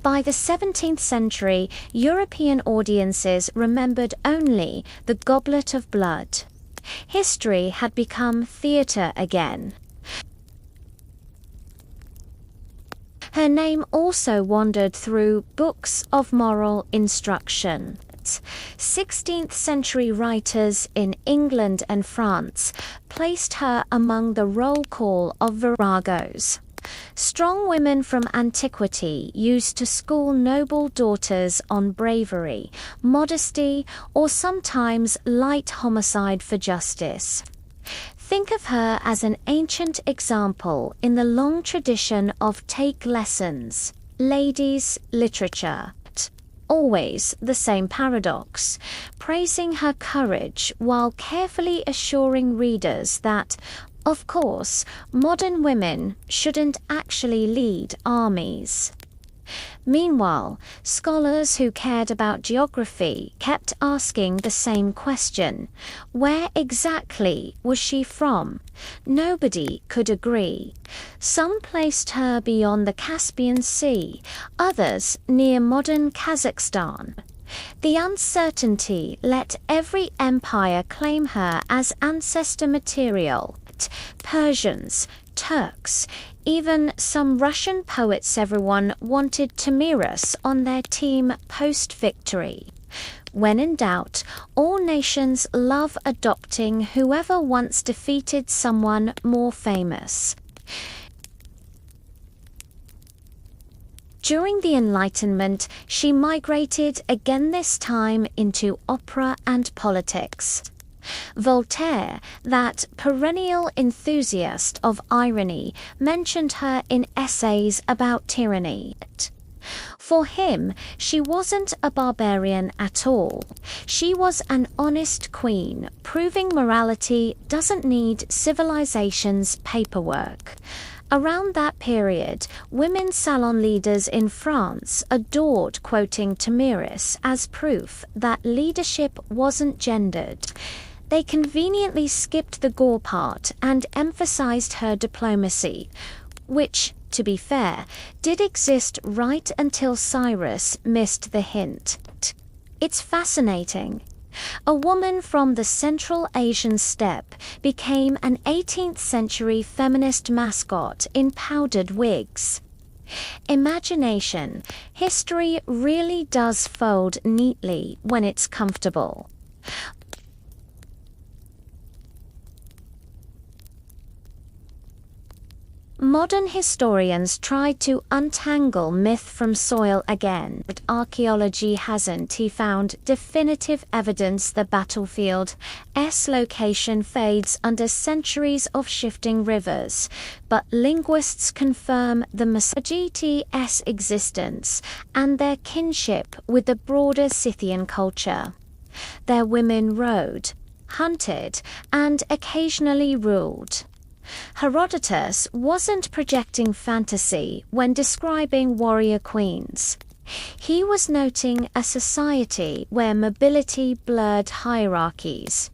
By the 17th century, European audiences remembered only the Goblet of Blood. History had become theatre again. Her name also wandered through books of moral instruction. 16th century writers in England and France placed her among the roll call of viragos. Strong women from antiquity used to school noble daughters on bravery, modesty, or sometimes light homicide for justice. Think of her as an ancient example in the long tradition of take lessons, ladies' literature. Always the same paradox, praising her courage while carefully assuring readers that, of course, modern women shouldn't actually lead armies. Meanwhile, scholars who cared about geography kept asking the same question: where exactly was she from? Nobody could agree. Some placed her beyond the Caspian Sea, others near modern Kazakhstan. The uncertainty let every empire claim her as ancestor material. Persians, Turks, even some Russian poets. Everyone wanted Tomyris on their team post-victory. When in doubt, all nations love adopting whoever once defeated someone more famous. During the Enlightenment, she migrated again, this time into opera and politics. Voltaire, that perennial enthusiast of irony, mentioned her in essays about tyranny. For him, she wasn't a barbarian at all. She was an honest queen, proving morality doesn't need civilization's paperwork. Around that period, women salon leaders in France adored quoting Tomyris as proof that leadership wasn't gendered. They conveniently skipped the gore part and emphasized her diplomacy, which, to be fair, did exist right until Cyrus missed the hint. It's fascinating. A woman from the Central Asian steppe became an 18th century feminist mascot in powdered wigs. Imagination, history really does fold neatly when it's comfortable. Modern historians tried to untangle myth from soil again, but archaeology hasn't found definitive evidence the battlefield's location fades under centuries of shifting rivers, but linguists confirm the Massagetti's existence and their kinship with the broader Scythian culture. Their women rode, hunted, and occasionally ruled. Herodotus wasn't projecting fantasy when describing warrior queens. He was noting a society where mobility blurred hierarchies.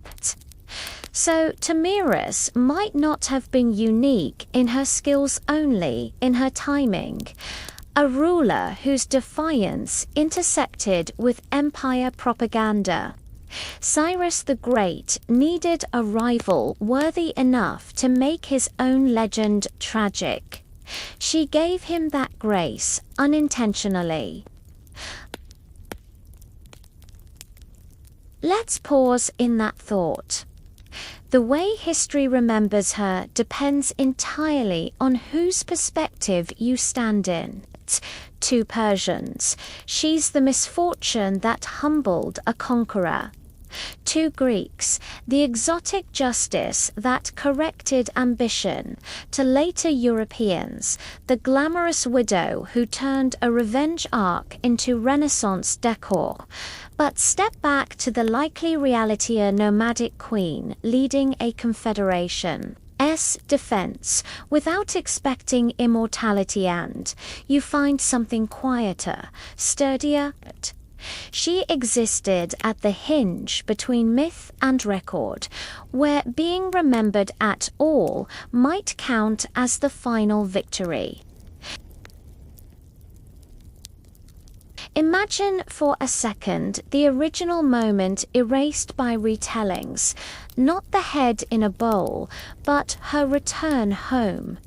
So Tomyris might not have been unique in her skills, only in her timing. A ruler whose defiance intersected with empire propaganda. Cyrus the Great needed a rival worthy enough to make his own legend tragic. She gave him that grace unintentionally. Let's pause in that thought. The way history remembers her depends entirely on whose perspective you stand in. To Persians, she's the misfortune that humbled a conqueror. To Greeks, the exotic justice that corrected ambition. To later Europeans, the glamorous widow who turned a revenge arc into Renaissance decor. But step back to the likely reality: a nomadic queen leading a confederation. Defense, without expecting immortality, and you find something quieter, sturdier. She existed at the hinge between myth and record, where being remembered at all might count as the final victory. Imagine for a second the original moment erased by retellings, not the head in a bowl, but her return home.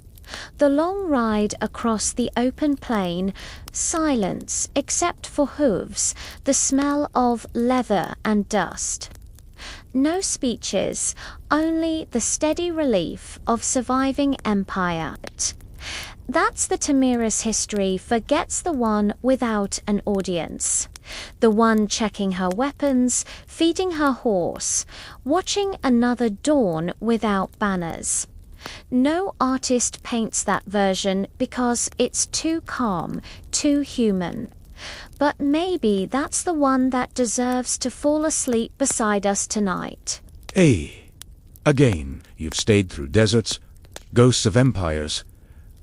The long ride across the open plain, silence except for hooves, the smell of leather and dust. No speeches, only the steady relief of surviving empire. That's the Tomyris history forgets, the one without an audience. The one checking her weapons, feeding her horse, watching another dawn without banners. No artist paints that version because it's too calm, too human. But maybe that's the one that deserves to fall asleep beside us tonight. Again, you've stayed through deserts, ghosts of empires,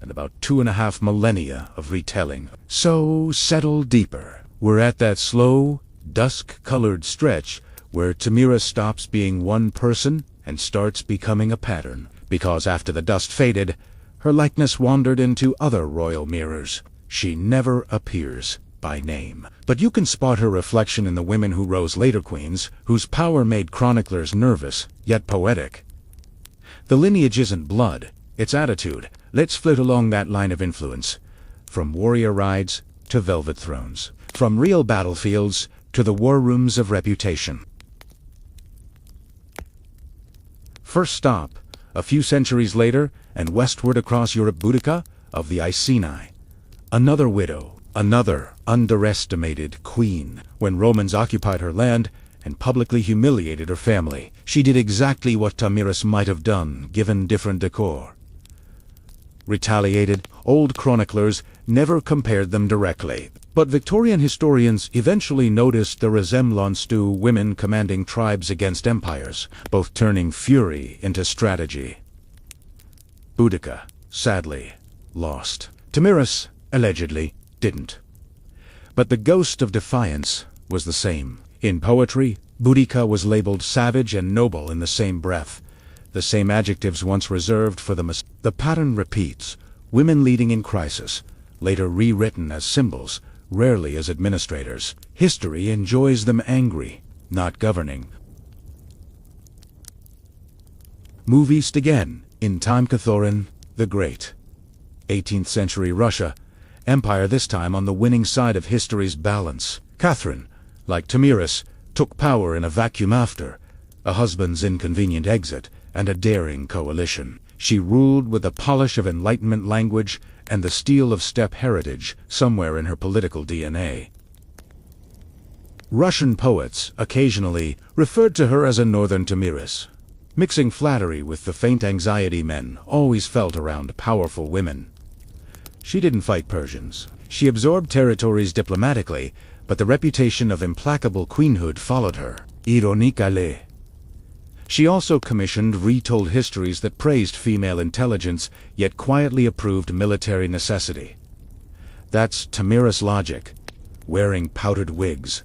and about 2.5 millennia of retelling. So settle deeper. We're at that slow, dusk-colored stretch where Tomyris stops being one person and starts becoming a pattern, because after the dust faded, her likeness wandered into other royal mirrors. She never appears by name, but you can spot her reflection in the women who rose later queens, whose power made chroniclers nervous, yet poetic. The lineage isn't blood, it's attitude. Let's flit along that line of influence, from warrior rides to velvet thrones, from real battlefields to the war rooms of reputation. First stop, a few centuries later, and westward across Europe, Boudica of the Iceni. Another widow, another underestimated queen. When Romans occupied her land and publicly humiliated her family, she did exactly what Tomyris might have done, given different decor. Retaliated, old chroniclers never compared them directly, but Victorian historians eventually noticed the resemblance to women commanding tribes against empires, both turning fury into strategy. Boudica, sadly, lost. Tomyris, allegedly, didn't. But the ghost of defiance was the same. In poetry, Boudica was labeled savage and noble in the same breath, the same adjectives once reserved for the The pattern repeats, women leading in crisis, later rewritten as symbols, rarely as administrators. History enjoys them angry, not governing. Movies again, in time Catherine the Great. 18th century Russia, empire this time on the winning side of history's balance. Catherine, like Tomyris, took power in a vacuum after a husband's inconvenient exit and a daring coalition. She ruled with the polish of Enlightenment language and the steel of steppe heritage somewhere in her political DNA. Russian poets occasionally referred to her as a northern Tomyris, mixing flattery with the faint anxiety men always felt around powerful women. She didn't fight Persians. She absorbed territories diplomatically, but the reputation of implacable queenhood followed her. Ironique allée. She also commissioned retold histories that praised female intelligence, yet quietly approved military necessity. That's Tomyris logic, wearing powdered wigs.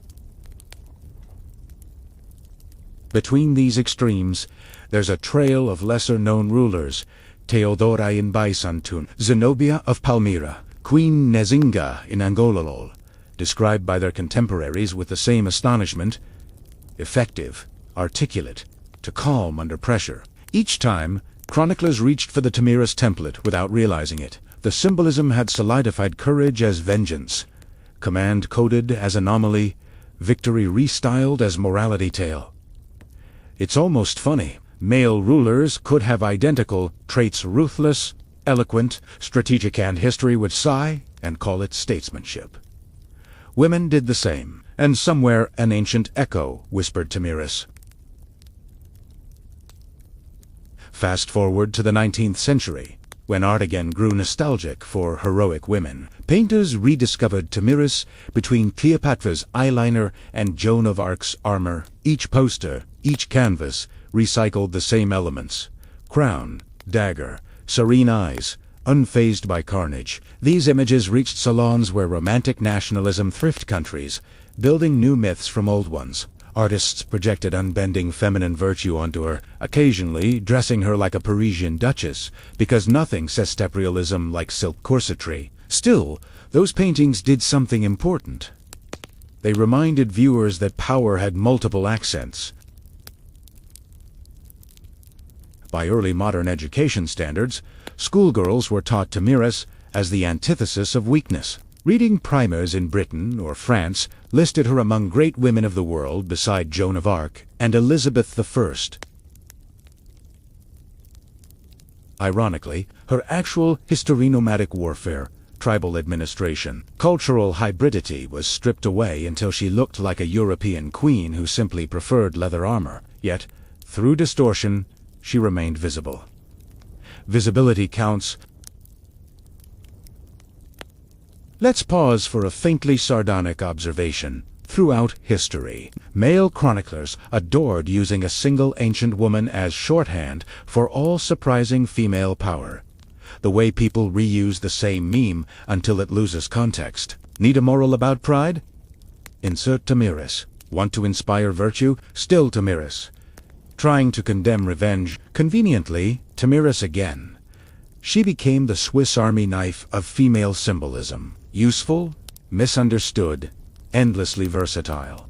Between these extremes, there's a trail of lesser-known rulers: Theodora in Byzantium, Zenobia of Palmyra, Queen Nzinga in Angololol, described by their contemporaries with the same astonishment. Effective, articulate, to calm under pressure. Each time, chroniclers reached for the Tomyris template without realizing it. The symbolism had solidified courage as vengeance, command coded as anomaly, victory restyled as morality tale. It's almost funny. Male rulers could have identical traits: ruthless, eloquent, strategic, and history would sigh and call it statesmanship. Women did the same, and somewhere an ancient echo whispered Tomyris. Fast forward to the 19th century, when art again grew nostalgic for heroic women. Painters rediscovered Tomyris between Cleopatra's eyeliner and Joan of Arc's armor. Each poster, each canvas, recycled the same elements: crown, dagger, serene eyes, unfazed by carnage. These images reached salons where romantic nationalism thrifted countries, building new myths from old ones. Artists projected unbending feminine virtue onto her, occasionally dressing her like a Parisian duchess, because nothing says steppe realism like silk corsetry. Still, those paintings did something important. They reminded viewers that power had multiple accents. By early modern education standards, schoolgirls were taught Tomyris as the antithesis of weakness. Reading primers in Britain or France listed her among great women of the world beside Joan of Arc and Elizabeth I. Ironically, her actual history-nomadic warfare, tribal administration, cultural hybridity was stripped away until she looked like a European queen who simply preferred leather armor. Yet, through distortion, she remained visible. Visibility counts. Let's pause for a faintly sardonic observation. Throughout history, male chroniclers adored using a single ancient woman as shorthand for all surprising female power. the way people reuse the same meme until it loses context. Need a moral about pride? Insert Tomyris. Want to inspire virtue? Still Tomyris. Trying to condemn revenge? Conveniently, Tomyris again. She became the Swiss Army knife of female symbolism. Useful, misunderstood, endlessly versatile.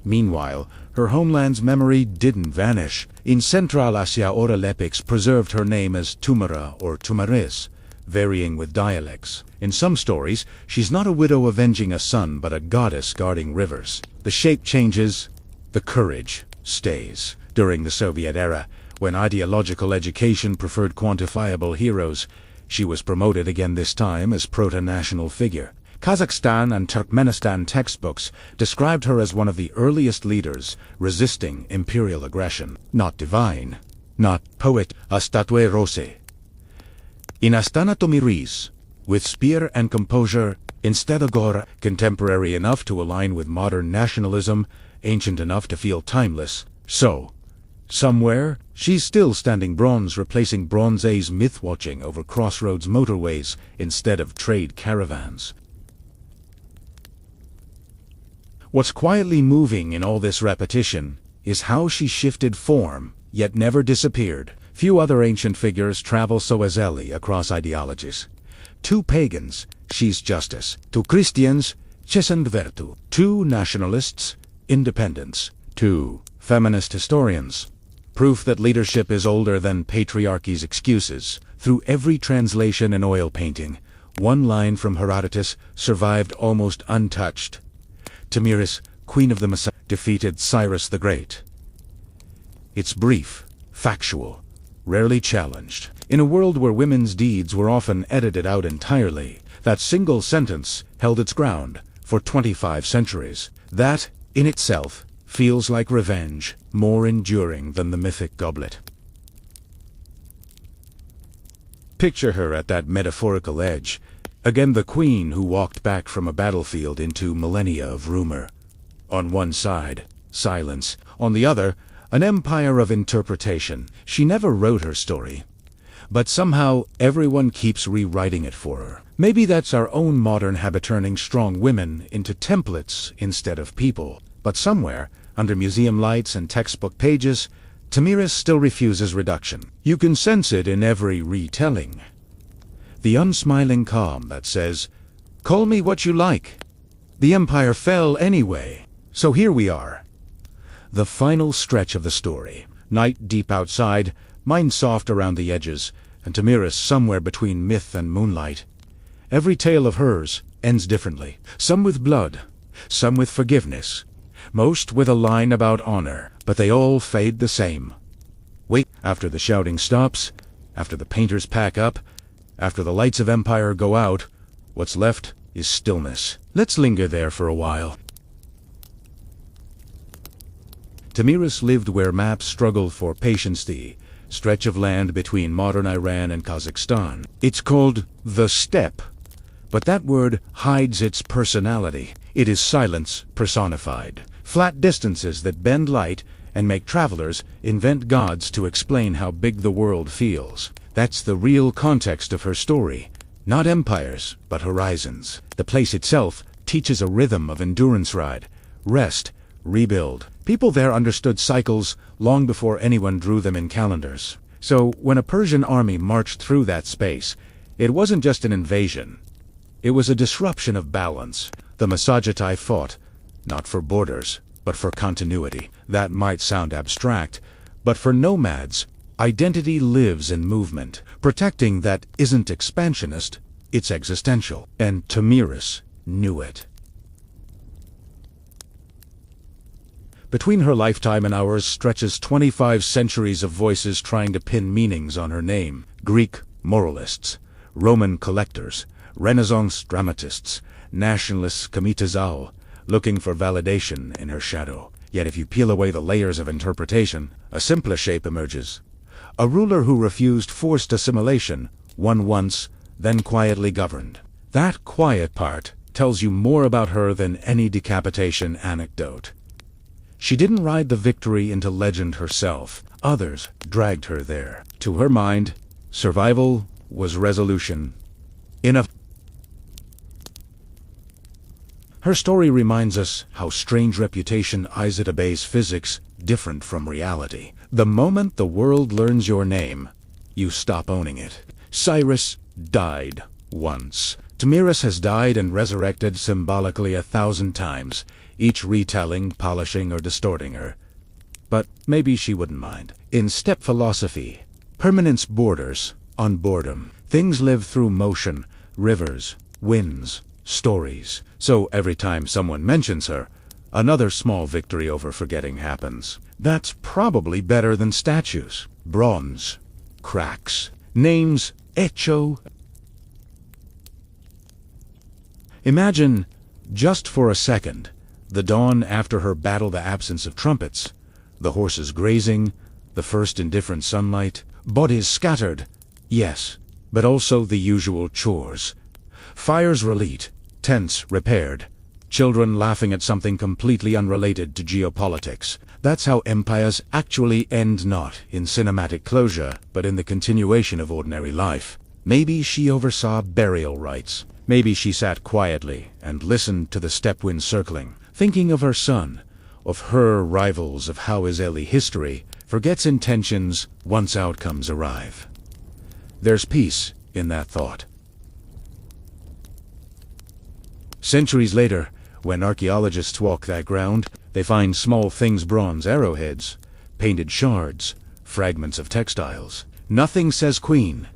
Meanwhile, her homeland's memory didn't vanish. In Central Asia, oral epics preserved her name as Tumara or Tomyris, varying with dialects. In some stories, she's not a widow avenging a son, but a goddess guarding rivers. The shape changes, the courage stays. During the Soviet era, when ideological education preferred quantifiable heroes, she was promoted again, this time as proto-national figure. Kazakhstan and Turkmenistan textbooks described her as one of the earliest leaders resisting imperial aggression. Not divine, not poet, a statue rose. In Astana Tomyris, with spear and composure, instead of gore, contemporary enough to align with modern nationalism, ancient enough to feel timeless. So, somewhere, she's still standing bronze, replacing Bronze Age myth-watching over crossroads motorways instead of trade caravans. What's quietly moving in all this repetition is how she shifted form, yet never disappeared. Few other ancient figures travel so easily across ideologies. To pagans, she's justice. To Christians, chesed virtu. To nationalists, independence. To feminist historians, proof that leadership is older than patriarchy's excuses. Through every translation and oil painting, one line from Herodotus survived almost untouched. Tomyris, Queen of the Messiah, defeated Cyrus the Great. It's brief, factual, rarely challenged. In a world where women's deeds were often edited out entirely, that single sentence held its ground for 25 centuries. That, in itself, feels like revenge, more enduring than the mythic goblet. Picture her at that metaphorical edge. Again, the queen who walked back from a battlefield into millennia of rumor. On one side, silence. On the other, an empire of interpretation. She never wrote her story, but somehow everyone keeps rewriting it for her. Maybe that's our own modern habit, turning strong women into templates instead of people. But somewhere, under museum lights and textbook pages, Tomyris still refuses reduction. You can sense it in every retelling. The unsmiling calm that says, "Call me what you like. The empire fell anyway. So here we are." The final stretch of the story. Night deep outside, mind soft around the edges, and Tomyris somewhere between myth and moonlight. Every tale of hers ends differently. Some with blood, some with forgiveness, most with a line about honor, but they all fade the same. Wait, after the shouting stops, after the painters pack up, after the lights of empire go out, what's left is stillness. Let's linger there for a while. Tomyris lived where maps struggled for patience, the stretch of land between modern Iran and Kazakhstan. It's called the steppe, but that word hides its personality. It is silence personified. Flat distances that bend light and make travelers invent gods to explain how big the world feels. That's the real context of her story. Not empires, but horizons. The place itself teaches a rhythm of endurance ride. Rest, rebuild. People there understood cycles long before anyone drew them in calendars. So when a Persian army marched through that space, it wasn't just an invasion. It was a disruption of balance. The Masagetai fought, not for borders, but for continuity. That might sound abstract, but for nomads, identity lives in movement. Protecting that isn't expansionist, it's existential. And Tomyris knew it. Between her lifetime and ours stretches 25 centuries of voices trying to pin meanings on her name. Greek moralists, Roman collectors, Renaissance dramatists, nationalists komitazao, looking for validation in her shadow. Yet if you peel away the layers of interpretation, a simpler shape emerges. A ruler who refused forced assimilation, won once, then quietly governed. That quiet part tells you more about her than any decapitation anecdote. She didn't ride the victory into legend herself. Others dragged her there. To her mind, survival was resolution. Her story reminds us how strange reputation Isa obeys physics different from reality. The moment the world learns your name, you stop owning it. Cyrus died once. Tomyris has died and resurrected symbolically 1,000 times, each retelling, polishing, or distorting her. But maybe she wouldn't mind. In step philosophy, permanence borders on boredom. Things live through motion, rivers, winds, stories. So every time someone mentions her, another small victory over forgetting happens. That's probably better than statues. Bronze, cracks, names, echo. Imagine, just for a second, the dawn after her battle, the absence of trumpets, the horses grazing, the first indifferent sunlight, bodies scattered, yes, but also the usual chores. Fires relit, tents repaired, children laughing at something completely unrelated to geopolitics. That's how empires actually end, not in cinematic closure, but in the continuation of ordinary life. Maybe she oversaw burial rites. Maybe she sat quietly and listened to the steppe wind circling, thinking of her son, of her rivals, of how Israeli history forgets intentions once outcomes arrive. There's peace in that thought. Centuries later, when archaeologists walk that ground, they find small things, bronze arrowheads, painted shards, fragments of textiles. Nothing says queen,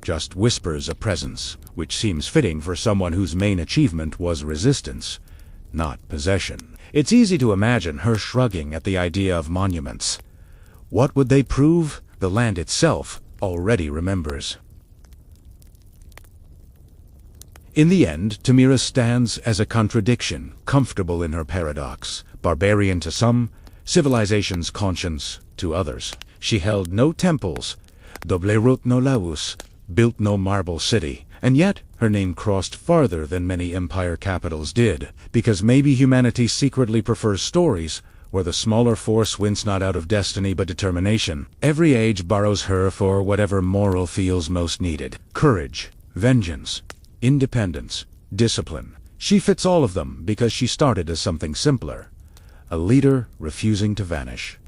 just whispers a presence, which seems fitting for someone whose main achievement was resistance, not possession. It's easy to imagine her shrugging at the idea of monuments. What would they prove? The land itself already remembers. In the end, Tomyris stands as a contradiction, comfortable in her paradox. Barbarian to some, civilization's conscience to others. She held no temples, doblerut no laus, built no marble city, and yet her name crossed farther than many empire capitals did, because maybe humanity secretly prefers stories where the smaller force wins not out of destiny but determination. Every age borrows her for whatever moral feels most needed. Courage, vengeance, independence, discipline. She fits all of them because she started as something simpler, a leader refusing to vanish.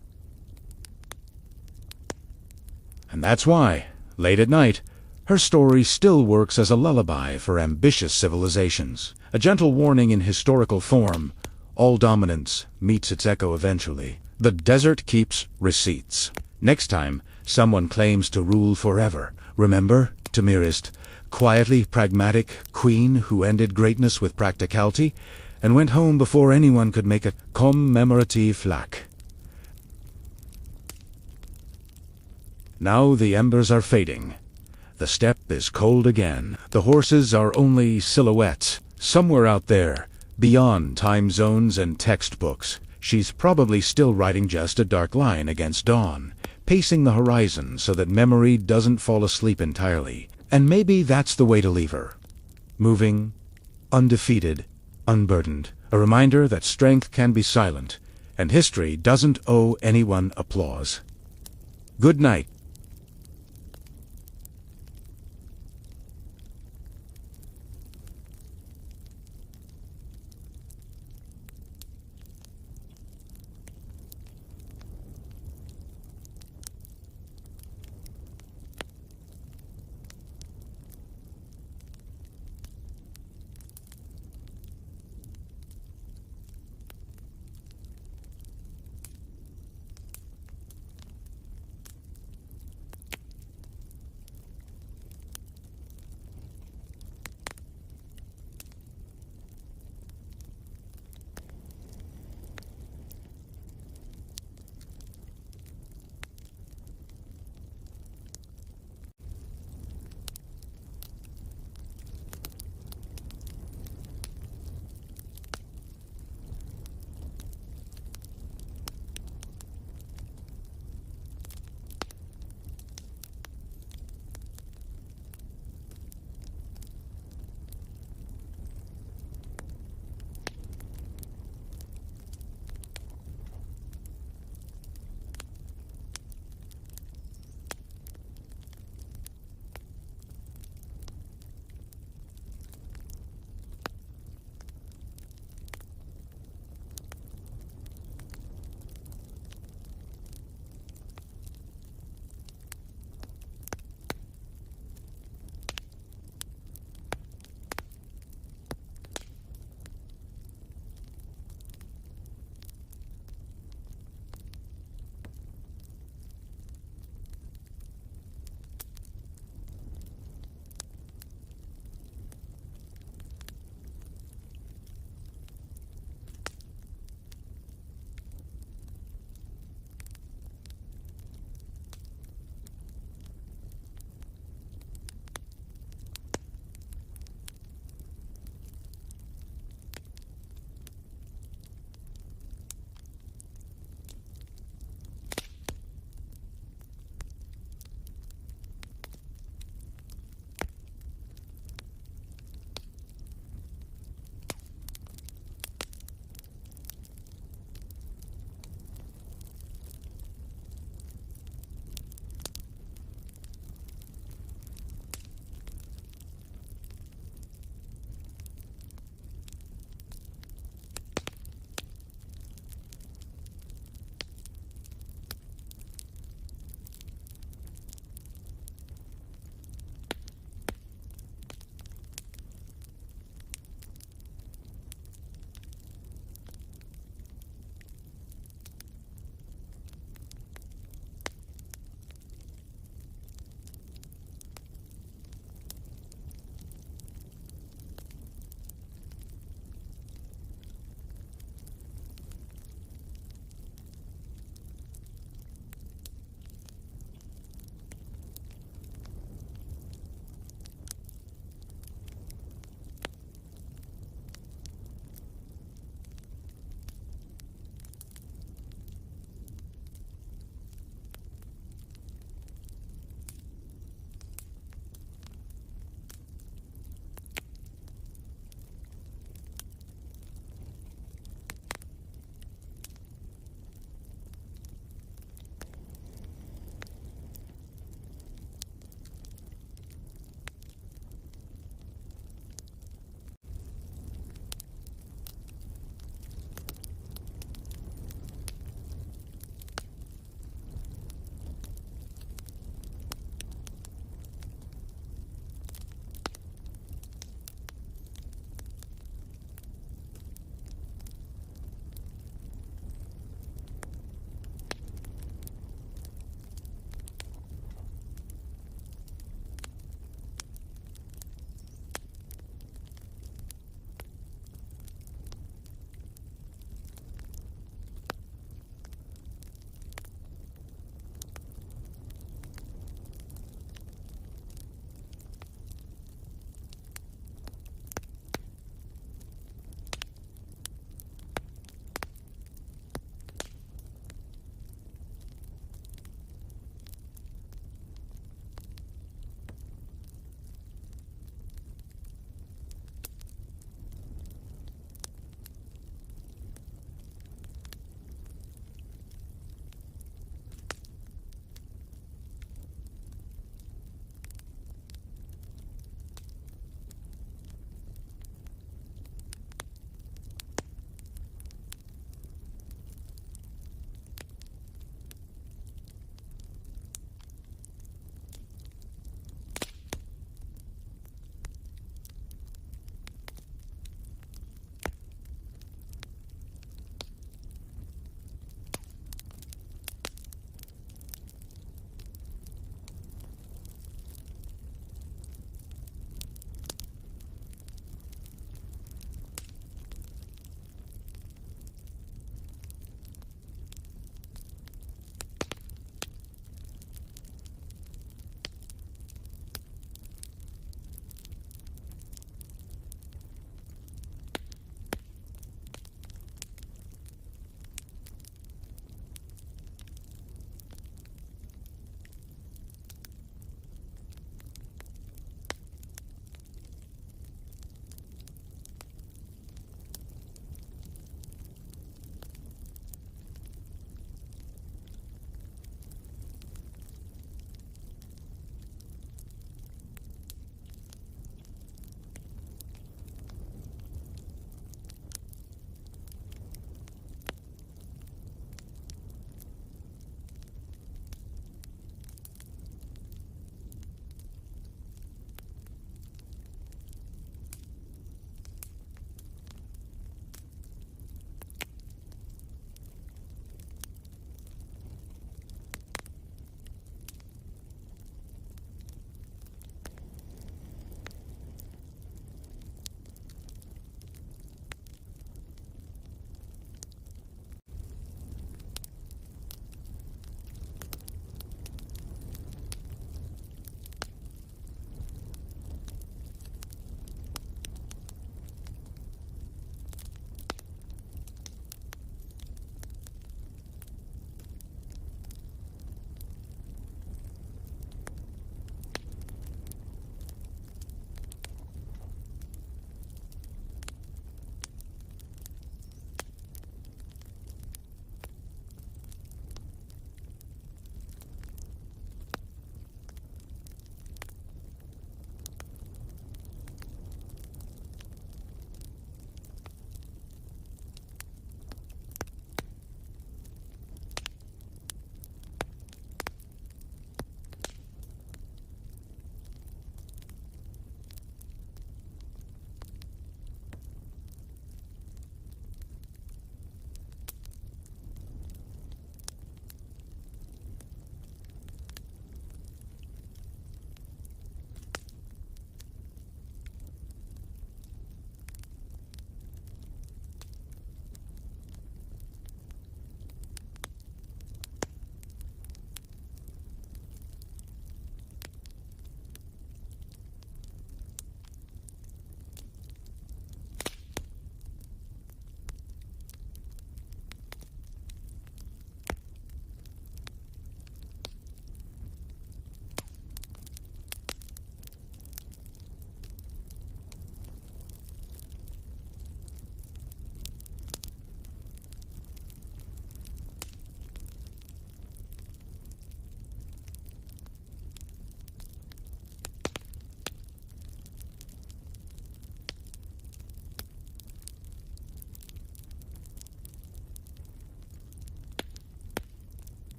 And that's why, late at night, her story still works as a lullaby for ambitious civilizations, a gentle warning in historical form. All dominance meets its echo eventually. The desert keeps receipts. Next time, someone claims to rule forever. Remember, Tomyris, quietly pragmatic queen who ended greatness with practicality and went home before anyone could make a commemorative plaque. Now the embers are fading. The steppe is cold again. The horses are only silhouettes. Somewhere out there, beyond time zones and textbooks, she's probably still writing just a dark line against dawn, pacing the horizon so that memory doesn't fall asleep entirely. And maybe that's the way to leave her. Moving, undefeated, unburdened. A reminder that strength can be silent, and history doesn't owe anyone applause. Good night.